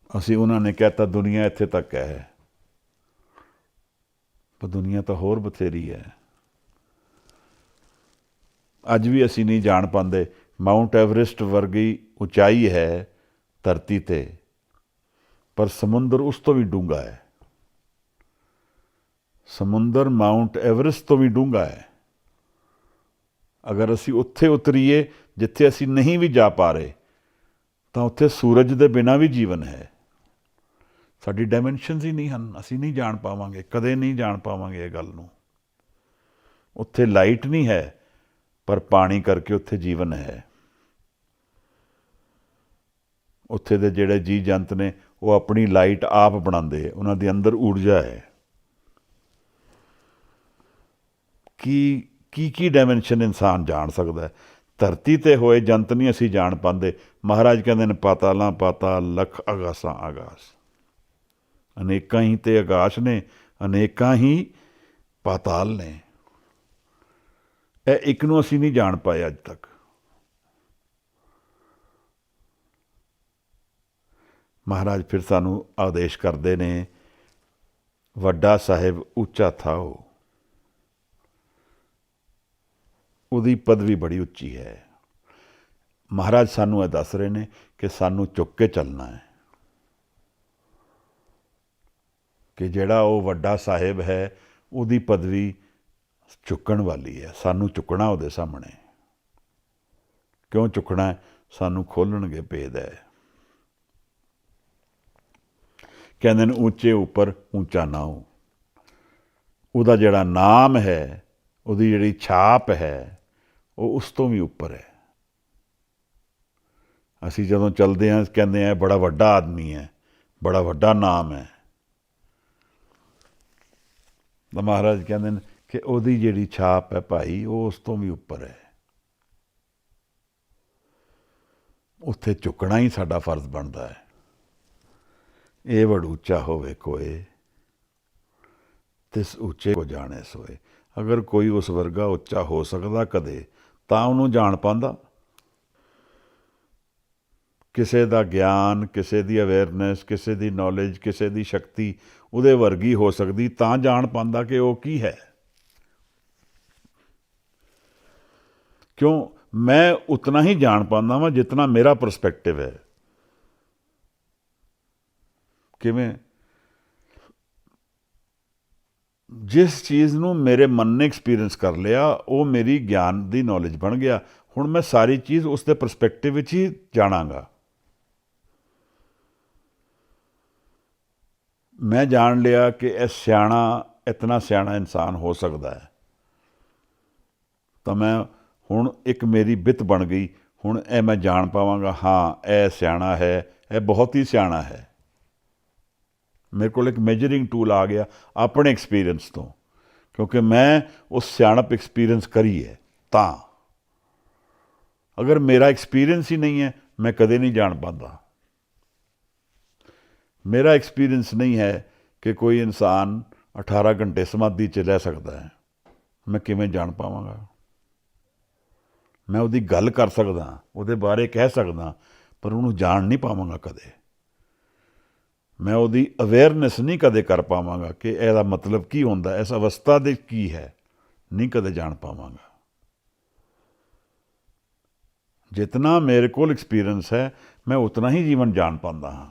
ਅਸੀਂ ਉਹਨਾਂ ਨੇ ਕਹਿਤਾ ਦੁਨੀਆ ਇੱਥੇ ਤੱਕ ਹੈ, ਪਰ ਦੁਨੀਆ ਤਾਂ ਹੋਰ ਬਥੇਰੀ ਹੈ। ਅੱਜ ਵੀ ਅਸੀਂ ਨਹੀਂ ਜਾਣ ਪਾਉਂਦੇ। ਮਾਊਂਟ ਐਵਰੈਸਟ ਵਰਗੀ ਉਚਾਈ ਹੈ ਧਰਤੀ 'ਤੇ, ਪਰ ਸਮੁੰਦਰ ਉਸ ਤੋਂ ਵੀ ਡੂੰਘਾ ਹੈ। ਸਮੁੰਦਰ ਮਾਊਂਟ ਐਵਰੈਸਟ ਤੋਂ ਵੀ ਡੂੰਘਾ ਹੈ। ਅਗਰ ਅਸੀਂ ਉੱਥੇ ਉਤਰੀਏ ਜਿੱਥੇ ਅਸੀਂ ਨਹੀਂ ਵੀ ਜਾ ਪਾ ਰਹੇ, ਤਾਂ ਉੱਥੇ ਸੂਰਜ ਦੇ ਬਿਨਾਂ ਵੀ ਜੀਵਨ ਹੈ। ਸਾਡੀ ਡਾਇਮੈਂਸ਼ਨਸ ਹੀ ਨਹੀਂ ਹਨ, ਅਸੀਂ ਨਹੀਂ ਜਾਣ ਪਾਵਾਂਗੇ, ਕਦੇ ਨਹੀਂ ਜਾਣ ਪਾਵਾਂਗੇ ਇਹ ਗੱਲ ਨੂੰ। ਉੱਥੇ ਲਾਈਟ ਨਹੀਂ ਹੈ, ਪਰ ਪਾਣੀ ਕਰਕੇ ਉੱਥੇ ਜੀਵਨ ਹੈ। ਉੱਥੇ ਦੇ ਜਿਹੜੇ ਜੀਵ ਜੰਤ ਨੇ ਉਹ ਆਪਣੀ ਲਾਈਟ ਆਪ ਬਣਾਉਂਦੇ, ਉਹਨਾਂ ਦੇ ਅੰਦਰ ਊਰਜਾ ਹੈ। ਕੀ ਡਾਇਮੈਂਸ਼ਨ ਇਨਸਾਨ ਜਾਣ ਸਕਦਾ ਹੈ? ਧਰਤੀ 'ਤੇ ਹੋਏ ਜੰਤ ਨਹੀਂ ਅਸੀਂ ਜਾਣ ਪਾਉਂਦੇ। ਮਹਾਰਾਜ ਕਹਿੰਦੇ ਨੇ ਪਾਤਾਲਾਂ ਪਾਤਾਲ, ਲੱਖ ਆਗਾਸਾਂ ਆਗਾਸ। ਅਨੇਕਾਂ ਹੀ ਤੇ ਆਕਾਸ਼ ਨੇ, ਅਨੇਕਾਂ ਹੀ ਪਾਤਾਲ ਨੇ। ਇਹ ਇੱਕ ਨੂੰ ਅਸੀਂ ਨਹੀਂ ਜਾਣ ਪਾਏ ਅੱਜ ਤੱਕ। ਮਹਾਰਾਜ ਫਿਰ ਸਾਨੂੰ ਆਦੇਸ਼ ਕਰਦੇ ਨੇ, ਵੱਡਾ ਸਾਹਿਬ ਉੱਚਾ ਥਾਓ। ਉਹਦੀ ਪਦਵੀ ਬੜੀ ਉੱਚੀ ਹੈ। ਮਹਾਰਾਜ ਸਾਨੂੰ ਇਹ ਦੱਸ ਰਹੇ ਨੇ ਕਿ ਸਾਨੂੰ ਚੁੱਕ ਕੇ ਚੱਲਣਾ ਹੈ, ਕਿ ਜਿਹੜਾ ਉਹ ਵੱਡਾ ਸਾਹਿਬ ਹੈ ਉਹਦੀ ਪਦਵੀ ਚੁੱਕਣ ਵਾਲੀ ਹੈ। ਸਾਨੂੰ ਚੁੱਕਣਾ ਉਹਦੇ ਸਾਹਮਣੇ। ਕਿਉਂ ਚੁੱਕਣਾ? ਸਾਨੂੰ ਖੋਲ੍ਹਣਗੇ ਭੇਦ ਹੈ। ਕਹਿੰਦੇ ਨੇ ਉੱਚੇ ਉੱਪਰ ਉੱਚਾ ਨਾਉ। ਉਹਦਾ ਜਿਹੜਾ ਨਾਮ ਹੈ, ਉਹਦੀ ਜਿਹੜੀ ਛਾਪ ਹੈ, ਉਹ ਉਸ ਤੋਂ ਵੀ ਉੱਪਰ ਹੈ। ਅਸੀਂ ਜਦੋਂ ਚੱਲਦੇ ਹਾਂ ਕਹਿੰਦੇ ਹਾਂ ਬੜਾ ਵੱਡਾ ਆਦਮੀ ਹੈ, ਬੜਾ ਵੱਡਾ ਨਾਮ ਹੈ। ਤਾਂ ਮਹਾਰਾਜ ਕਹਿੰਦੇ ਨੇ ਕਿ ਉਹਦੀ ਜਿਹੜੀ ਛਾਪ ਹੈ ਭਾਈ, ਉਹ ਉਸ ਤੋਂ ਵੀ ਉੱਪਰ ਹੈ। ਉੱਥੇ ਝੁਕਣਾ ਹੀ ਸਾਡਾ ਫਰਜ਼ ਬਣਦਾ ਹੈ। ਇਹ ਵਡ ਉੱਚਾ ਹੋਵੇ ਕੋਏ, ਤਿਸ ਉੱਚੇ ਕੋ ਜਾਣੇ ਸੋਏ। ਅਗਰ ਕੋਈ ਉਸ ਵਰਗਾ ਉੱਚਾ ਹੋ ਸਕਦਾ ਕਦੇ, ਤਾਂ ਉਹਨੂੰ ਜਾਣ ਪਾਉਂਦਾ। ਕਿਸੇ ਦਾ ਗਿਆਨ, ਕਿਸੇ ਦੀ ਅਵੇਅਰਨੈਸ, ਕਿਸੇ ਦੀ ਨੌਲੇਜ, ਕਿਸੇ ਦੀ ਸ਼ਕਤੀ ਉਹਦੇ ਵਰਗੀ ਹੋ ਸਕਦੀ, ਤਾਂ ਜਾਣ ਪਾਉਂਦਾ ਕਿ ਉਹ ਕੀ ਹੈ। ਕਿਉਂ? ਮੈਂ ਉਤਨਾ ਹੀ ਜਾਣ ਪਾਉਂਦਾ ਵਾਂ ਜਿਤਨਾ ਮੇਰਾ ਪਰਸਪੈਕਟਿਵ ਹੈ। ਕਿਵੇਂ? ਜਿਸ ਚੀਜ਼ ਨੂੰ ਮੇਰੇ ਮਨ ਨੇ ਐਕਸਪੀਰੀਅੰਸ ਕਰ ਲਿਆ, ਉਹ ਮੇਰੀ ਗਿਆਨ ਦੀ ਨੌਲੇਜ ਬਣ ਗਿਆ। ਹੁਣ ਮੈਂ ਸਾਰੀ ਚੀਜ਼ ਉਸ ਦੇ ਪਰਸਪੈਕਟਿਵ ਵਿੱਚ ਹੀ ਜਾਣਾਂਗਾ। ਮੈਂ ਜਾਣ ਲਿਆ ਕਿ ਇਹ ਸਿਆਣਾ, ਇਤਨਾ ਸਿਆਣਾ ਇਨਸਾਨ ਹੋ ਸਕਦਾ ਹੈ, ਤਾਂ ਮੈਂ ਹੁਣ ਇੱਕ ਮੇਰੀ ਬਿੱਤ ਬਣ ਗਈ। ਹੁਣ ਇਹ ਮੈਂ ਜਾਣ ਪਾਵਾਂਗਾ, ਹਾਂ ਇਹ ਸਿਆਣਾ ਹੈ, ਇਹ ਬਹੁਤ ਹੀ ਸਿਆਣਾ ਹੈ। ਮੇਰੇ ਕੋਲ ਇੱਕ ਮੈਜਰਿੰਗ ਟੂਲ ਆ ਗਿਆ ਆਪਣੇ ਐਕਸਪੀਰੀਅੰਸ ਤੋਂ, ਕਿਉਂਕਿ ਮੈਂ ਉਸ ਸਿਆਣਪ ਐਕਸਪੀਰੀਅੰਸ ਕਰੀ ਹੈ। ਤਾਂ ਅਗਰ ਮੇਰਾ ਐਕਸਪੀਰੀਅੰਸ ਹੀ ਨਹੀਂ ਹੈ, ਮੈਂ ਕਦੇ ਨਹੀਂ ਜਾਣ ਪਾਉਂਦਾ। ਮੇਰਾ ਐਕਸਪੀਰੀਅੰਸ ਨਹੀਂ ਹੈ ਕਿ ਕੋਈ ਇਨਸਾਨ 18 ਘੰਟੇ ਸਮਾਧੀ 'ਚ ਰਹਿ ਸਕਦਾ ਹੈ, ਮੈਂ ਕਿਵੇਂ ਜਾਣ ਪਾਵਾਂਗਾ? ਮੈਂ ਉਹਦੀ ਗੱਲ ਕਰ ਸਕਦਾ, ਉਹਦੇ ਬਾਰੇ ਕਹਿ ਸਕਦਾ, ਪਰ ਉਹਨੂੰ ਜਾਣ ਨਹੀਂ ਪਾਵਾਂਗਾ ਕਦੇ। ਮੈਂ ਉਹਦੀ ਅਵੇਅਰਨੈਸ ਨਹੀਂ ਕਦੇ ਕਰ ਪਾਵਾਂਗਾ ਕਿ ਇਹਦਾ ਮਤਲਬ ਕੀ ਹੁੰਦਾ, ਇਸ ਅਵਸਥਾ ਦੇ ਕੀ ਹੈ, ਨਹੀਂ ਕਦੇ ਜਾਣ ਪਾਵਾਂਗਾ। ਜਿਤਨਾ ਮੇਰੇ ਕੋਲ ਐਕਸਪੀਰੀਅੰਸ ਹੈ, ਮੈਂ ਉਤਨਾ ਹੀ ਜੀਵਨ ਜਾਣ ਪਾਉਂਦਾ ਹਾਂ।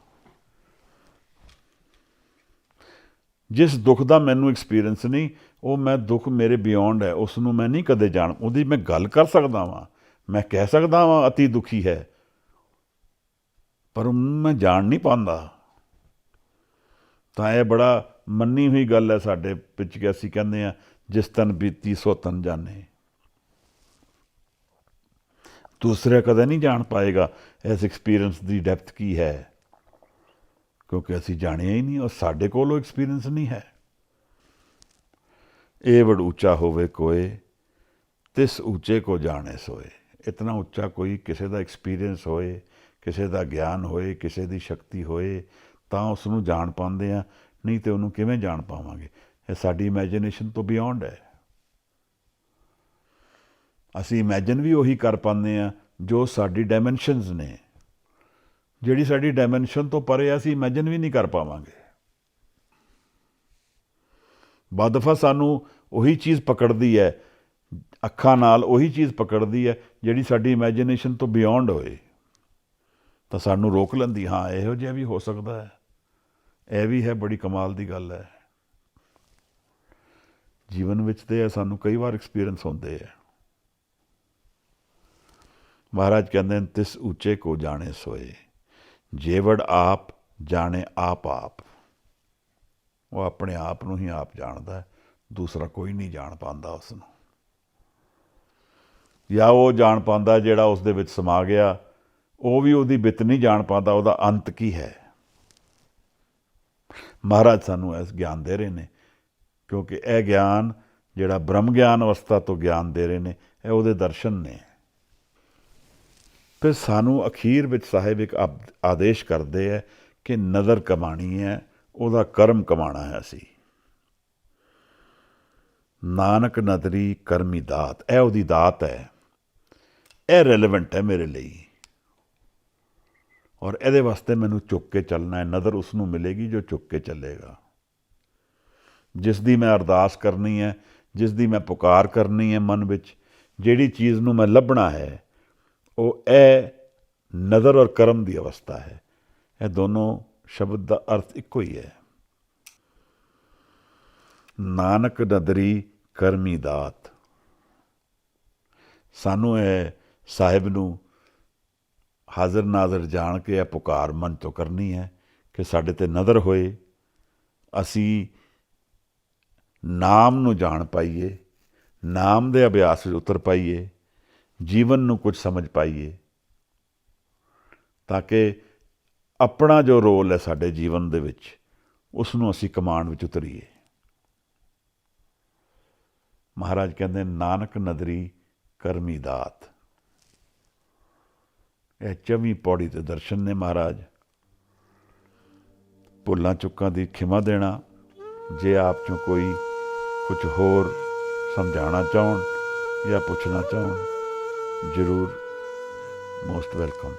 ਜਿਸ ਦੁੱਖ ਦਾ ਮੈਨੂੰ ਐਕਸਪੀਰੀਅੰਸ ਨਹੀਂ, ਉਹ ਮੈਂ ਦੁੱਖ ਮੇਰੇ ਬਿਯੋਂਡ ਹੈ, ਉਸ ਨੂੰ ਮੈਂ ਨਹੀਂ ਕਦੇ ਜਾਣ। ਉਹਦੀ ਮੈਂ ਗੱਲ ਕਰ ਸਕਦਾ ਵਾਂ, ਮੈਂ ਕਹਿ ਸਕਦਾ ਵਾਂ ਅਤੀ ਦੁਖੀ ਹੈ, ਪਰ ਉਹਨੂੰ ਮੈਂ ਜਾਣ ਨਹੀਂ ਪਾਉਂਦਾ। ਤਾਂ ਇਹ ਬੜਾ ਮੰਨੀ ਹੋਈ ਗੱਲ ਹੈ ਸਾਡੇ ਵਿੱਚ ਕਿ ਅਸੀਂ ਕਹਿੰਦੇ ਹਾਂ, ਜਿਸ ਤਨ ਬੀਤੀ ਸੋ ਤਨ ਜਾਣੇ। ਦੂਸਰਾ ਕਦੇ ਨਹੀਂ ਜਾਣ ਪਾਏਗਾ ਇਸ ਐਕਸਪੀਰੀਅੰਸ ਦੀ ਡੈਪਥ ਕੀ ਹੈ, ਕਿਉਂਕਿ ਅਸੀਂ ਜਾਣਿਆ ਹੀ ਨਹੀਂ, ਔਰ ਸਾਡੇ ਕੋਲ ਉਹ ਐਕਸਪੀਰੀਅੰਸ ਨਹੀਂ ਹੈ। ਇਹ ਵਡ ਉੱਚਾ ਹੋਵੇ ਕੋਏ, ਤਿਸ ਉੱਚੇ ਕੋ ਜਾਣੇ ਸੋਏ। ਇਤਨਾ ਉੱਚਾ ਕੋਈ ਕਿਸੇ ਦਾ ਐਕਸਪੀਰੀਅੰਸ ਹੋਏ, ਕਿਸੇ ਦਾ ਗਿਆਨ ਹੋਏ, ਕਿਸੇ ਦੀ ਸ਼ਕਤੀ ਹੋਏ, ਤਾਂ ਉਸ ਨੂੰ ਜਾਣ ਪਾਉਂਦੇ ਆ, ਨਹੀਂ ਤਾਂ ਉਹਨੂੰ ਕਿਵੇਂ ਜਾਣ ਪਾਵਾਂਗੇ? ਇਹ ਸਾਡੀ ਇਮੈਜੀਨੇਸ਼ਨ ਤੋਂ ਬਿਯੋਂਡ ਹੈ। ਅਸੀਂ ਇਮੈਜਿਨ ਵੀ ਉਹੀ ਕਰ ਪਾਉਂਦੇ ਹਾਂ ਜੋ ਸਾਡੀ ਡਾਇਮੈਂਸ਼ਨਸ ਨੇ। ਜਿਹੜੀ ਸਾਡੀ ਡਾਇਮੈਂਸ਼ਨ ਤੋਂ ਪਰੇ ਅਸੀਂ ਇਮੈਜਿਨ ਵੀ ਨਹੀਂ ਕਰ ਪਾਵਾਂਗੇ। ਬਦ ਦਫਾ ਸਾਨੂੰ ਉਹੀ ਚੀਜ਼ ਪਕੜਦੀ ਹੈ, ਅੱਖਾਂ ਨਾਲ ਉਹੀ ਚੀਜ਼ ਪਕੜਦੀ ਹੈ ਜਿਹੜੀ ਸਾਡੀ ਇਮੈਜੀਨੇਸ਼ਨ ਤੋਂ ਬਿਯੋਂਡ ਹੋਏ, ਤਾਂ ਸਾਨੂੰ ਰੋਕ ਲੈਂਦੀ। ਹਾਂ, ਇਹੋ ਜਿਹਾ ਵੀ ਹੋ ਸਕਦਾ ਹੈ, ਇਹ ਵੀ ਹੈ, ਬੜੀ ਕਮਾਲ ਦੀ ਗੱਲ ਹੈ। ਜੀਵਨ ਵਿੱਚ ਤੇ ਸਾਨੂੰ ਕਈ ਵਾਰ ਐਕਸਪੀਰੀਅੰਸ ਹੁੰਦੇ ਹੈ। ਮਹਾਰਾਜ ਕਹਿੰਦੇ ਨੇ, ਤਿਸ ਉੱਚੇ ਕੋ ਜਾਣੇ ਸੋਏ, ਜੇਵੜ ਆਪ ਜਾਣੇ ਆਪ ਆਪ। ਉਹ ਆਪਣੇ ਆਪ ਨੂੰ ਹੀ ਆਪ ਜਾਣਦਾ ਹੈ, ਦੂਸਰਾ ਕੋਈ ਨਹੀਂ ਜਾਣ ਪਾਉਂਦਾ ਉਸ ਨੂੰ। ਜਾਂ ਉਹ ਜਾਣ ਪਾਉਂਦਾ ਜਿਹੜਾ ਉਸ ਦੇ ਵਿੱਚ ਸਮਾ ਗਿਆ, ਉਹ ਵੀ ਉਹਦੀ ਬਿੱਤ ਨਹੀਂ ਜਾਣ ਪਾਉਂਦਾ, ਉਹਦਾ ਅੰਤ ਕੀ ਹੈ। ਮਹਾਰਾਜ ਸਾਨੂੰ ਇਸ ਗਿਆਨ ਦੇ ਰਹੇ ਨੇ, ਕਿਉਂਕਿ ਇਹ ਗਿਆਨ ਜਿਹੜਾ ਬ੍ਰਹਮ ਗਿਆਨ ਅਵਸਥਾ ਤੋਂ ਗਿਆਨ ਦੇ ਰਹੇ ਨੇ, ਇਹ ਉਹਦੇ ਦਰਸ਼ਨ ਨੇ। ਫਿਰ ਸਾਨੂੰ ਅਖੀਰ ਵਿੱਚ ਸਾਹਿਬ ਇੱਕ ਆਦੇਸ਼ ਕਰਦੇ ਹੈ ਕਿ ਨਜ਼ਰ ਕਮਾਣੀ ਹੈ, ਉਹਦਾ ਕਰਮ ਕਮਾਣਾ ਹੈ ਅਸੀਂ। ਨਾਨਕ ਨਦਰੀ ਕਰਮੀ ਦਾਤ, ਇਹ ਉਹਦੀ ਦਾਤ ਹੈ, ਇਹ ਰੈਲੇਵੈਂਟ ਹੈ ਮੇਰੇ ਲਈ, ਔਰ ਇਹਦੇ ਵਾਸਤੇ ਮੈਨੂੰ ਚੁੱਕ ਕੇ ਚੱਲਣਾ ਹੈ। ਨਜ਼ਰ ਉਸ ਨੂੰ ਮਿਲੇਗੀ ਜੋ ਚੁੱਕ ਕੇ ਚੱਲੇਗਾ, ਜਿਸ ਦੀ ਮੈਂ ਅਰਦਾਸ ਕਰਨੀ ਹੈ, ਜਿਸ ਦੀ ਮੈਂ ਪੁਕਾਰ ਕਰਨੀ ਹੈ ਮਨ ਵਿੱਚ, ਜਿਹੜੀ ਚੀਜ਼ ਨੂੰ ਮੈਂ ਲੱਭਣਾ ਹੈ, ਉਹ ਇਹ ਨਜ਼ਰ ਔਰ ਕਰਮ ਦੀ ਅਵਸਥਾ ਹੈ। ਇਹ ਦੋਨੋਂ ਸ਼ਬਦ ਦਾ ਅਰਥ ਇੱਕੋ ਹੀ ਹੈ। ਨਾਨਕ ਨਦਰੀ ਕਰਮੀ ਦਾਤ। ਸਾਨੂੰ ਇਹ ਸਾਹਿਬ ਨੂੰ ਹਾਜ਼ਰ ਨਾਜ਼ਰ ਜਾਣ ਕੇ ਇਹ ਪੁਕਾਰ ਮਨ ਤੋਂ ਕਰਨੀ ਹੈ ਕਿ ਸਾਡੇ 'ਤੇ ਨਜ਼ਰ ਹੋਏ, ਅਸੀਂ ਨਾਮ ਨੂੰ ਜਾਣ ਪਾਈਏ, ਨਾਮ ਦੇ ਅਭਿਆਸ ਵਿੱਚ ਉਤਰ ਪਾਈਏ, ਜੀਵਨ ਨੂੰ ਕੁਝ ਸਮਝ ਪਾਈਏ, ਤਾਂ ਕਿ ਆਪਣਾ ਜੋ ਰੋਲ ਹੈ ਸਾਡੇ ਜੀਵਨ ਦੇ ਵਿੱਚ, ਉਸ ਨੂੰ ਅਸੀਂ ਕਮਾਉਣ ਵਿੱਚ ਉਤਰੀਏ। ਮਹਾਰਾਜ ਕਹਿੰਦੇ ਨਾਨਕ ਨਦਰੀ ਕਰਮੀ ਦਾਤ। ਇਹ 24ਵੀਂ ਪੌੜੀ ਦੇ ਦਰਸ਼ਨ ਨੇ ਮਹਾਰਾਜ। ਭੁੱਲਾਂ ਚੁੱਕਾਂ ਦੀ ਖਿਮਾ ਦੇਣਾ। ਜੇ ਆਪ ਚੋਂ ਕੋਈ ਕੁਝ ਹੋਰ ਸਮਝਾਉਣਾ ਚਾਹਣ ਜਾਂ ਪੁੱਛਣਾ ਚਾਹਣ, ਜ਼ਰੂਰ ਮੋਸਟ ਵੈਲਕਮ।